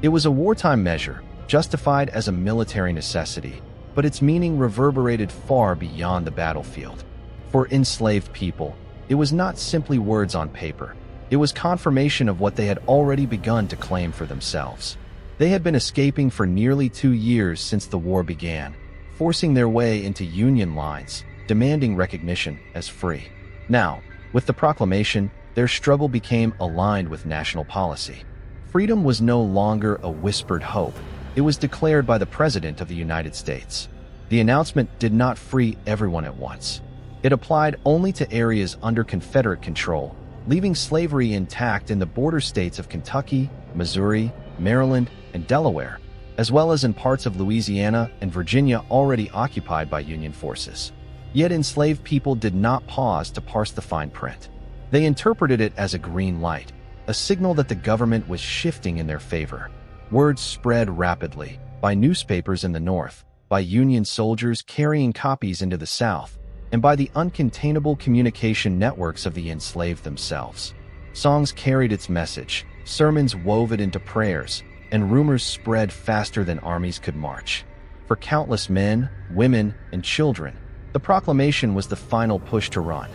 It was a wartime measure, justified as a military necessity, but its meaning reverberated far beyond the battlefield. For enslaved people, it was not simply words on paper. It was confirmation of what they had already begun to claim for themselves. They had been escaping for nearly 2 years since the war began, forcing their way into Union lines, demanding recognition as free. Now, with the proclamation, their struggle became aligned with national policy. Freedom was no longer a whispered hope. It was declared by the President of the United States. The announcement did not free everyone at once. It applied only to areas under Confederate control, leaving slavery intact in the border states of Kentucky, Missouri, Maryland, and Delaware, as well as in parts of Louisiana and Virginia already occupied by Union forces. Yet enslaved people did not pause to parse the fine print. They interpreted it as a green light, a signal that the government was shifting in their favor. Word spread rapidly, by newspapers in the North, by Union soldiers carrying copies into the South, and by the uncontainable communication networks of the enslaved themselves. Songs carried its message, sermons wove it into prayers, and rumors spread faster than armies could march. For countless men, women, and children, the proclamation was the final push to run.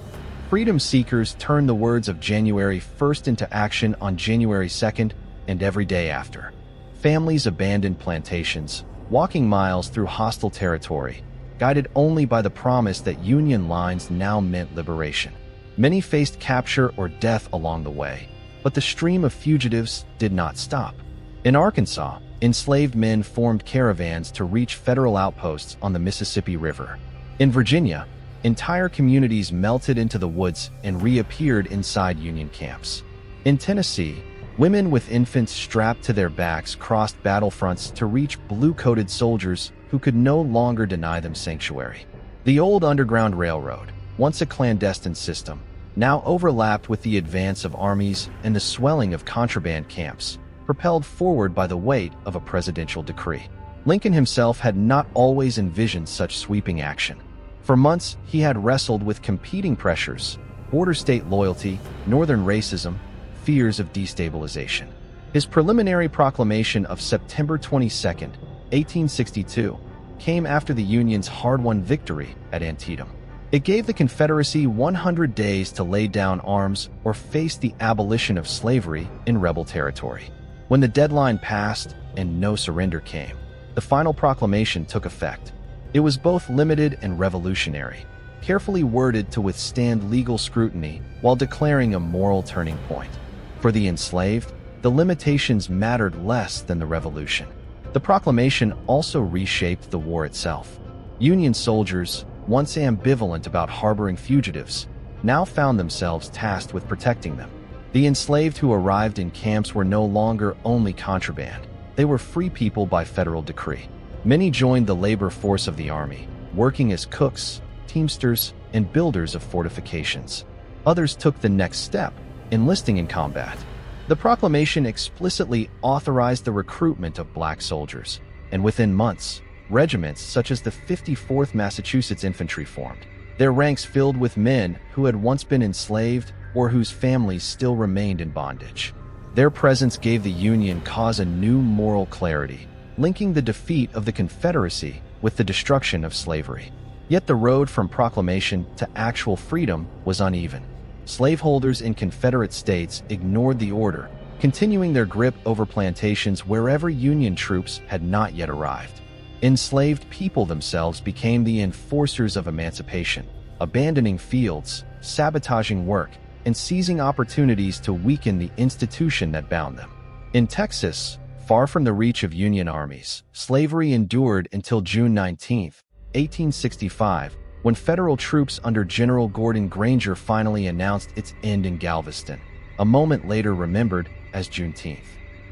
Freedom seekers turned the words of January 1st into action on January 2nd and every day after. Families abandoned plantations, walking miles through hostile territory, guided only by the promise that Union lines now meant liberation. Many faced capture or death along the way, but the stream of fugitives did not stop. In Arkansas, enslaved men formed caravans to reach federal outposts on the Mississippi River. In Virginia, entire communities melted into the woods and reappeared inside Union camps. In Tennessee, women with infants strapped to their backs crossed battlefronts to reach blue-coated soldiers who could no longer deny them sanctuary. The old Underground Railroad, once a clandestine system, now overlapped with the advance of armies and the swelling of contraband camps, propelled forward by the weight of a presidential decree. Lincoln himself had not always envisioned such sweeping action. For months, he had wrestled with competing pressures: border state loyalty, northern racism, fears of destabilization. His preliminary proclamation of September 22, 1862, came after the Union's hard-won victory at Antietam. It gave the Confederacy 100 days to lay down arms or face the abolition of slavery in rebel territory. When the deadline passed and no surrender came, the final proclamation took effect. It was both limited and revolutionary, carefully worded to withstand legal scrutiny while declaring a moral turning point. For the enslaved, the limitations mattered less than the revolution. The proclamation also reshaped the war itself. Union soldiers, once ambivalent about harboring fugitives, now found themselves tasked with protecting them. The enslaved who arrived in camps were no longer only contraband. They were free people by federal decree. Many joined the labor force of the army, working as cooks, teamsters, and builders of fortifications. Others took the next step, enlisting in combat. The proclamation explicitly authorized the recruitment of black soldiers, and within months, regiments such as the 54th Massachusetts Infantry formed, their ranks filled with men who had once been enslaved or whose families still remained in bondage. Their presence gave the Union cause a new moral clarity, linking the defeat of the Confederacy with the destruction of slavery. Yet the road from proclamation to actual freedom was uneven. Slaveholders in Confederate states ignored the order, continuing their grip over plantations wherever Union troops had not yet arrived. Enslaved people themselves became the enforcers of emancipation, abandoning fields, sabotaging work, and seizing opportunities to weaken the institution that bound them. In Texas, far from the reach of Union armies, slavery endured until June 19, 1865, when federal troops under General Gordon Granger finally announced its end in Galveston, a moment later remembered as Juneteenth.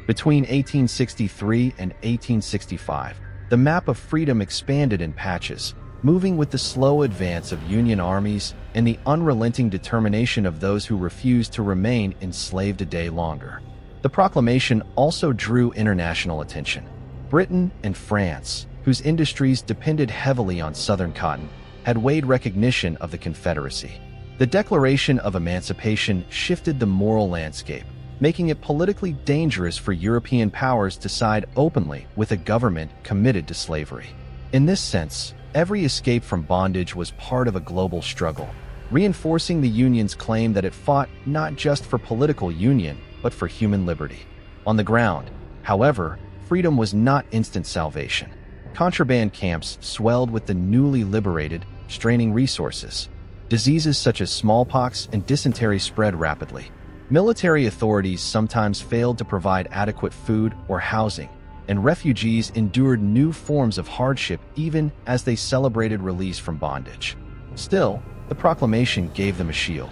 Between 1863 and 1865, the map of freedom expanded in patches, moving with the slow advance of Union armies and the unrelenting determination of those who refused to remain enslaved a day longer. The proclamation also drew international attention. Britain and France, whose industries depended heavily on Southern cotton, had weighed recognition of the Confederacy. The Declaration of Emancipation shifted the moral landscape, making it politically dangerous for European powers to side openly with a government committed to slavery. In this sense, every escape from bondage was part of a global struggle, reinforcing the Union's claim that it fought not just for political union, but for human liberty. On the ground, however, freedom was not instant salvation. Contraband camps swelled with the newly liberated, straining resources. Diseases such as smallpox and dysentery spread rapidly. Military authorities sometimes failed to provide adequate food or housing, and refugees endured new forms of hardship even as they celebrated release from bondage. Still, the proclamation gave them a shield.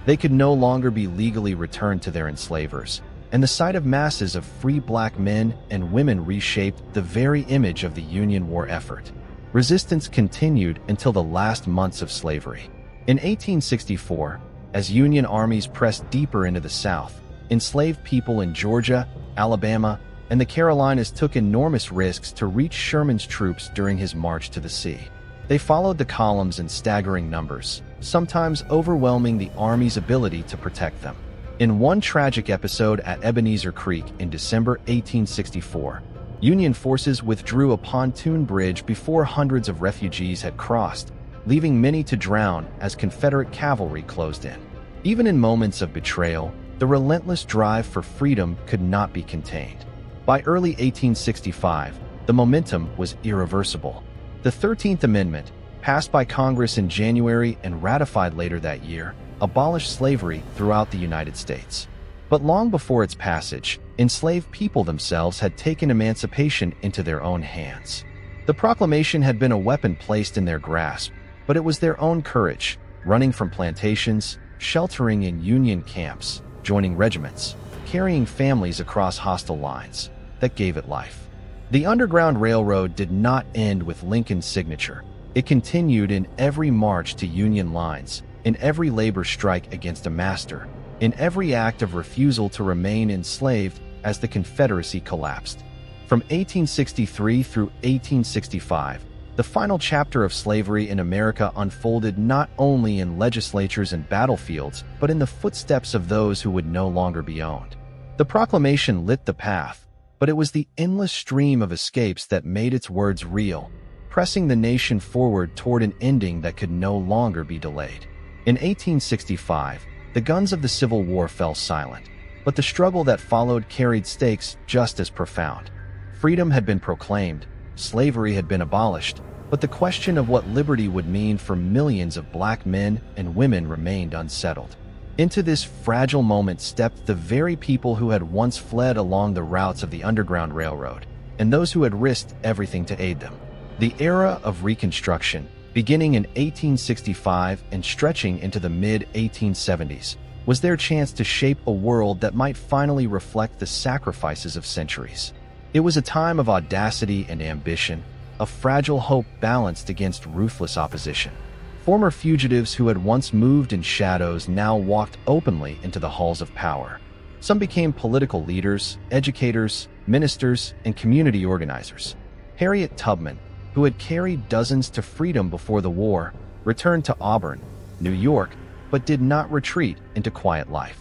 They could no longer be legally returned to their enslavers, and the sight of masses of free black men and women reshaped the very image of the Union war effort. Resistance continued until the last months of slavery. In 1864, as Union armies pressed deeper into the South, enslaved people in Georgia, Alabama, and the Carolinas took enormous risks to reach Sherman's troops during his march to the sea. They followed the columns in staggering numbers, sometimes overwhelming the Army's ability to protect them. In one tragic episode at Ebenezer Creek in December 1864, Union forces withdrew a pontoon bridge before hundreds of refugees had crossed, leaving many to drown as Confederate cavalry closed in. Even in moments of betrayal, the relentless drive for freedom could not be contained. By early 1865, the momentum was irreversible. The 13th Amendment, passed by Congress in January and ratified later that year, abolished slavery throughout the United States. But long before its passage, enslaved people themselves had taken emancipation into their own hands. The proclamation had been a weapon placed in their grasp, but it was their own courage, running from plantations, sheltering in Union camps, joining regiments, carrying families across hostile lines, that gave it life. The Underground Railroad did not end with Lincoln's signature. It continued in every march to Union lines, in every labor strike against a master, in every act of refusal to remain enslaved as the Confederacy collapsed. From 1863 through 1865, the final chapter of slavery in America unfolded not only in legislatures and battlefields, but in the footsteps of those who would no longer be owned. The proclamation lit the path, but it was the endless stream of escapes that made its words real, pressing the nation forward toward an ending that could no longer be delayed. In 1865, the guns of the Civil War fell silent, but the struggle that followed carried stakes just as profound. Freedom had been proclaimed, slavery had been abolished, but the question of what liberty would mean for millions of black men and women remained unsettled. Into this fragile moment stepped the very people who had once fled along the routes of the Underground Railroad, and those who had risked everything to aid them. The era of Reconstruction, beginning in 1865 and stretching into the mid-1870s, was their chance to shape a world that might finally reflect the sacrifices of centuries. It was a time of audacity and ambition, of fragile hope balanced against ruthless opposition. Former fugitives who had once moved in shadows now walked openly into the halls of power. Some became political leaders, educators, ministers, and community organizers. Harriet Tubman, who had carried dozens to freedom before the war, returned to Auburn, New York, but did not retreat into quiet life.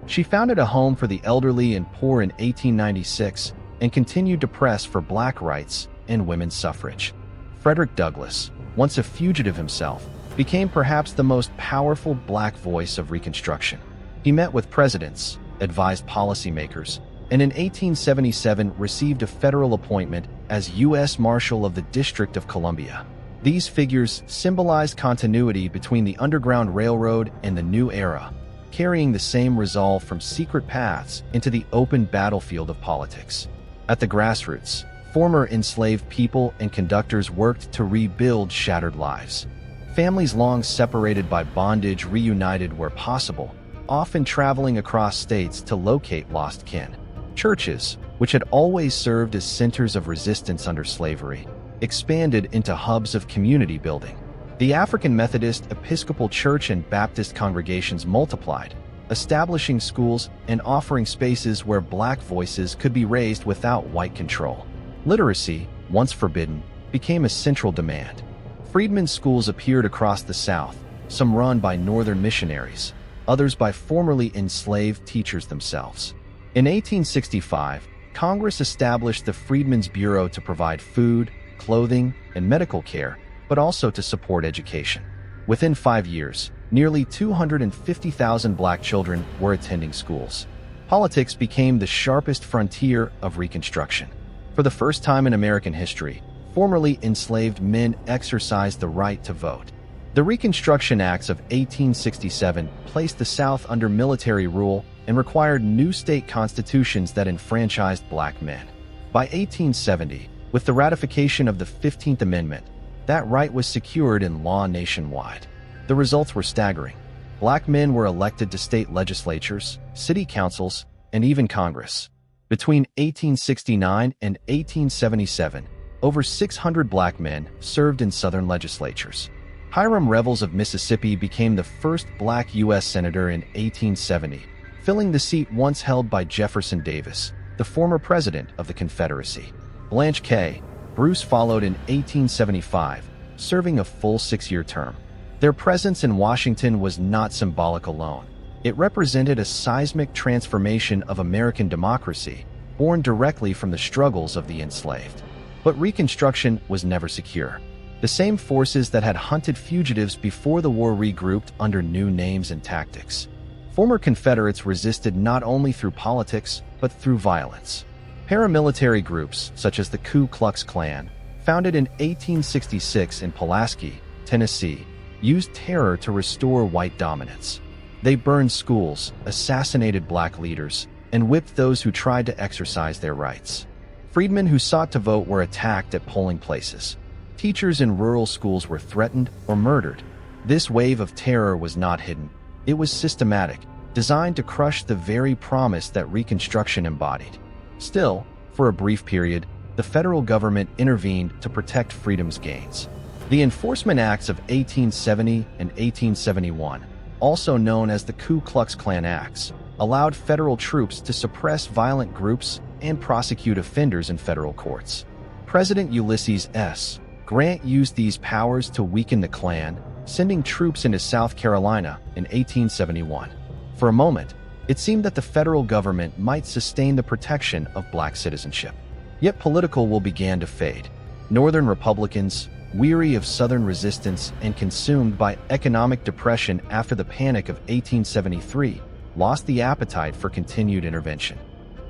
She founded a home for the elderly and poor in 1896 and continued to press for black rights and women's suffrage. Frederick Douglass, once a fugitive himself, became perhaps the most powerful black voice of Reconstruction. He met with presidents, advised policymakers, and in 1877 received a federal appointment as U.S. Marshal of the District of Columbia. These figures symbolized continuity between the Underground Railroad and the new era, carrying the same resolve from secret paths into the open battlefield of politics. At the grassroots, former enslaved people and conductors worked to rebuild shattered lives. Families long separated by bondage reunited where possible, often traveling across states to locate lost kin. Churches, which had always served as centers of resistance under slavery, expanded into hubs of community building. The African Methodist, Episcopal Church, and Baptist congregations multiplied, establishing schools and offering spaces where black voices could be raised without white control. Literacy, once forbidden, became a central demand. Freedmen's schools appeared across the South, some run by Northern missionaries, others by formerly enslaved teachers themselves. In 1865, Congress established the Freedmen's Bureau to provide food, clothing, and medical care, but also to support education. Within 5 years, nearly 250,000 black children were attending schools. Politics became the sharpest frontier of Reconstruction. For the first time in American history, formerly enslaved men exercised the right to vote. The Reconstruction Acts of 1867 placed the South under military rule and required new state constitutions that enfranchised black men. By 1870, with the ratification of the 15th Amendment, that right was secured in law nationwide. The results were staggering. Black men were elected to state legislatures, city councils, and even Congress. Between 1869 and 1877, over 600 black men served in Southern legislatures. Hiram Revels of Mississippi became the first black U.S. Senator in 1870, filling the seat once held by Jefferson Davis, the former president of the Confederacy. Blanche K. Bruce followed in 1875, serving a full 6-year term. Their presence in Washington was not symbolic alone. It represented a seismic transformation of American democracy, born directly from the struggles of the enslaved. But Reconstruction was never secure. The same forces that had hunted fugitives before the war regrouped under new names and tactics. Former Confederates resisted not only through politics, but through violence. Paramilitary groups, such as the Ku Klux Klan, founded in 1866 in Pulaski, Tennessee, used terror to restore white dominance. They burned schools, assassinated black leaders, and whipped those who tried to exercise their rights. Freedmen who sought to vote were attacked at polling places. Teachers in rural schools were threatened or murdered. This wave of terror was not hidden. It was systematic, designed to crush the very promise that Reconstruction embodied. Still, for a brief period, the federal government intervened to protect freedom's gains. The Enforcement Acts of 1870 and 1871, also known as the Ku Klux Klan Acts, allowed federal troops to suppress violent groups and prosecute offenders in federal courts. President Ulysses S. Grant used these powers to weaken the Klan, sending troops into South Carolina in 1871. For a moment, it seemed that the federal government might sustain the protection of black citizenship. Yet political will began to fade. Northern Republicans, weary of Southern resistance and consumed by economic depression after the Panic of 1873, lost the appetite for continued intervention.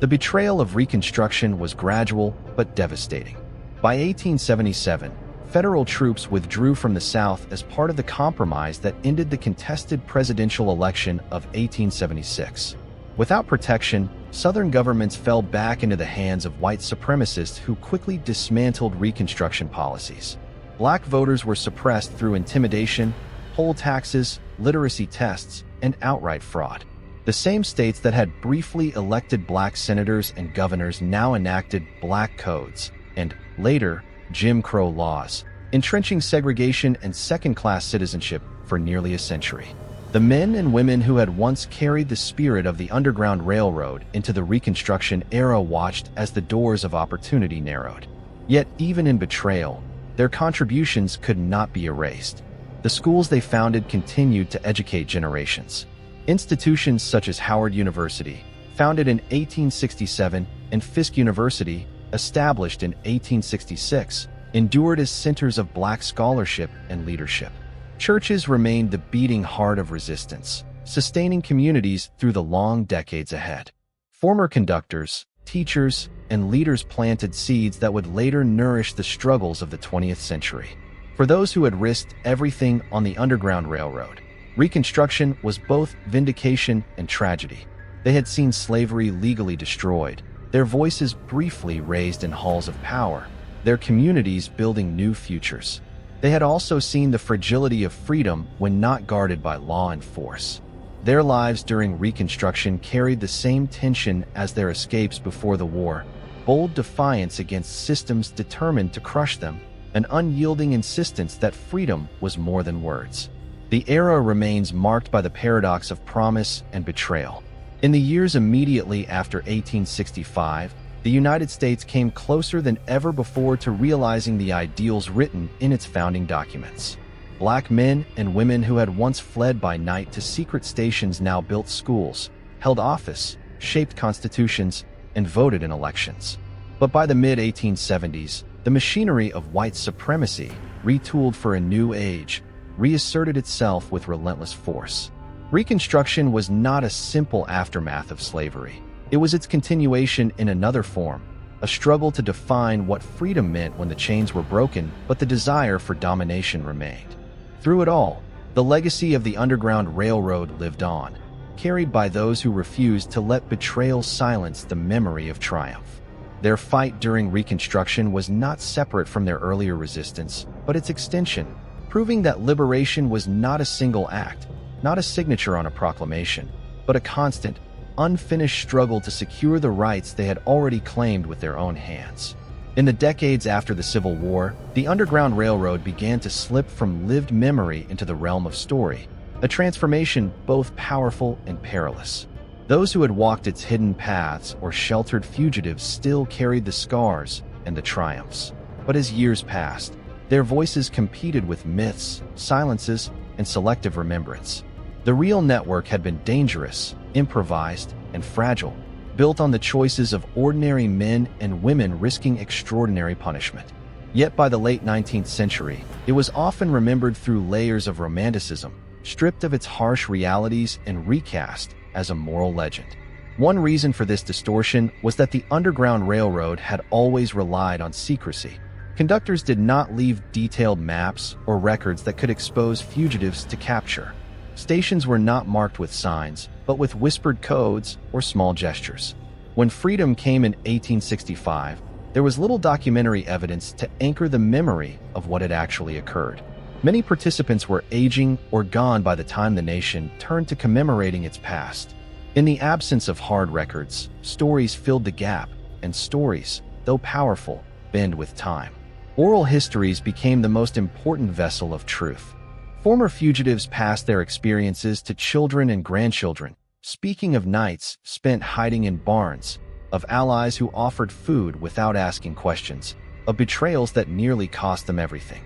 The betrayal of Reconstruction was gradual but devastating. By 1877, federal troops withdrew from the South as part of the compromise that ended the contested presidential election of 1876. Without protection, Southern governments fell back into the hands of white supremacists who quickly dismantled Reconstruction policies. Black voters were suppressed through intimidation, poll taxes, literacy tests, and outright fraud. The same states that had briefly elected black senators and governors now enacted black codes and, later, Jim Crow laws, entrenching segregation and second-class citizenship for nearly a century. The men and women who had once carried the spirit of the Underground Railroad into the Reconstruction era watched as the doors of opportunity narrowed. Yet, even in betrayal, their contributions could not be erased. The schools they founded continued to educate generations. Institutions such as Howard University, founded in 1867, and Fisk University, established in 1866, endured as centers of black scholarship and leadership. Churches remained the beating heart of resistance, sustaining communities through the long decades ahead. Former conductors, teachers, and leaders planted seeds that would later nourish the struggles of the 20th century. For those who had risked everything on the Underground Railroad, Reconstruction was both vindication and tragedy. They had seen slavery legally destroyed, their voices briefly raised in halls of power, their communities building new futures. They had also seen the fragility of freedom when not guarded by law and force. Their lives during Reconstruction carried the same tension as their escapes before the war: bold defiance against systems determined to crush them, an unyielding insistence that freedom was more than words. The era remains marked by the paradox of promise and betrayal. In the years immediately after 1865, the United States came closer than ever before to realizing the ideals written in its founding documents. Black men and women who had once fled by night to secret stations now built schools, held office, shaped constitutions, and voted in elections. But by the mid-1870s, the machinery of white supremacy, retooled for a new age, reasserted itself with relentless force. Reconstruction was not a simple aftermath of slavery. It was its continuation in another form, a struggle to define what freedom meant when the chains were broken, but the desire for domination remained. Through it all, the legacy of the Underground Railroad lived on, carried by those who refused to let betrayal silence the memory of triumph. Their fight during Reconstruction was not separate from their earlier resistance, but its extension, proving that liberation was not a single act, not a signature on a proclamation, but a constant, unfinished struggle to secure the rights they had already claimed with their own hands. In the decades after the Civil War, the Underground Railroad began to slip from lived memory into the realm of story, a transformation both powerful and perilous. Those who had walked its hidden paths or sheltered fugitives still carried the scars and the triumphs. But as years passed, their voices competed with myths, silences, and selective remembrance. The real network had been dangerous, improvised, and fragile, built on the choices of ordinary men and women risking extraordinary punishment. Yet by the late 19th century, it was often remembered through layers of romanticism, stripped of its harsh realities and recast as a moral legend. One reason for this distortion was that the Underground Railroad had always relied on secrecy. Conductors did not leave detailed maps or records that could expose fugitives to capture. Stations were not marked with signs, but with whispered codes or small gestures. When freedom came in 1865, there was little documentary evidence to anchor the memory of what had actually occurred. Many participants were aging or gone by the time the nation turned to commemorating its past. In the absence of hard records, stories filled the gap, and stories, though powerful, bend with time. Oral histories became the most important vessel of truth. Former fugitives passed their experiences to children and grandchildren, speaking of nights spent hiding in barns, of allies who offered food without asking questions, of betrayals that nearly cost them everything.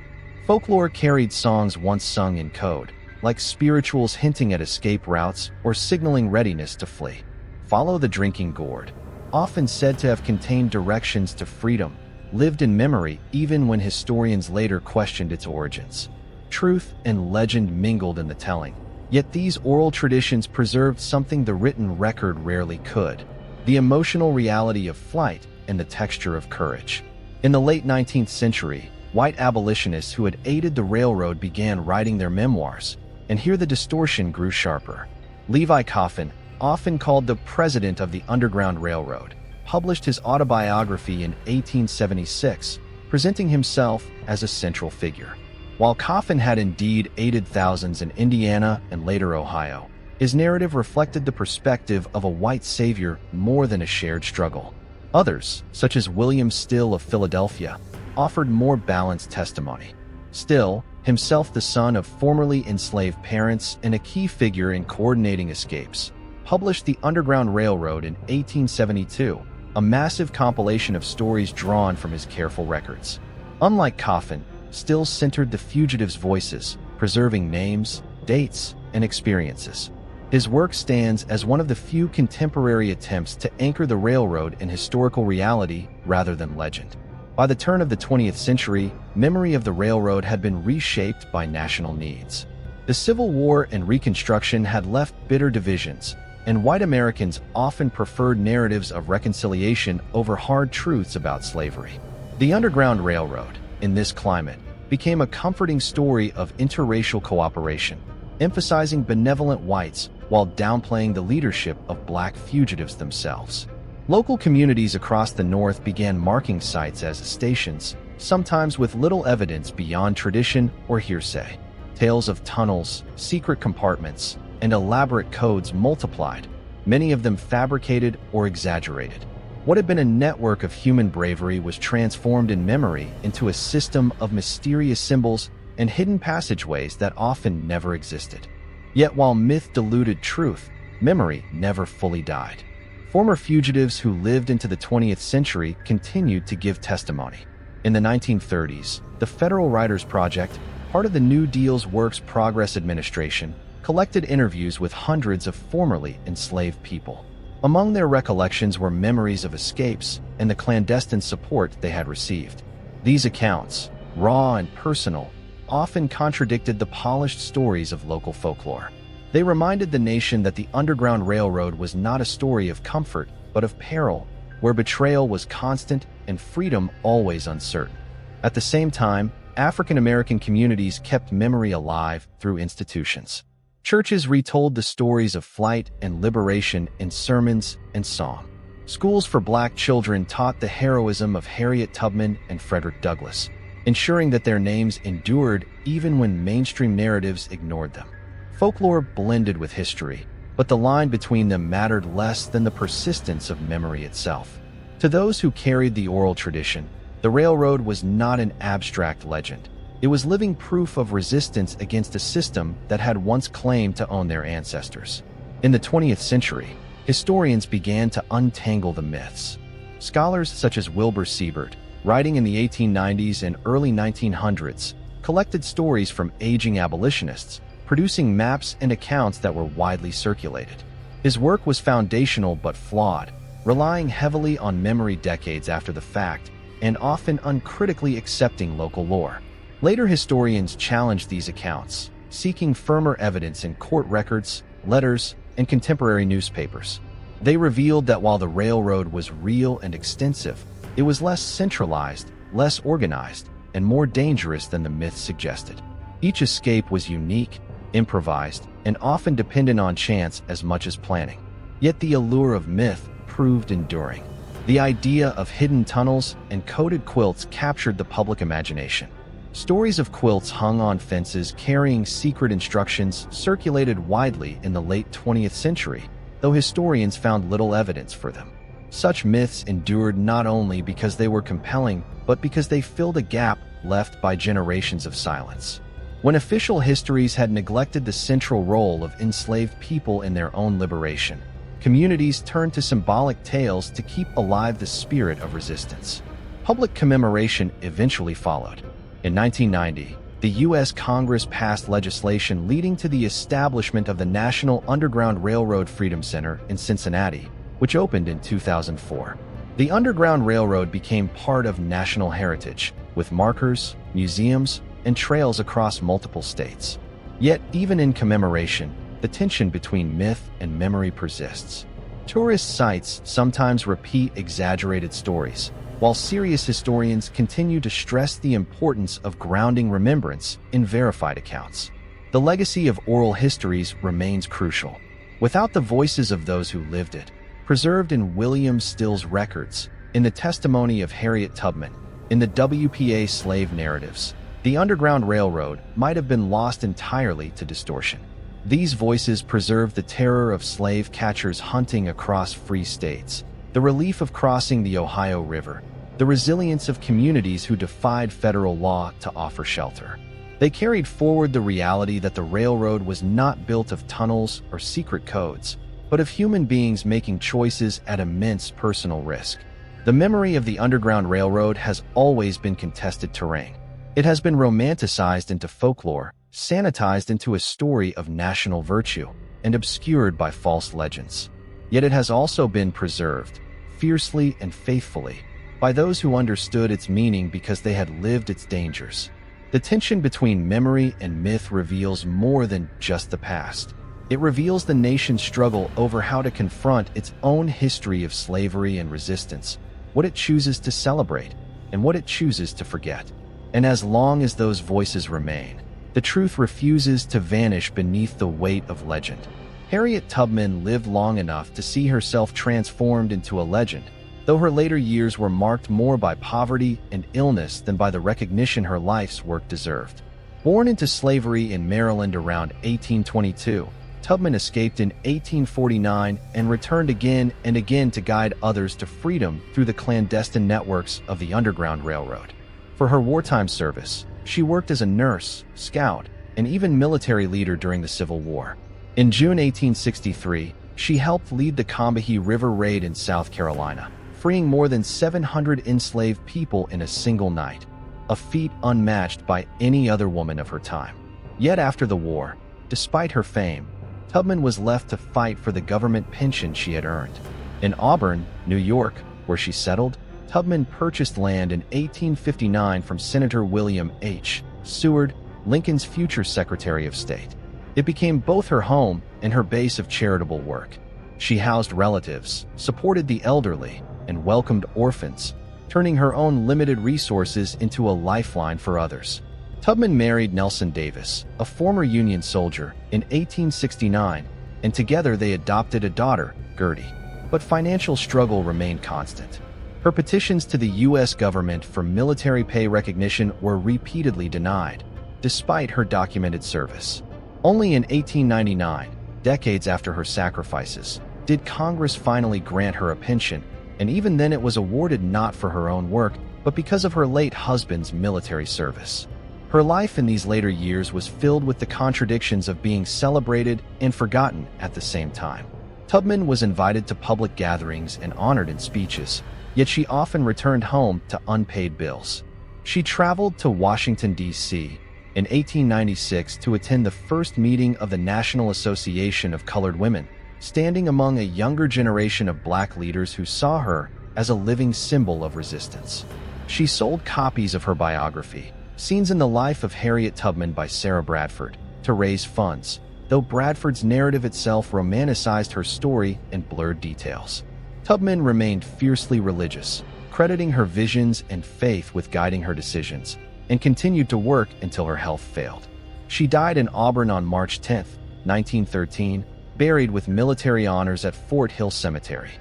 Folklore carried songs once sung in code, like spirituals hinting at escape routes or signaling readiness to flee. Follow the Drinking Gourd, often said to have contained directions to freedom, lived in memory even when historians later questioned its origins. Truth and legend mingled in the telling, yet these oral traditions preserved something the written record rarely could: the emotional reality of flight and the texture of courage. In the late 19th century, white abolitionists who had aided the railroad began writing their memoirs, and here the distortion grew sharper. Levi Coffin, often called the president of the Underground Railroad, published his autobiography in 1876, presenting himself as a central figure. While Coffin had indeed aided thousands in Indiana and later Ohio, his narrative reflected the perspective of a white savior more than a shared struggle. Others, such as William Still of Philadelphia, offered more balanced testimony. Still, himself the son of formerly enslaved parents and a key figure in coordinating escapes, published The Underground Railroad in 1872, a massive compilation of stories drawn from his careful records. Unlike Coffin, Still centered the fugitives' voices, preserving names, dates, and experiences. His work stands as one of the few contemporary attempts to anchor the railroad in historical reality rather than legend. By the turn of the 20th century, memory of the railroad had been reshaped by national needs. The Civil War and Reconstruction had left bitter divisions, and white Americans often preferred narratives of reconciliation over hard truths about slavery. The Underground Railroad, in this climate, became a comforting story of interracial cooperation, emphasizing benevolent whites while downplaying the leadership of black fugitives themselves. Local communities across the North began marking sites as stations, sometimes with little evidence beyond tradition or hearsay. Tales of tunnels, secret compartments, and elaborate codes multiplied, many of them fabricated or exaggerated. What had been a network of human bravery was transformed in memory into a system of mysterious symbols and hidden passageways that often never existed. Yet while myth diluted truth, memory never fully died. Former fugitives who lived into the 20th century continued to give testimony. In the 1930s, the Federal Writers Project, part of the New Deal's Works Progress Administration, collected interviews with hundreds of formerly enslaved people. Among their recollections were memories of escapes and the clandestine support they had received. These accounts, raw and personal, often contradicted the polished stories of local folklore. They reminded the nation that the Underground Railroad was not a story of comfort, but of peril, where betrayal was constant and freedom always uncertain. At the same time, African American communities kept memory alive through institutions. Churches retold the stories of flight and liberation in sermons and song. Schools for Black children taught the heroism of Harriet Tubman and Frederick Douglass, ensuring that their names endured even when mainstream narratives ignored them. Folklore blended with history, but the line between them mattered less than the persistence of memory itself. To those who carried the oral tradition, the railroad was not an abstract legend. It was living proof of resistance against a system that had once claimed to own their ancestors. In the 20th century, historians began to untangle the myths. Scholars such as Wilbur Siebert, writing in the 1890s and early 1900s, collected stories from aging abolitionists, producing maps and accounts that were widely circulated. His work was foundational but flawed, relying heavily on memory decades after the fact and often uncritically accepting local lore. Later historians challenged these accounts, seeking firmer evidence in court records, letters, and contemporary newspapers. They revealed that while the railroad was real and extensive, it was less centralized, less organized, and more dangerous than the myths suggested. Each escape was unique, improvised, and often dependent on chance as much as planning. Yet the allure of myth proved enduring. The idea of hidden tunnels and coded quilts captured the public imagination. Stories of quilts hung on fences carrying secret instructions circulated widely in the late 20th century, though historians found little evidence for them. Such myths endured not only because they were compelling, but because they filled a gap left by generations of silence. When official histories had neglected the central role of enslaved people in their own liberation, communities turned to symbolic tales to keep alive the spirit of resistance. Public commemoration eventually followed. In 1990, the U.S. Congress passed legislation leading to the establishment of the National Underground Railroad Freedom Center in Cincinnati, which opened in 2004. The Underground Railroad became part of national heritage, with markers, museums, and trails across multiple states. Yet, even in commemoration, the tension between myth and memory persists. Tourist sites sometimes repeat exaggerated stories, while serious historians continue to stress the importance of grounding remembrance in verified accounts. The legacy of oral histories remains crucial. Without the voices of those who lived it, preserved in William Still's records, in the testimony of Harriet Tubman, in the WPA slave narratives, the Underground Railroad might have been lost entirely to distortion. These voices preserve the terror of slave catchers hunting across free states, the relief of crossing the Ohio River, the resilience of communities who defied federal law to offer shelter. They carried forward the reality that the railroad was not built of tunnels or secret codes, but of human beings making choices at immense personal risk. The memory of the Underground Railroad has always been contested terrain. It has been romanticized into folklore, sanitized into a story of national virtue, and obscured by false legends. Yet it has also been preserved, fiercely and faithfully, by those who understood its meaning because they had lived its dangers. The tension between memory and myth reveals more than just the past. It reveals the nation's struggle over how to confront its own history of slavery and resistance, what it chooses to celebrate, and what it chooses to forget. And as long as those voices remain, the truth refuses to vanish beneath the weight of legend. Harriet Tubman lived long enough to see herself transformed into a legend, though her later years were marked more by poverty and illness than by the recognition her life's work deserved. Born into slavery in Maryland around 1822, Tubman escaped in 1849 and returned again and again to guide others to freedom through the clandestine networks of the Underground Railroad. For her wartime service, she worked as a nurse, scout, and even military leader during the Civil War. In June 1863, she helped lead the Combahee River Raid in South Carolina, freeing more than 700 enslaved people in a single night, a feat unmatched by any other woman of her time. Yet after the war, despite her fame, Tubman was left to fight for the government pension she had earned. In Auburn, New York, where she settled, Tubman purchased land in 1859 from Senator William H. Seward, Lincoln's future Secretary of State. It became both her home and her base of charitable work. She housed relatives, supported the elderly, and welcomed orphans, turning her own limited resources into a lifeline for others. Tubman married Nelson Davis, a former Union soldier, in 1869, and together they adopted a daughter, Gertie. But financial struggle remained constant. Her petitions to the U.S. government for military pay recognition were repeatedly denied, despite her documented service. Only in 1899, decades after her sacrifices, did Congress finally grant her a pension, and even then it was awarded not for her own work, but because of her late husband's military service. Her life in these later years was filled with the contradictions of being celebrated and forgotten at the same time. Tubman was invited to public gatherings and honored in speeches, yet she often returned home to unpaid bills. She traveled to Washington, D.C. in 1896 to attend the first meeting of the National Association of Colored Women, standing among a younger generation of black leaders who saw her as a living symbol of resistance. She sold copies of her biography, Scenes in the Life of Harriet Tubman by Sarah Bradford, to raise funds, though Bradford's narrative itself romanticized her story and blurred details. Tubman remained fiercely religious, crediting her visions and faith with guiding her decisions, and continued to work until her health failed. She died in Auburn on March 10, 1913, buried with military honors at Fort Hill Cemetery.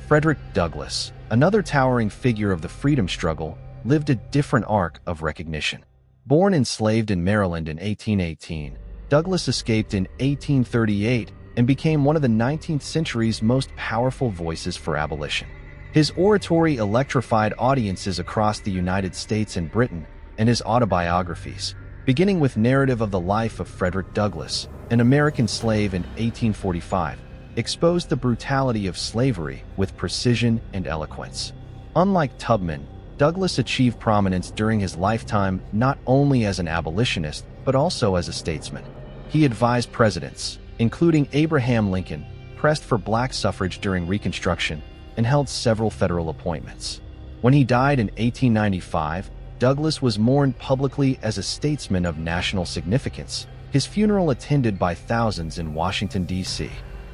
Frederick Douglass, another towering figure of the freedom struggle, lived a different arc of recognition. Born enslaved in Maryland in 1818, Douglass escaped in 1838 and became one of the 19th century's most powerful voices for abolition. His oratory electrified audiences across the United States and Britain, and his autobiographies, beginning with Narrative of the Life of Frederick Douglass, an American slave in 1845, exposed the brutality of slavery with precision and eloquence. Unlike Tubman, Douglass achieved prominence during his lifetime not only as an abolitionist, but also as a statesman. He advised presidents, including Abraham Lincoln, pressed for black suffrage during Reconstruction, and held several federal appointments. When he died in 1895, Douglass was mourned publicly as a statesman of national significance, his funeral attended by thousands in Washington, D.C.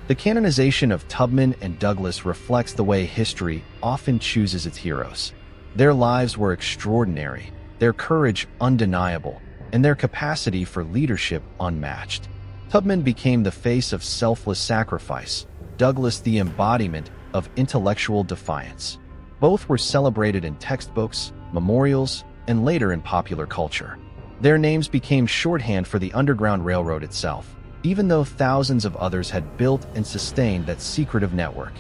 The canonization of Tubman and Douglass reflects the way history often chooses its heroes. Their lives were extraordinary, their courage undeniable, and their capacity for leadership unmatched. Tubman became the face of selfless sacrifice, Douglass the embodiment of intellectual defiance. Both were celebrated in textbooks, memorials, and later in popular culture. Their names became shorthand for the Underground Railroad itself, even though thousands of others had built and sustained that secretive network.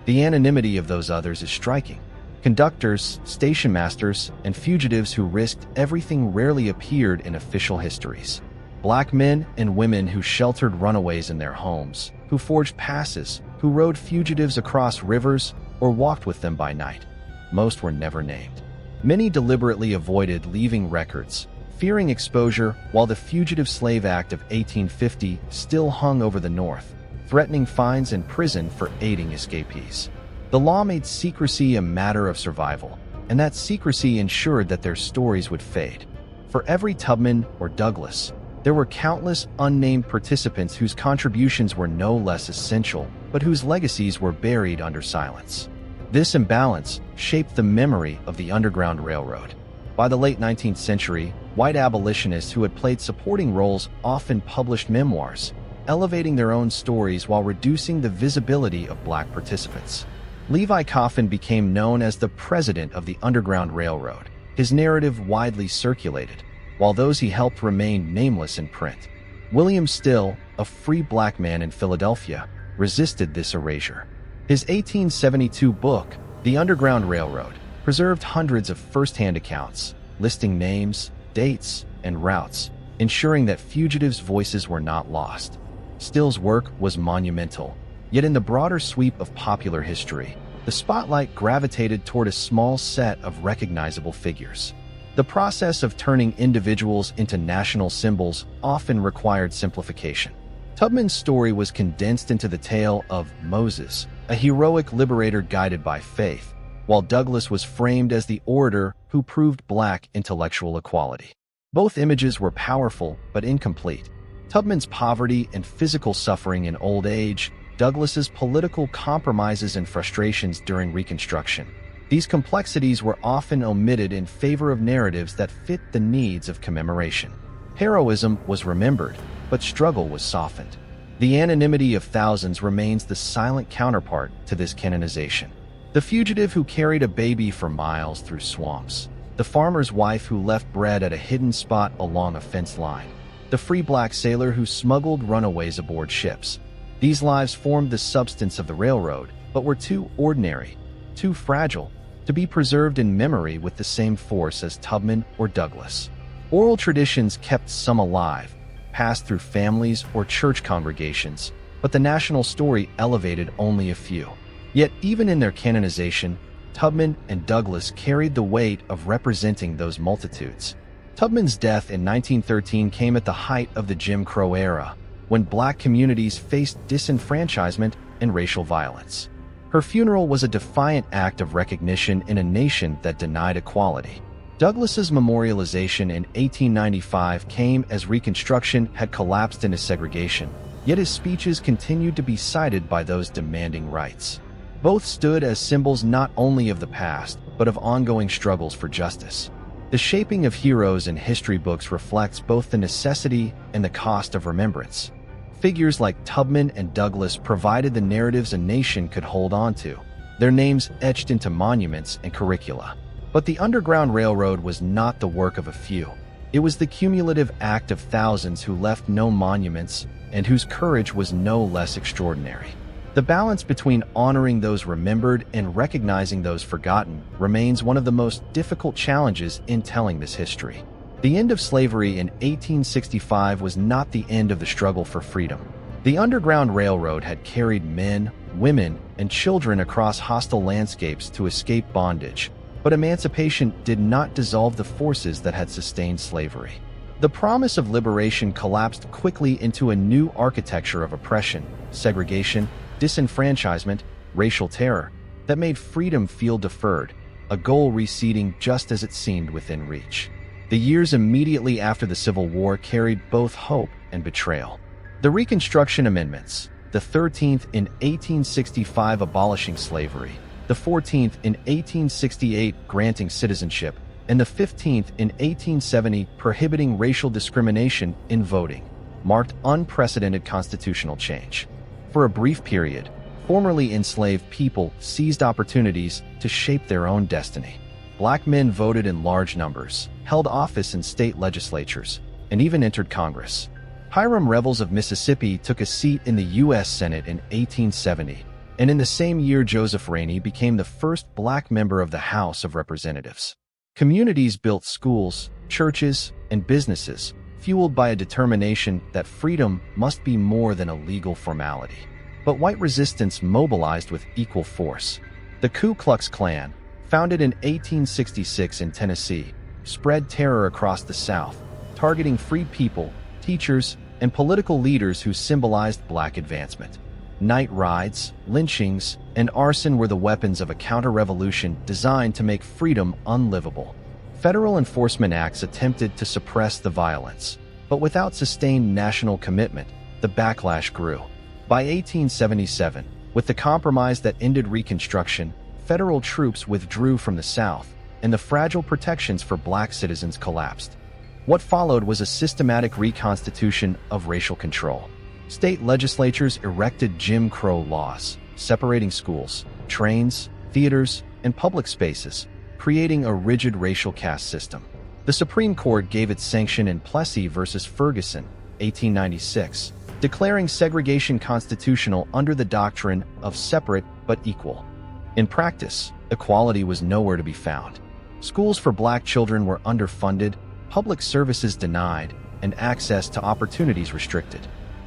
The anonymity of those others is striking. Conductors, station masters, and fugitives who risked everything rarely appeared in official histories. Black men and women who sheltered runaways in their homes, who forged passes, who rode fugitives across rivers, or walked with them by night. Most were never named. Many deliberately avoided leaving records, fearing exposure, while the Fugitive Slave Act of 1850 still hung over the North, threatening fines and prison for aiding escapees. The law made secrecy a matter of survival, and that secrecy ensured that their stories would fade. For every Tubman or Douglass, there were countless unnamed participants whose contributions were no less essential, but whose legacies were buried under silence. This imbalance shaped the memory of the Underground Railroad. By the late 19th century, white abolitionists who had played supporting roles often published memoirs, elevating their own stories while reducing the visibility of black participants. Levi Coffin became known as the president of the Underground Railroad, his narrative widely circulated, while those he helped remained nameless in print. William Still, a free black man in Philadelphia, resisted this erasure. His 1872 book, The Underground Railroad, preserved hundreds of first-hand accounts, listing names, dates, and routes, ensuring that fugitives' voices were not lost. Still's work was monumental, yet in the broader sweep of popular history, the spotlight gravitated toward a small set of recognizable figures. The process of turning individuals into national symbols often required simplification. Tubman's story was condensed into the tale of Moses, a heroic liberator guided by faith, while Douglas was framed as the orator who proved Black intellectual equality. Both images were powerful but incomplete. Tubman's poverty and physical suffering in old age, Douglas's political compromises and frustrations during Reconstruction. These complexities were often omitted in favor of narratives that fit the needs of commemoration. Heroism was remembered, but struggle was softened. The anonymity of thousands remains the silent counterpart to this canonization. The fugitive who carried a baby for miles through swamps. The farmer's wife who left bread at a hidden spot along a fence line. The free Black sailor who smuggled runaways aboard ships. These lives formed the substance of the railroad, but were too ordinary, too fragile, to be preserved in memory with the same force as Tubman or Douglas. Oral traditions kept some alive, passed through families or church congregations, but the national story elevated only a few. Yet even in their canonization, Tubman and Douglas carried the weight of representing those multitudes. Tubman's death in 1913 came at the height of the Jim Crow era, when Black communities faced disenfranchisement and racial violence. Her funeral was a defiant act of recognition in a nation that denied equality. Douglas's memorialization in 1895 came as Reconstruction had collapsed into segregation, yet his speeches continued to be cited by those demanding rights. Both stood as symbols not only of the past, but of ongoing struggles for justice. The shaping of heroes in history books reflects both the necessity and the cost of remembrance. Figures like Tubman and Douglas provided the narratives a nation could hold on to, their names etched into monuments and curricula. But the Underground Railroad was not the work of a few. It was the cumulative act of thousands who left no monuments and whose courage was no less extraordinary. The balance between honoring those remembered and recognizing those forgotten remains one of the most difficult challenges in telling this history. The end of slavery in 1865 was not the end of the struggle for freedom. The Underground Railroad had carried men, women, and children across hostile landscapes to escape bondage, but emancipation did not dissolve the forces that had sustained slavery. The promise of liberation collapsed quickly into a new architecture of oppression, segregation, disenfranchisement, racial terror, that made freedom feel deferred, a goal receding just as it seemed within reach. The years immediately after the Civil War carried both hope and betrayal. The Reconstruction Amendments, the 13th in 1865 abolishing slavery, the 14th in 1868 granting citizenship, and the 15th in 1870 prohibiting racial discrimination in voting, marked unprecedented constitutional change. For a brief period, formerly enslaved people seized opportunities to shape their own destiny. Black men voted in large numbers, held office in state legislatures, and even entered Congress. Hiram Revels of Mississippi took a seat in the U.S. Senate in 1870, and in the same year Joseph Rainey became the first Black member of the House of Representatives. Communities built schools, churches, and businesses, fueled by a determination that freedom must be more than a legal formality. But white resistance mobilized with equal force. The Ku Klux Klan, founded in 1866 in Tennessee, spread terror across the South, targeting freed people, teachers, and political leaders who symbolized Black advancement. Night rides, lynchings, and arson were the weapons of a counter-revolution designed to make freedom unlivable. Federal enforcement acts attempted to suppress the violence, but without sustained national commitment, the backlash grew. By 1877, with the compromise that ended Reconstruction, federal troops withdrew from the South, and the fragile protections for Black citizens collapsed. What followed was a systematic reconstitution of racial control. State legislatures erected Jim Crow laws, separating schools, trains, theaters, and public spaces, creating a rigid racial caste system. The Supreme Court gave its sanction in Plessy v. Ferguson, 1896, declaring segregation constitutional under the doctrine of separate but equal. In practice, equality was nowhere to be found. Schools for Black children were underfunded, public services denied, and access to opportunities restricted.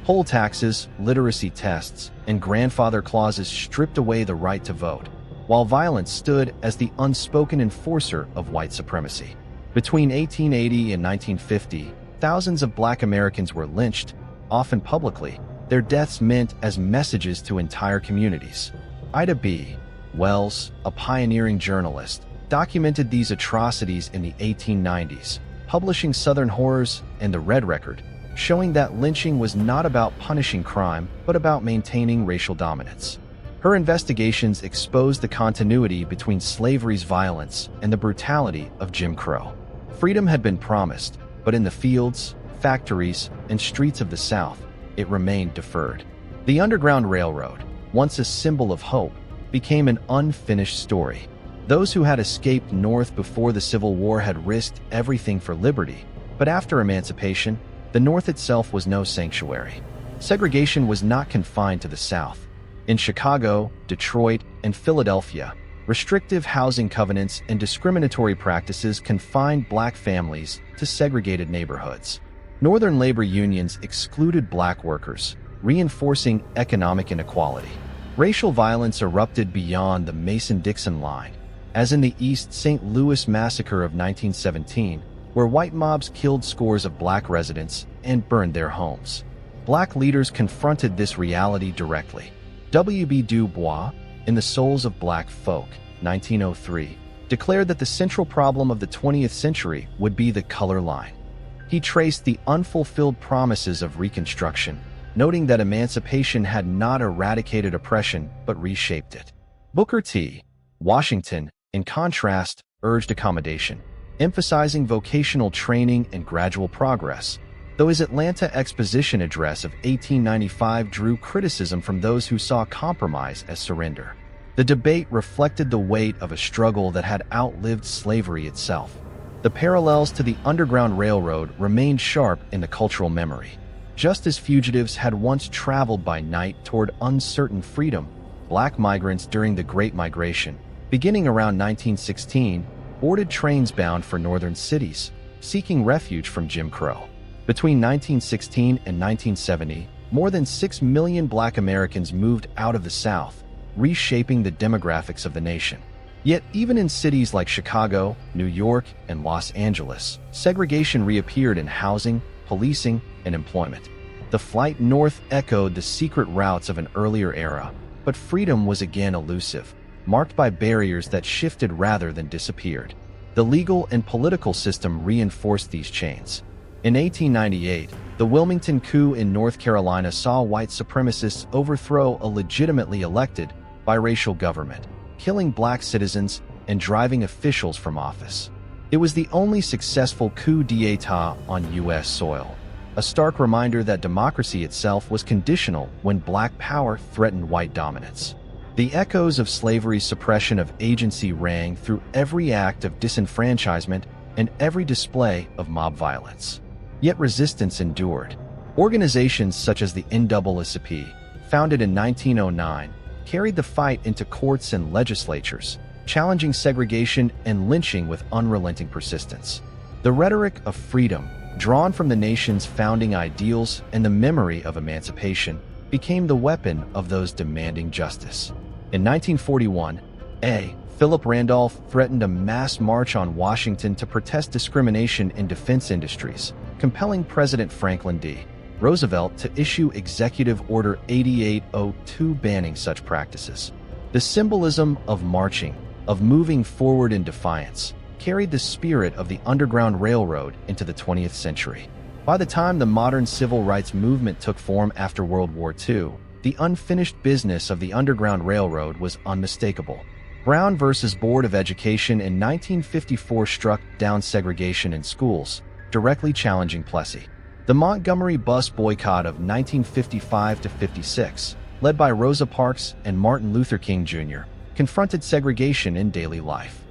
Poll taxes, literacy tests, and grandfather clauses stripped away the right to vote, while violence stood as the unspoken enforcer of white supremacy. Between 1880 and 1950, thousands of Black Americans were lynched, often publicly, their deaths meant as messages to entire communities. Ida B. Wells, a pioneering journalist, documented these atrocities in the 1890s, publishing Southern Horrors and The Red Record, showing that lynching was not about punishing crime, but about maintaining racial dominance. Her investigations exposed the continuity between slavery's violence and the brutality of Jim Crow. Freedom had been promised, but in the fields, factories, and streets of the South, it remained deferred. The Underground Railroad, once a symbol of hope, became an unfinished story. Those who had escaped north before the Civil War had risked everything for liberty, but after emancipation, the North itself was no sanctuary. Segregation was not confined to the South. In Chicago, Detroit, and Philadelphia, restrictive housing covenants and discriminatory practices confined black families to segregated neighborhoods. Northern labor unions excluded black workers, reinforcing economic inequality. Racial violence erupted beyond the Mason-Dixon line, as in the East St. Louis massacre of 1917, where white mobs killed scores of black residents and burned their homes. Black leaders confronted this reality directly. W.B. Du Bois, in The Souls of Black Folk, 1903, declared that the central problem of the 20th century would be the color line. He traced the unfulfilled promises of Reconstruction, noting that emancipation had not eradicated oppression but reshaped it. Booker T. Washington, in contrast, urged accommodation, emphasizing vocational training and gradual progress, though his Atlanta Exposition Address of 1895 drew criticism from those who saw compromise as surrender. The debate reflected the weight of a struggle that had outlived slavery itself. The parallels to the Underground Railroad remained sharp in the cultural memory. Just as fugitives had once traveled by night toward uncertain freedom, black migrants during the Great Migration, beginning around 1916, boarded trains bound for northern cities, seeking refuge from Jim Crow. Between 1916 and 1970, more than 6 million black Americans moved out of the South, reshaping the demographics of the nation. Yet even in cities like Chicago, New York, and Los Angeles, segregation reappeared in housing, policing, and employment. The flight north echoed the secret routes of an earlier era, but freedom was again elusive, marked by barriers that shifted rather than disappeared. The legal and political system reinforced these chains. In 1898, the Wilmington coup in North Carolina saw white supremacists overthrow a legitimately elected, biracial government, killing black citizens and driving officials from office. It was the only successful coup d'état on U.S. soil, a stark reminder that democracy itself was conditional when black power threatened white dominance. The echoes of slavery's suppression of agency rang through every act of disenfranchisement and every display of mob violence. Yet resistance endured. Organizations such as the NAACP, founded in 1909, carried the fight into courts and legislatures, challenging segregation and lynching with unrelenting persistence. The rhetoric of freedom, drawn from the nation's founding ideals and the memory of emancipation, became the weapon of those demanding justice. In 1941, Philip Randolph threatened a mass march on Washington to protest discrimination in defense industries, compelling President Franklin D. Roosevelt to issue Executive Order 8802 banning such practices. The symbolism of marching, of moving forward in defiance, carried the spirit of the Underground Railroad into the 20th century. By the time the modern civil rights movement took form after World War II, the unfinished business of the Underground Railroad was unmistakable. Brown versus Board of Education in 1954 struck down segregation in schools, directly challenging Plessy. The Montgomery bus boycott of 1955-56, led by Rosa Parks and Martin Luther King Jr., confronted segregation in daily life.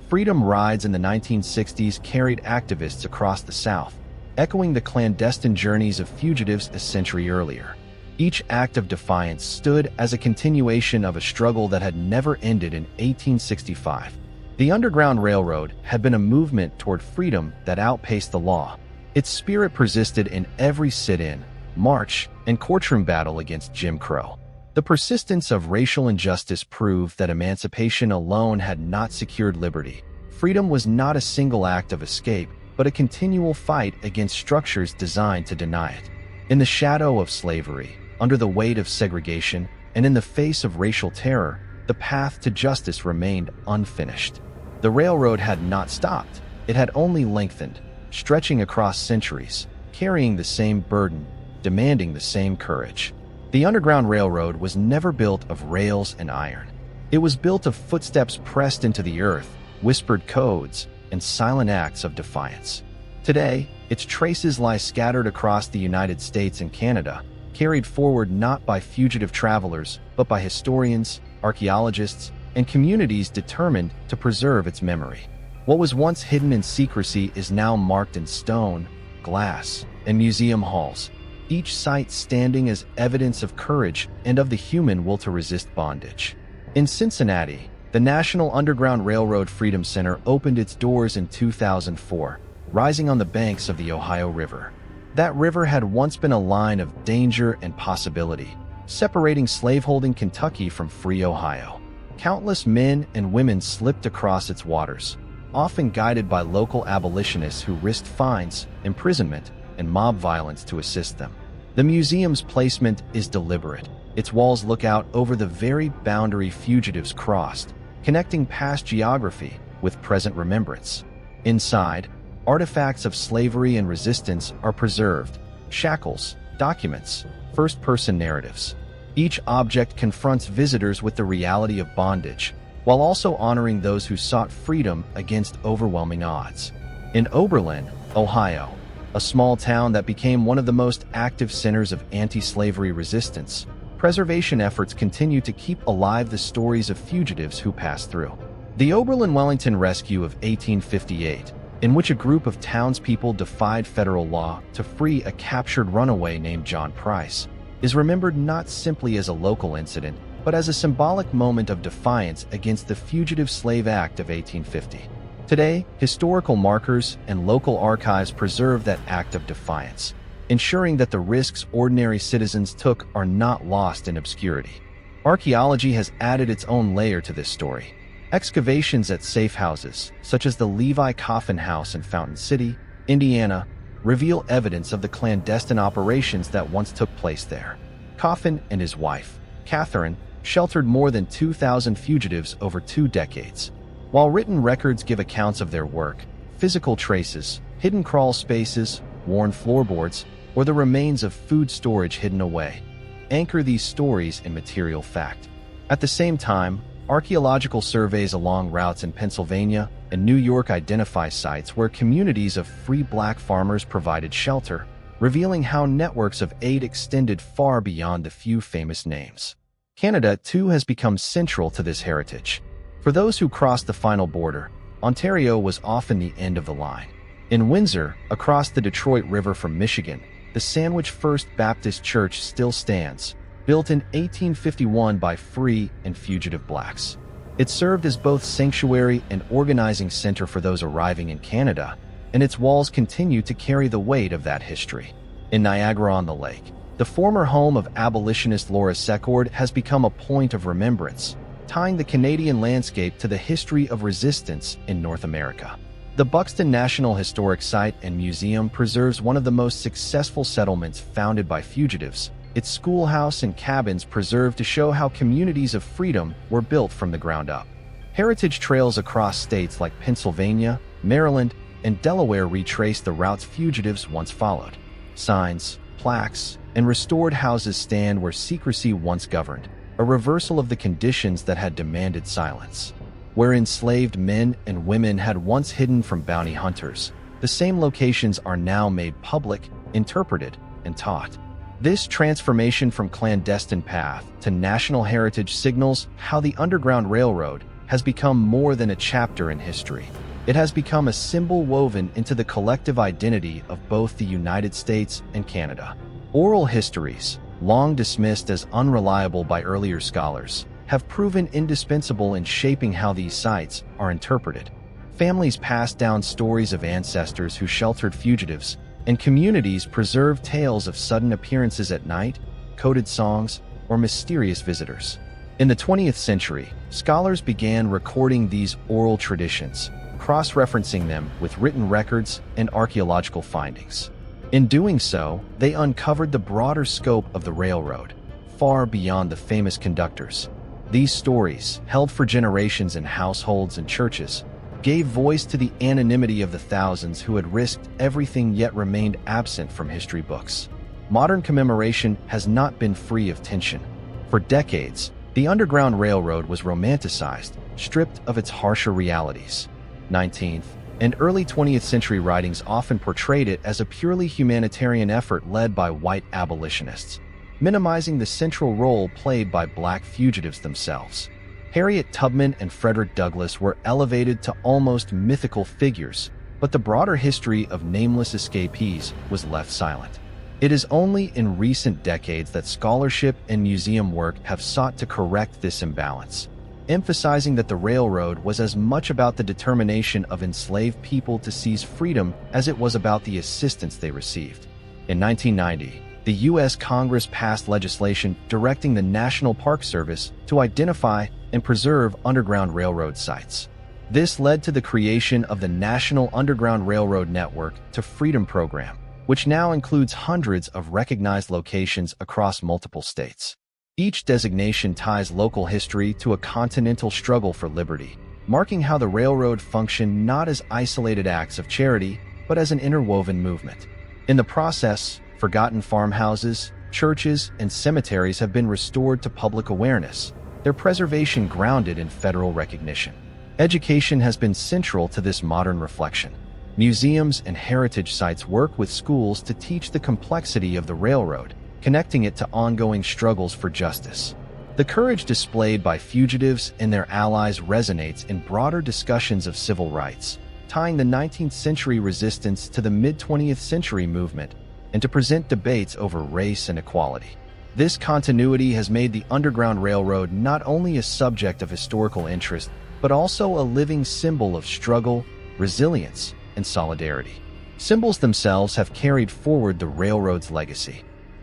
Freedom rides in the 1960s carried activists across the South, echoing the clandestine journeys of fugitives a century earlier. Each act of defiance stood as a continuation of a struggle that had never ended in 1865. The Underground Railroad had been a movement toward freedom that outpaced the law. Its spirit persisted in every sit-in, march, and courtroom battle against Jim Crow. The persistence of racial injustice proved that emancipation alone had not secured liberty. Freedom was not a single act of escape, but a continual fight against structures designed to deny it. In the shadow of slavery, under the weight of segregation and in the face of racial terror, the path to justice remained unfinished. The railroad had not stopped. It had only lengthened, stretching across centuries, carrying the same burden, demanding the same courage. The Underground Railroad was never built of rails and iron. It was built of footsteps pressed into the earth, whispered codes, and silent acts of defiance. Today, its traces lie scattered across the United States and Canada, carried forward not by fugitive travelers, but by historians, archaeologists, and communities determined to preserve its memory. What was once hidden in secrecy is now marked in stone, glass, and museum halls, each site standing as evidence of courage and of the human will to resist bondage. In Cincinnati, the National Underground Railroad Freedom Center opened its doors in 2004, rising on the banks of the Ohio River. That river had once been a line of danger and possibility, separating slaveholding Kentucky from free Ohio. Countless men and women slipped across its waters, often guided by local abolitionists who risked fines, imprisonment, and mob violence to assist them. The museum's placement is deliberate. Its walls look out over the very boundary fugitives crossed, connecting past geography with present remembrance. Inside, artifacts of slavery and resistance are preserved: shackles, documents, first-person narratives. Each object confronts visitors with the reality of bondage, while also honoring those who sought freedom against overwhelming odds. In Oberlin, Ohio, a small town that became one of the most active centers of anti-slavery resistance, preservation efforts continue to keep alive the stories of fugitives who passed through. The Oberlin-Wellington Rescue of 1858, in which a group of townspeople defied federal law to free a captured runaway named John Price, is remembered not simply as a local incident, but as a symbolic moment of defiance against the Fugitive Slave Act of 1850. Today, historical markers and local archives preserve that act of defiance, ensuring that the risks ordinary citizens took are not lost in obscurity. Archaeology has added its own layer to this story. Excavations at safe houses, such as the Levi Coffin House in Fountain City, Indiana, reveal evidence of the clandestine operations that once took place there. Coffin and his wife, Catherine, sheltered more than 2,000 fugitives over 2 decades. While written records give accounts of their work, physical traces, hidden crawl spaces, worn floorboards, or the remains of food storage hidden away anchor these stories in material fact. At the same time, archaeological surveys along routes in Pennsylvania and New York identify sites where communities of free black farmers provided shelter, revealing how networks of aid extended far beyond the few famous names. Canada, too, has become central to this heritage. For those who crossed the final border, Ontario was often the end of the line. In Windsor, across the Detroit River from Michigan, the Sandwich First Baptist Church still stands, built in 1851 by free and fugitive blacks. It served as both sanctuary and organizing center for those arriving in Canada, and its walls continue to carry the weight of that history. In Niagara-on-the-Lake, the former home of abolitionist Laura Secord has become a point of remembrance, tying the Canadian landscape to the history of resistance in North America. The Buxton National Historic Site and Museum preserves one of the most successful settlements founded by fugitives, its schoolhouse and cabins preserved to show how communities of freedom were built from the ground up. Heritage trails across states like Pennsylvania, Maryland, and Delaware retrace the routes fugitives once followed. Signs, plaques, and restored houses stand where secrecy once governed, a reversal of the conditions that had demanded silence. Where enslaved men and women had once hidden from bounty hunters, the same locations are now made public, interpreted, and taught. This transformation from clandestine path to national heritage signals how the Underground Railroad has become more than a chapter in history. It has become a symbol woven into the collective identity of both the United States and Canada. Oral histories, long dismissed as unreliable by earlier scholars, have proven indispensable in shaping how these sites are interpreted. Families pass down stories of ancestors who sheltered fugitives, and communities preserve tales of sudden appearances at night, coded songs, or mysterious visitors. In the 20th century, scholars began recording these oral traditions, cross-referencing them with written records and archaeological findings. In doing so, they uncovered the broader scope of the railroad, far beyond the famous conductors. These stories, held for generations in households and churches, gave voice to the anonymity of the thousands who had risked everything yet remained absent from history books. Modern commemoration has not been free of tension. For decades, the Underground Railroad was romanticized, stripped of its harsher realities. 19th and early 20th century writings often portrayed it as a purely humanitarian effort led by white abolitionists, minimizing the central role played by black fugitives themselves. Harriet Tubman and Frederick Douglass were elevated to almost mythical figures, but the broader history of nameless escapees was left silent. It is only in recent decades that scholarship and museum work have sought to correct this imbalance, emphasizing that the railroad was as much about the determination of enslaved people to seize freedom as it was about the assistance they received. In 1990, the U.S. Congress passed legislation directing the National Park Service to identify and preserve Underground Railroad sites. This led to the creation of the National Underground Railroad Network to Freedom Program, which now includes hundreds of recognized locations across multiple states. Each designation ties local history to a continental struggle for liberty, marking how the railroad functioned not as isolated acts of charity, but as an interwoven movement. In the process, forgotten farmhouses, churches, and cemeteries have been restored to public awareness, their preservation grounded in federal recognition. Education has been central to this modern reflection. Museums and heritage sites work with schools to teach the complexity of the railroad, connecting it to ongoing struggles for justice. The courage displayed by fugitives and their allies resonates in broader discussions of civil rights, tying the 19th century resistance to the mid-20th century movement and to present debates over race and equality. This continuity has made the Underground Railroad not only a subject of historical interest, but also a living symbol of struggle, resilience, and solidarity. Symbols themselves have carried forward the railroad's legacy.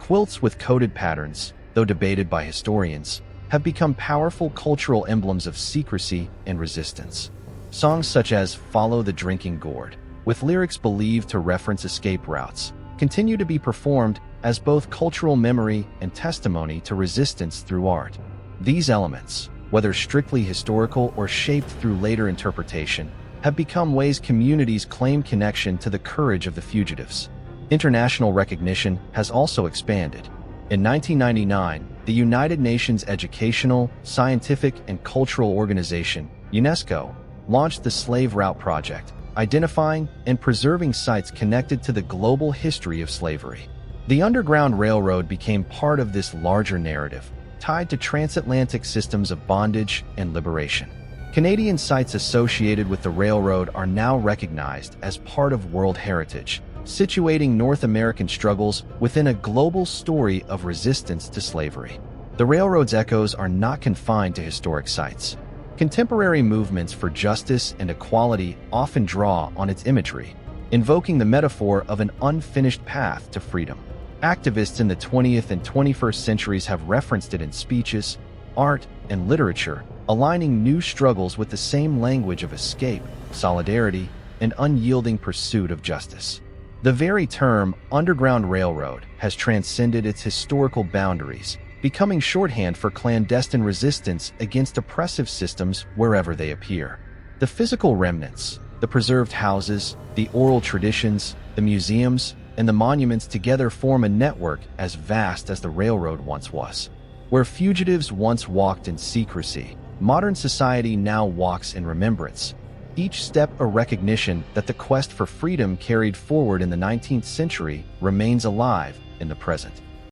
Quilts with coded patterns, though debated by historians, have become powerful cultural emblems of secrecy and resistance. Songs such as Follow the Drinking Gourd, with lyrics believed to reference escape routes, continue to be performed as both cultural memory and testimony to resistance through art. These elements, whether strictly historical or shaped through later interpretation, have become ways communities claim connection to the courage of the fugitives. International recognition has also expanded. In 1999, the United Nations Educational, Scientific, and Cultural Organization, UNESCO, launched the Slave Route Project, identifying and preserving sites connected to the global history of slavery. The Underground Railroad became part of this larger narrative, tied to transatlantic systems of bondage and liberation. Canadian sites associated with the railroad are now recognized as part of World Heritage, situating North American struggles within a global story of resistance to slavery. The railroad's echoes are not confined to historic sites. Contemporary movements for justice and equality often draw on its imagery, invoking the metaphor of an unfinished path to freedom. Activists in the 20th and 21st centuries have referenced it in speeches, art, and literature, aligning new struggles with the same language of escape, solidarity, and unyielding pursuit of justice. The very term Underground Railroad has transcended its historical boundaries, becoming shorthand for clandestine resistance against oppressive systems wherever they appear. The physical remnants, the preserved houses, the oral traditions, the museums, and the monuments together form a network as vast as the railroad once was. Where fugitives once walked in secrecy, modern society now walks in remembrance, each step a recognition that the quest for freedom carried forward in the 19th century remains alive in the present.